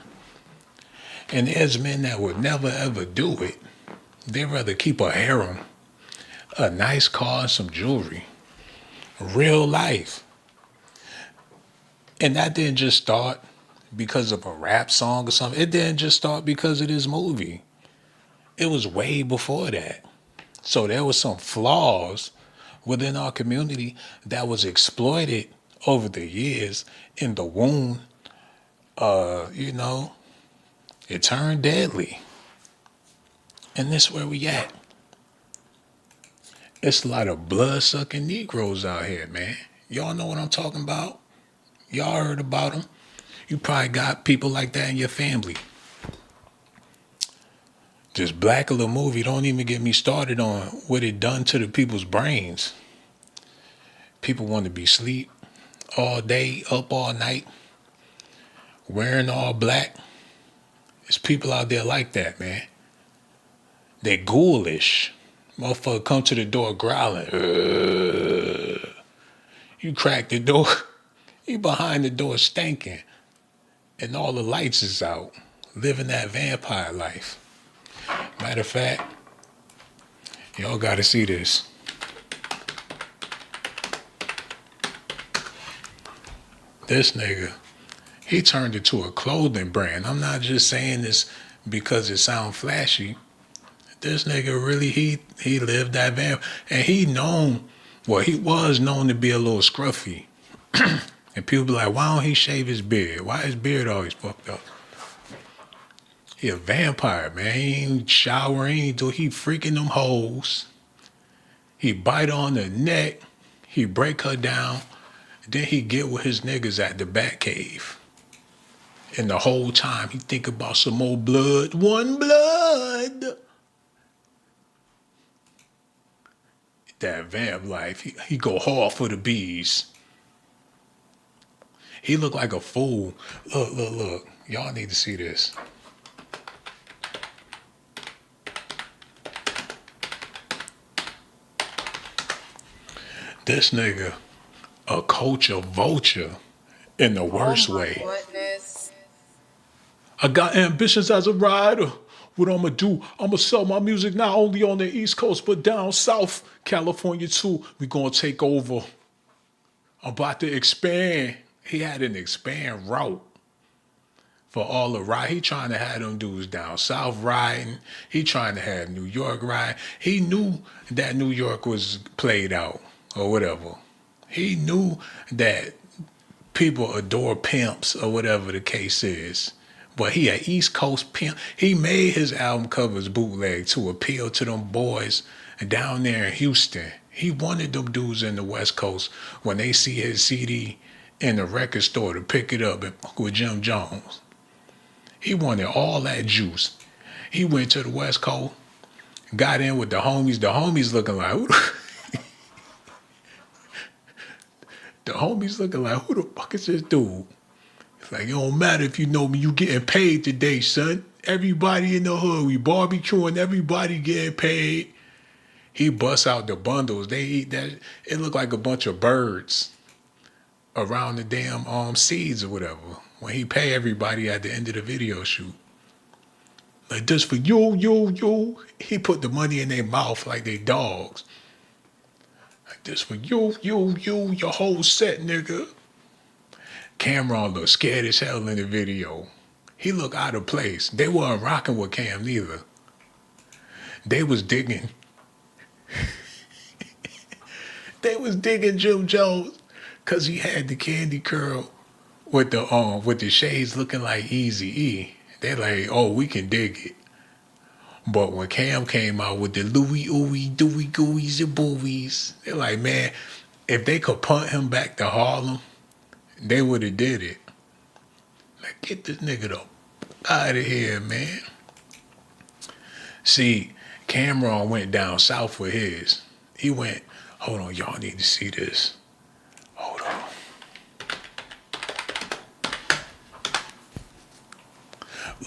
And there's men that would never ever do it. They'd rather keep a harem, a nice car, and some jewelry. Real life. And that didn't just start because of a rap song or something. It didn't just start because of this movie. It was way before that. So there was some flaws within our community that was exploited over the years in the womb. It turned deadly. And this is where we at. It's a lot of blood-sucking Negroes out here, man. Y'all know what I'm talking about. Y'all heard about them. You probably got people like that in your family. Just Black of the movie, don't even get me started on what it done to the people's brains. People want to be asleep all day, up all night, wearing all black. There's people out there like that, man. They ghoulish. Motherfucker come to the door growling. You crack the door. He behind the door stinking. And all the lights is out. Living that vampire life. Matter of fact, y'all gotta see this. This nigga, he turned it to a clothing brand. I'm not just saying this because it sounds flashy. This nigga really, he lived that vamp. And he was known to be a little scruffy. And people be like, why don't he shave his beard? Why his beard always fucked up? He a vampire, man. He ain't showering, he freaking them hoes. He bite on the neck. He break her down. Then he get with his niggas at the Bat Cave. And the whole time he think about some more blood. One blood. That vamp life. He go hard for the bees. He look like a fool. Look. Y'all need to see this. This nigga, a culture vulture in the worst way. Goodness. I got ambitions as a rider. What I'm gonna do, I'm gonna sell my music not only on the East Coast, but down South California too. We gonna take over. I'm about to expand. He had an expand route for all the ride. He trying to have them dudes down South riding. He trying to have New York ride. He knew that New York was played out or whatever. He knew that people adore pimps or whatever the case is. But he an East Coast pimp. He made his album covers bootleg to appeal to them boys down there in Houston. He wanted them dudes in the West Coast when they see his CD in the record store to pick it up with Jim Jones. He wanted all that juice. He went to the West Coast, got in with the homies. The homies looking like, who the fuck is this dude? It's like, it don't matter if you know me, you getting paid today, son. Everybody in the hood, we barbecuing, everybody getting paid. He busts out the bundles. They eat that. It looked like a bunch of birds around the damn seeds or whatever. When he pay everybody at the end of the video shoot. Like, this for you. He put the money in their mouth like they dogs. Like, this for you, your whole set, nigga. Cameron looked scared as hell in the video. He looked out of place. They weren't rocking with Cam neither. They was digging. They was digging Jim Jones because he had the candy curl with the shades looking like Eazy-E. They're like, oh, we can dig it. But when Cam came out with the Louie Ooey Dooey Gooeys and Booies, they're like, man, if they could punt him back to Harlem, they would have did it. Like, get this nigga the fuck out of here, man. See, Cameron went down south with his. He went, hold on, y'all need to see this. Hold on.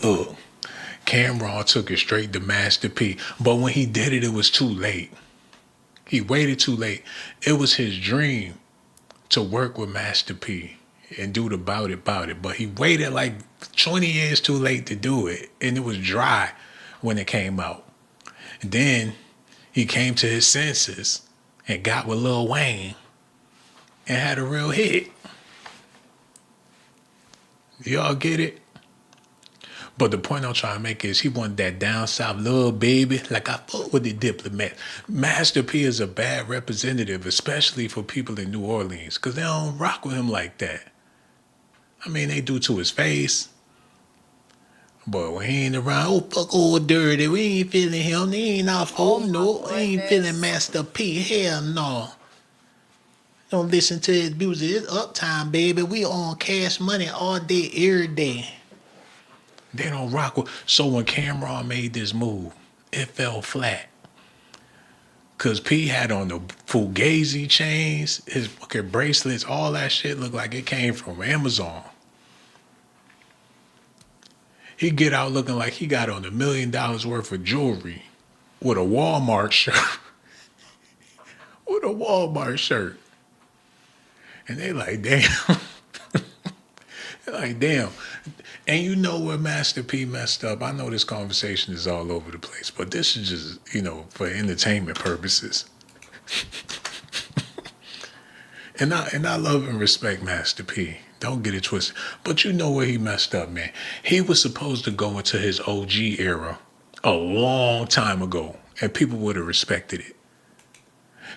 Look, Cameron took it straight to Master P. But when he did it, it was too late. He waited too late. It was his dream to work with Master P and do the Bout It. But he waited like 20 years too late to do it. And it was dry when it came out. And then he came to his senses and got with Lil Wayne and had a real hit. Y'all get it? But the point I'm trying to make is he wanted that down south little baby. Like, I fuck with the Diplomat. Master P is a bad representative, especially for people in New Orleans, because they don't rock with him like that. I mean, they do to his face. But when he ain't around, oh, fuck old dirty. We ain't feeling him. They ain't our fault. No, we ain't feeling Master P. Hell no. Don't listen to his music. It's uptime, baby. We on Cash Money all day, every day. They don't rock with. So when Cameron made this move, it fell flat. Cause P had on the Fugazi chains, his fucking bracelets, all that shit looked like it came from Amazon. He get out looking like he got on $1 million worth of jewelry with a Walmart shirt. With a Walmart shirt. And they like, damn. Like, damn. And you know where Master P messed up? I know this conversation is all over the place, but this is just, for entertainment purposes. And I love and respect Master P. Don't get it twisted. But you know where he messed up, man. He was supposed to go into his OG era a long time ago, and people would have respected it.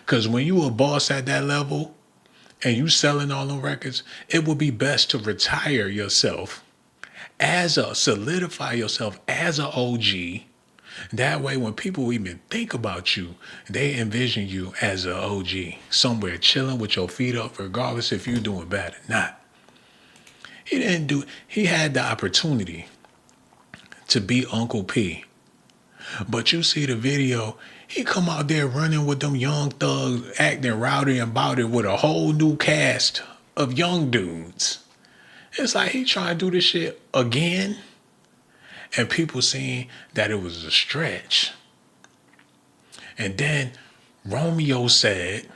Because when you a boss at that level and you selling all them records, it would be best to retire yourself solidify yourself as an OG. That way, when people even think about you, they envision you as an OG, somewhere chilling with your feet up, regardless if you're doing bad or not. He had the opportunity to be Uncle P. But you see the video, he come out there running with them young thugs, acting rowdy and bowdy with a whole new cast of young dudes. It's like he trying to do this shit again. And people seeing that it was a stretch. And then Romeo said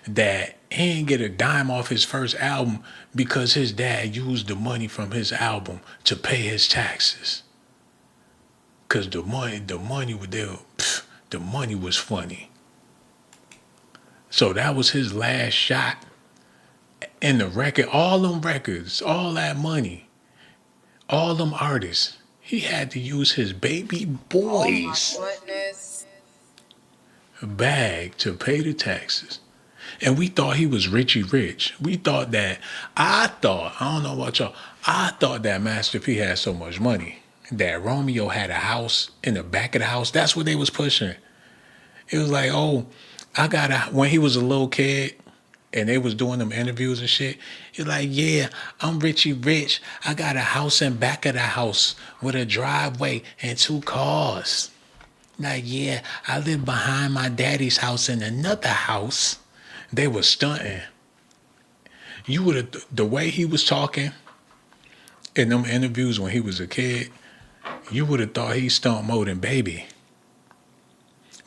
that he didn't get a dime off his first album because his dad used the money from his album to pay his taxes. Because the money was there. The money was funny. So that was his last shot in the record. All them records, all that money, all them artists. He had to use his baby boy's bag to pay the taxes. And we thought he was Richie Rich. I don't know about y'all, I thought that Master P had so much money that Romeo had a house in the back of the house. That's what they was pushing. It was like, when he was a little kid, and they was doing them interviews and shit. He's like, yeah, I'm Richie Rich. I got a house in back of the house with a driveway and 2 cars. Like, yeah, I live behind my daddy's house in another house. They were stunting. You would have, the way he was talking in them interviews when he was a kid, you would have thought he stunt more than Baby.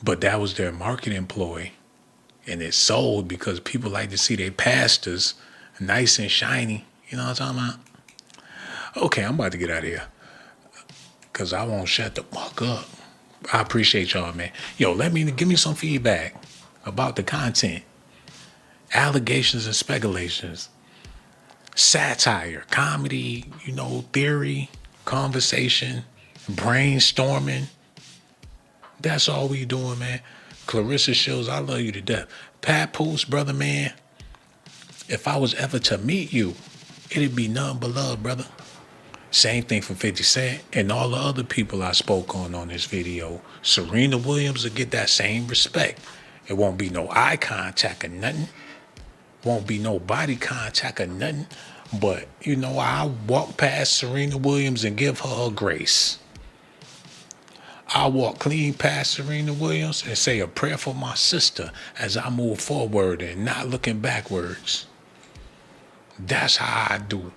But that was their marketing ploy. And it sold because people like to see their pastors nice and shiny. You know what I'm talking about? Okay, I'm about to get out of here. Because I won't shut the fuck up. I appreciate y'all, man. Yo, give me some feedback about the content. Allegations and speculations. Satire, comedy, theory, conversation, brainstorming. That's all we doing, man. Clarissa shows, I love you to death. Papoose, brother, man. If I was ever to meet you, it'd be nothing but love, brother. Same thing for 50 Cent and all the other people I spoke on this video. Serena Williams will get that same respect. It won't be no eye contact or nothing. Won't be no body contact or nothing. But, I walk past Serena Williams and give her grace. I walk clean past Serena Williams and say a prayer for my sister as I move forward and not looking backwards. That's how I do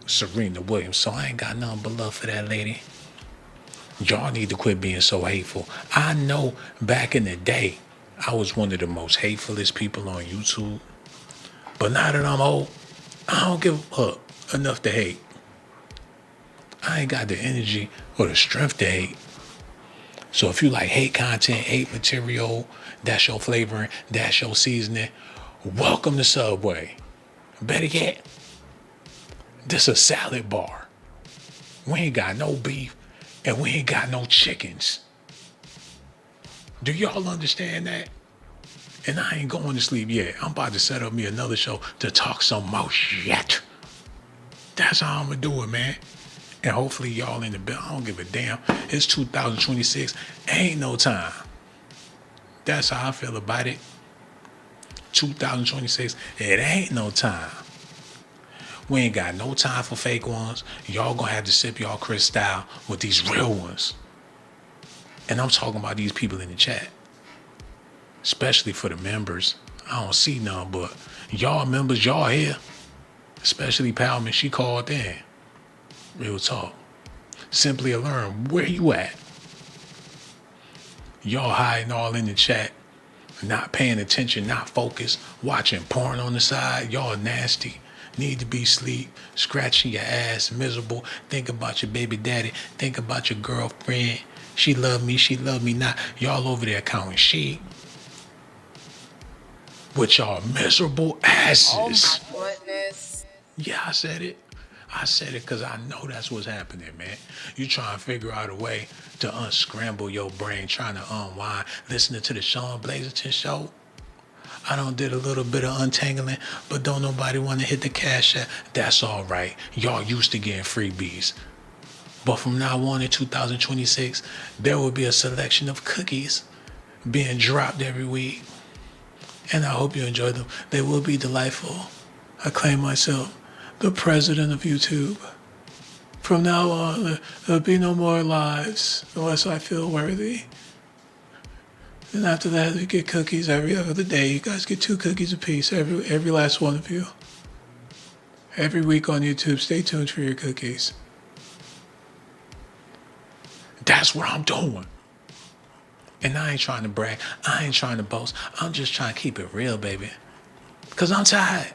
Serena Williams. So I ain't got nothing but love for that lady. Y'all need to quit being so hateful. I know back in the day, I was one of the most hatefulest people on YouTube. But now that I'm old, I don't give up enough to hate. I ain't got the energy or the strength to hate. So if you like hate content, hate material, that's your flavoring, that's your seasoning, welcome to Subway. Better yet, this a salad bar. We ain't got no beef and we ain't got no chickens. Do y'all understand that? And I ain't going to sleep yet. I'm about to set up me another show to talk some more shit. That's how I'm going to do it, man. And hopefully y'all in the bill. I don't give a damn. It's 2026. Ain't no time. That's how I feel about it. 2026. It ain't no time. We ain't got no time for fake ones. Y'all gonna have to sip y'all Cristal with these real ones. And I'm talking about these people in the chat. Especially for the members. I don't see none, but y'all members, y'all here. Especially Palman, she called in. Real talk. Simply learn where you at. Y'all hiding all in the chat. not paying attention, not focused, watching porn on the side. Y'all nasty. Need to be sleep, scratching your ass, miserable. Think about your baby daddy. Think about your girlfriend. She love me not. Y'all over there counting sheep with y'all miserable asses. Oh my goodness. Yeah, I said it. I said it because I know that's what's happening, man. You trying to figure out a way to unscramble your brain, trying to unwind, listening to the Shawn Blazington show. I done did a little bit of untangling, but don't nobody want to hit the cash app. That's all right. Y'all used to getting freebies. But from now on in 2026, there will be a selection of cookies being dropped every week. And I hope you enjoy them. They will be delightful. I claim myself the president of YouTube. From now on, there'll be no more lives unless I feel worthy. And after that, we get cookies every other day. You guys get 2 cookies apiece, every last one of you. Every week on YouTube, stay tuned for your cookies. That's what I'm doing. And I ain't trying to brag. I ain't trying to boast. I'm just trying to keep it real, baby. Because I'm tired.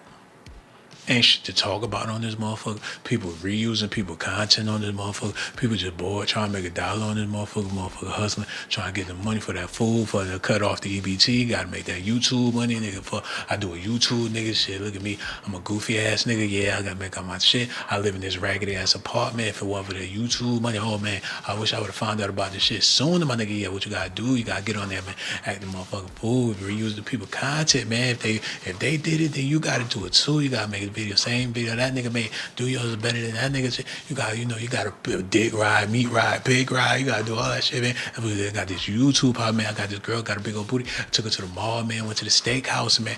Ain't shit to talk about on this motherfucker. People reusing people content on this motherfucker. People just bored trying to make $1 on this motherfucker. Motherfucker hustling, trying to get the money for that food, for the cut off the EBT. Gotta make that YouTube money, nigga. I do a YouTube, nigga. Shit, look at me. I'm a goofy ass nigga. Yeah, I gotta make all my shit. I live in this raggedy ass apartment. If it wasn't for the YouTube money, oh man, I wish I would have found out about this shit sooner, my nigga. Yeah, what you gotta do? You gotta get on there, man. Act the motherfucking fool. Reuse the people content, man. If they did it, then you gotta do it too. You gotta make a video, same video that nigga made. Do yours better than that nigga shit. You gotta dick ride, meat ride, pig ride. You gotta do all that shit, man. I got this YouTube pop, man. I got this girl, got a big old booty. Took her to the mall, man. Went to the steakhouse, man.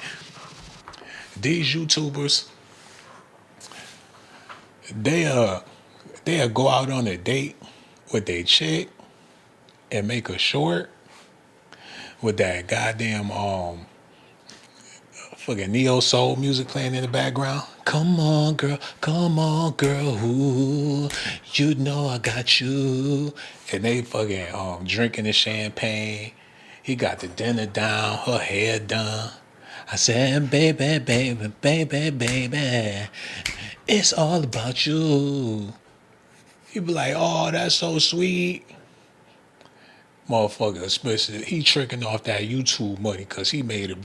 These YouTubers, they'll go out on a date with their chick and make a short with that goddamn fucking neo soul music playing in the background. Come on, girl, ooh, you know I got you. And they fucking drinking the champagne. He got the dinner down, her hair done. I said, baby, it's all about you. He be like, oh, that's so sweet. Motherfucker, especially, he tricking off that YouTube money because he made a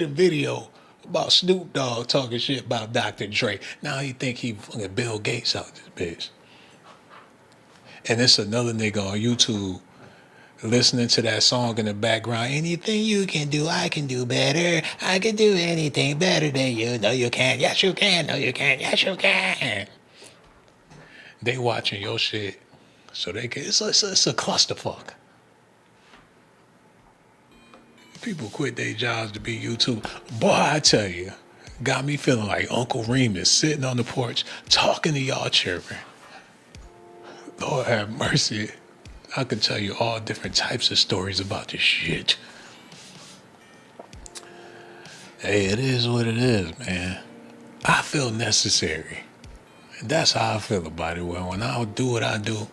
video about Snoop Dogg talking shit about Dr. Dre. Now he think he fucking Bill Gates out this bitch. And it's another nigga on YouTube listening to that song in the background. Anything you can do, I can do better. I can do anything better than you. No, you can't. Yes, you can. No, you can't. Yes, you can. They watching your shit, so they can. It's a clusterfuck. People quit their jobs to be YouTube. Boy, I tell you, got me feeling like Uncle Remus sitting on the porch talking to y'all children. Lord have mercy. I could tell you all different types of stories about this shit. Hey, it is what it is, man. I feel necessary. And that's how I feel about it. Well, when I do what I do,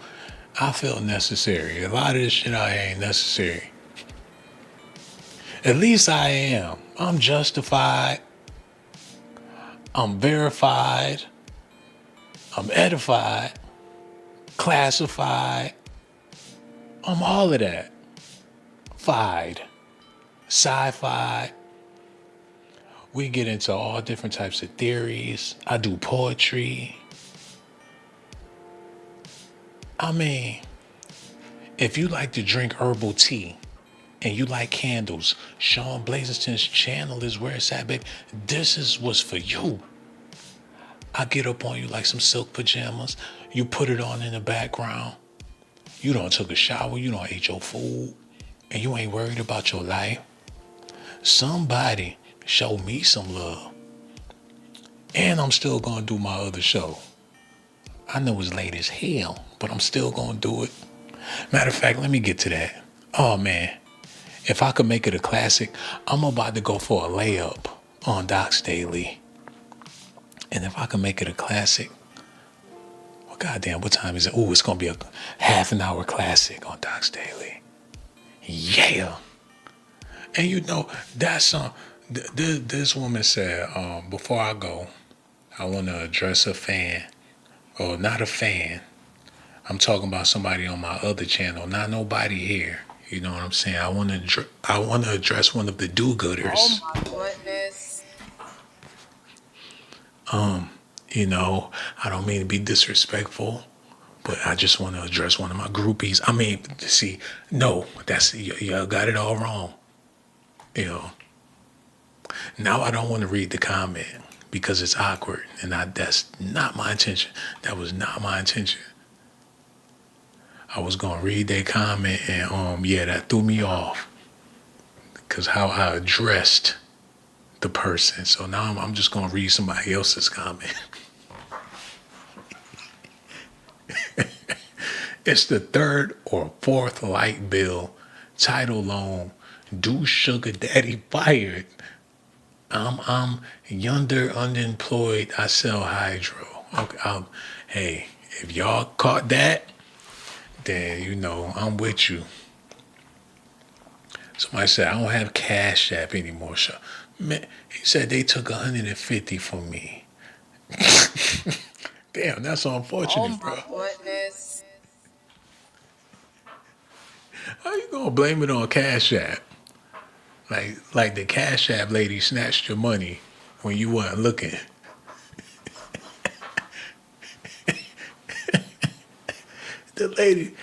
I feel necessary. A lot of this shit out here ain't necessary. At least I am. I'm justified. I'm verified. I'm edified. Classified. I'm all of that. Fied. Sci-fi. We get into all different types of theories. I do poetry. I mean, if you like to drink herbal tea and you like candles, Shawn Blazington's channel is where it's at, baby. This is what's for you. I get up on you like some silk pajamas. You put it on in the background. You done took a shower. You done ate your food. And you ain't worried about your life. Somebody show me some love. And I'm still going to do my other show. I know it's late as hell, but I'm still going to do it. Matter of fact, let me get to that. Oh, man. If I could make it a classic, I'm about to go for a layup on Docs Daily. And if I could make it a classic, well, goddamn, what time is it? Ooh, it's going to be a half an hour classic on Docs Daily. Yeah. And you know, that's this woman said, before I go, I want to address a fan, or not a fan. I'm talking about somebody on my other channel, not nobody here. You know what I'm saying? I want to address one of the do-gooders. Oh my goodness. You know, I don't mean to be disrespectful, but I just want to address one of my groupies. I mean, see, no, that's y'all got it all wrong. You know. Now I don't want to read the comment because it's awkward, and that's not my intention. That was not my intention. I was gonna read their comment, and yeah, that threw me off because how I addressed the person. So now I'm just gonna read somebody else's comment. It's the third or fourth light bill, title loan, do sugar daddy fired. I'm yonder unemployed. I sell hydro. Okay, hey, if y'all caught that, then you know I'm with you. Somebody said I don't have Cash App anymore. So, man, he said they took 150 from me. Damn, that's unfortunate, bro. Oh my goodness. How you gonna blame it on Cash App? Like the Cash App lady snatched your money when you weren't looking. The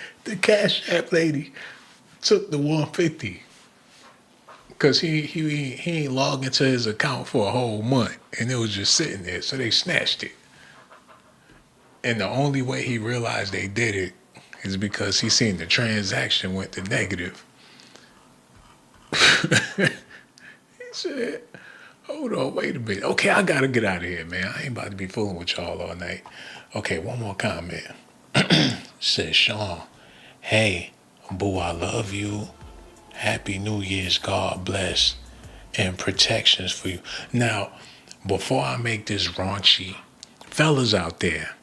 Cash App lady took the 150 because he ain't logged into his account for a whole month, and it was just sitting there, so they snatched it. And the only way he realized they did it is because he seen the transaction went to negative. He said, hold on, wait a minute. Okay, I gotta get out of here, man. I ain't about to be fooling with y'all all night. Okay, one more comment. Says Shawn, hey, boo, I love you. Happy New Year's, God bless, and protections for you. Now, before I make this raunchy, fellas out there,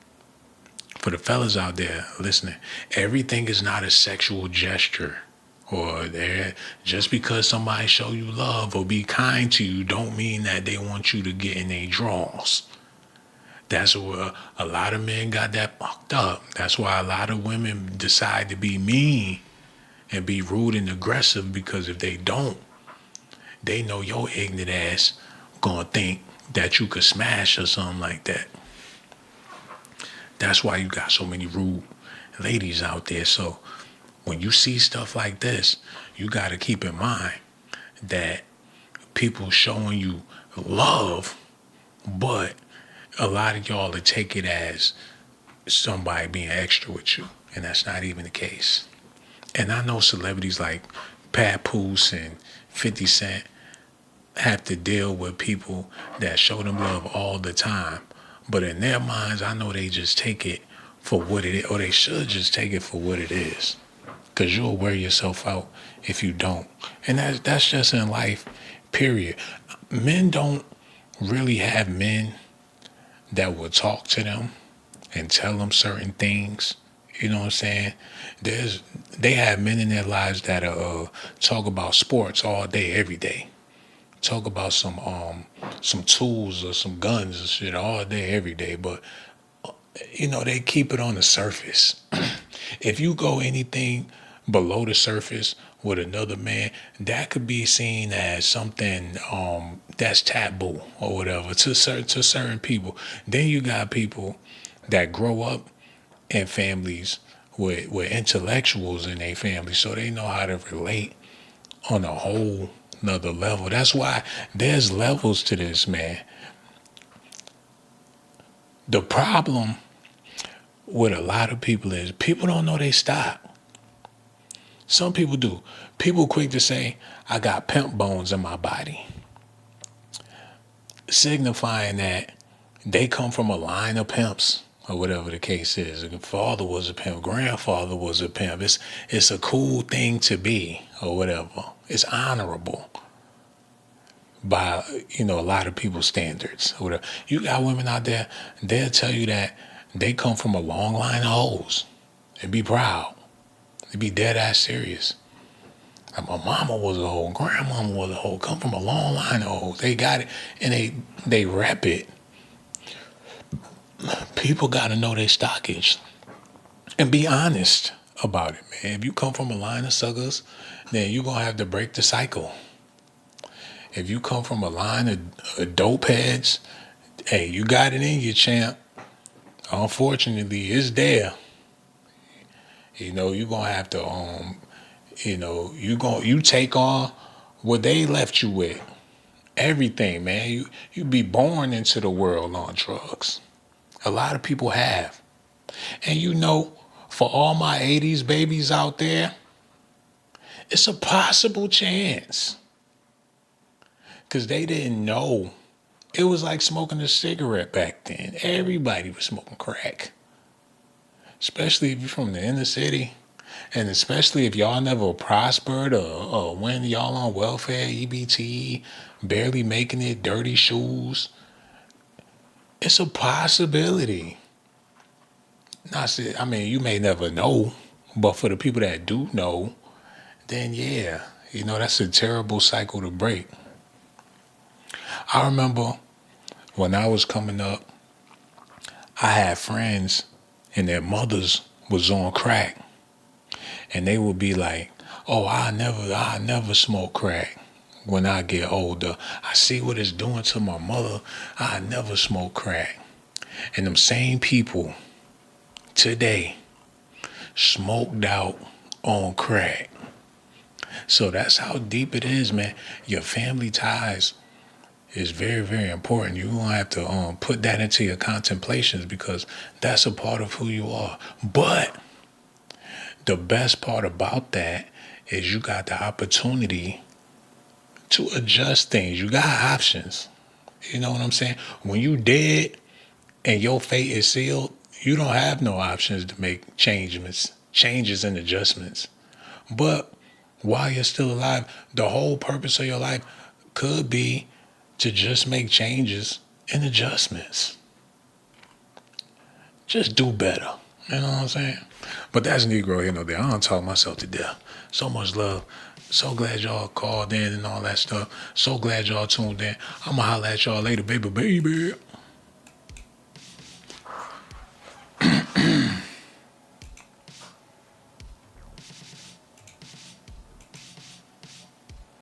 for the fellas out there listening, everything is not a sexual gesture. Or just because somebody show you love or be kind to you don't mean that they want you to get in their draws. That's where a lot of men got that fucked up. That's why a lot of women decide to be mean and be rude and aggressive, because if they don't, they know your ignorant ass gonna think that you could smash or something like that. That's why you got so many rude ladies out there. So when you see stuff like this, you got to keep in mind that people showing you love, but a lot of y'all will take it as somebody being extra with you, and that's not even the case. And I know celebrities like Papoose and 50 Cent have to deal with people that show them love all the time, but in their minds, I know they just take it for what it is, or they should just take it for what it is. Because you'll wear yourself out if you don't. And that's just in life, period. Men don't really have men that will talk to them and tell them certain things. You know what I'm saying? They have men in their lives that talk about sports all day, every day. Talk about some tools or some guns and shit all day, every day. But, you know, they keep it on the surface. If you go anything below the surface with another man, that could be seen as something that's taboo or whatever to certain people. Then you got people that grow up in families with intellectuals in their family, so they know how to relate on a whole nother level. That's why there's levels to this, man. The problem with a lot of people is people don't know they stop. Some people do. People quick to say, I got pimp bones in my body, signifying that they come from a line of pimps or whatever the case is. If father was a pimp, grandfather was a pimp. It's a cool thing to be or whatever. It's honorable by, you know, a lot of people's standards or whatever. You got women out there, they'll tell you that they come from a long line of hoes and be proud. They be dead ass serious. And my mama was a hoe, grandmama was a hoe, come from a long line of hoes. They got it and they rep it. People gotta know their stockage and be honest about it, man. If you come from a line of suckers, then you're gonna have to break the cycle. If you come from a line of dope heads, hey, you got it in you, champ. Unfortunately, it's there. You know, you're gonna have to you take on what they left you with. Everything, man. You be born into the world on drugs. A lot of people have. And you know, for all my 80s babies out there, it's a possible chance. Because they didn't know. It was like smoking a cigarette back then. Everybody was smoking crack. Especially if you're from the inner city. And especially if y'all never prospered or when y'all on welfare, EBT, barely making it, dirty shoes. It's a possibility. I mean, you may never know, but for the people that do know, then yeah, you know, that's a terrible cycle to break. I remember when I was coming up, I had friends and their mothers was on crack. And they would be like, oh, I never smoke crack when I get older. I see what it's doing to my mother. I never smoke crack. And them same people today smoked out on crack. So that's how deep it is, man. Your family ties is very, very important. You're going to have to put that into your contemplations because that's a part of who you are. But the best part about that is you got the opportunity to adjust things. You got options. You know what I'm saying? When you dead and your fate is sealed, you don't have no options to make changes and adjustments. But while you're still alive, the whole purpose of your life could be to just make changes and adjustments. Just do better. You know what I'm saying? But that's Negro here, no day. I don't talk myself to death. So much love. So glad y'all called in and all that stuff. So glad y'all tuned in. I'm going to holler at y'all later, baby.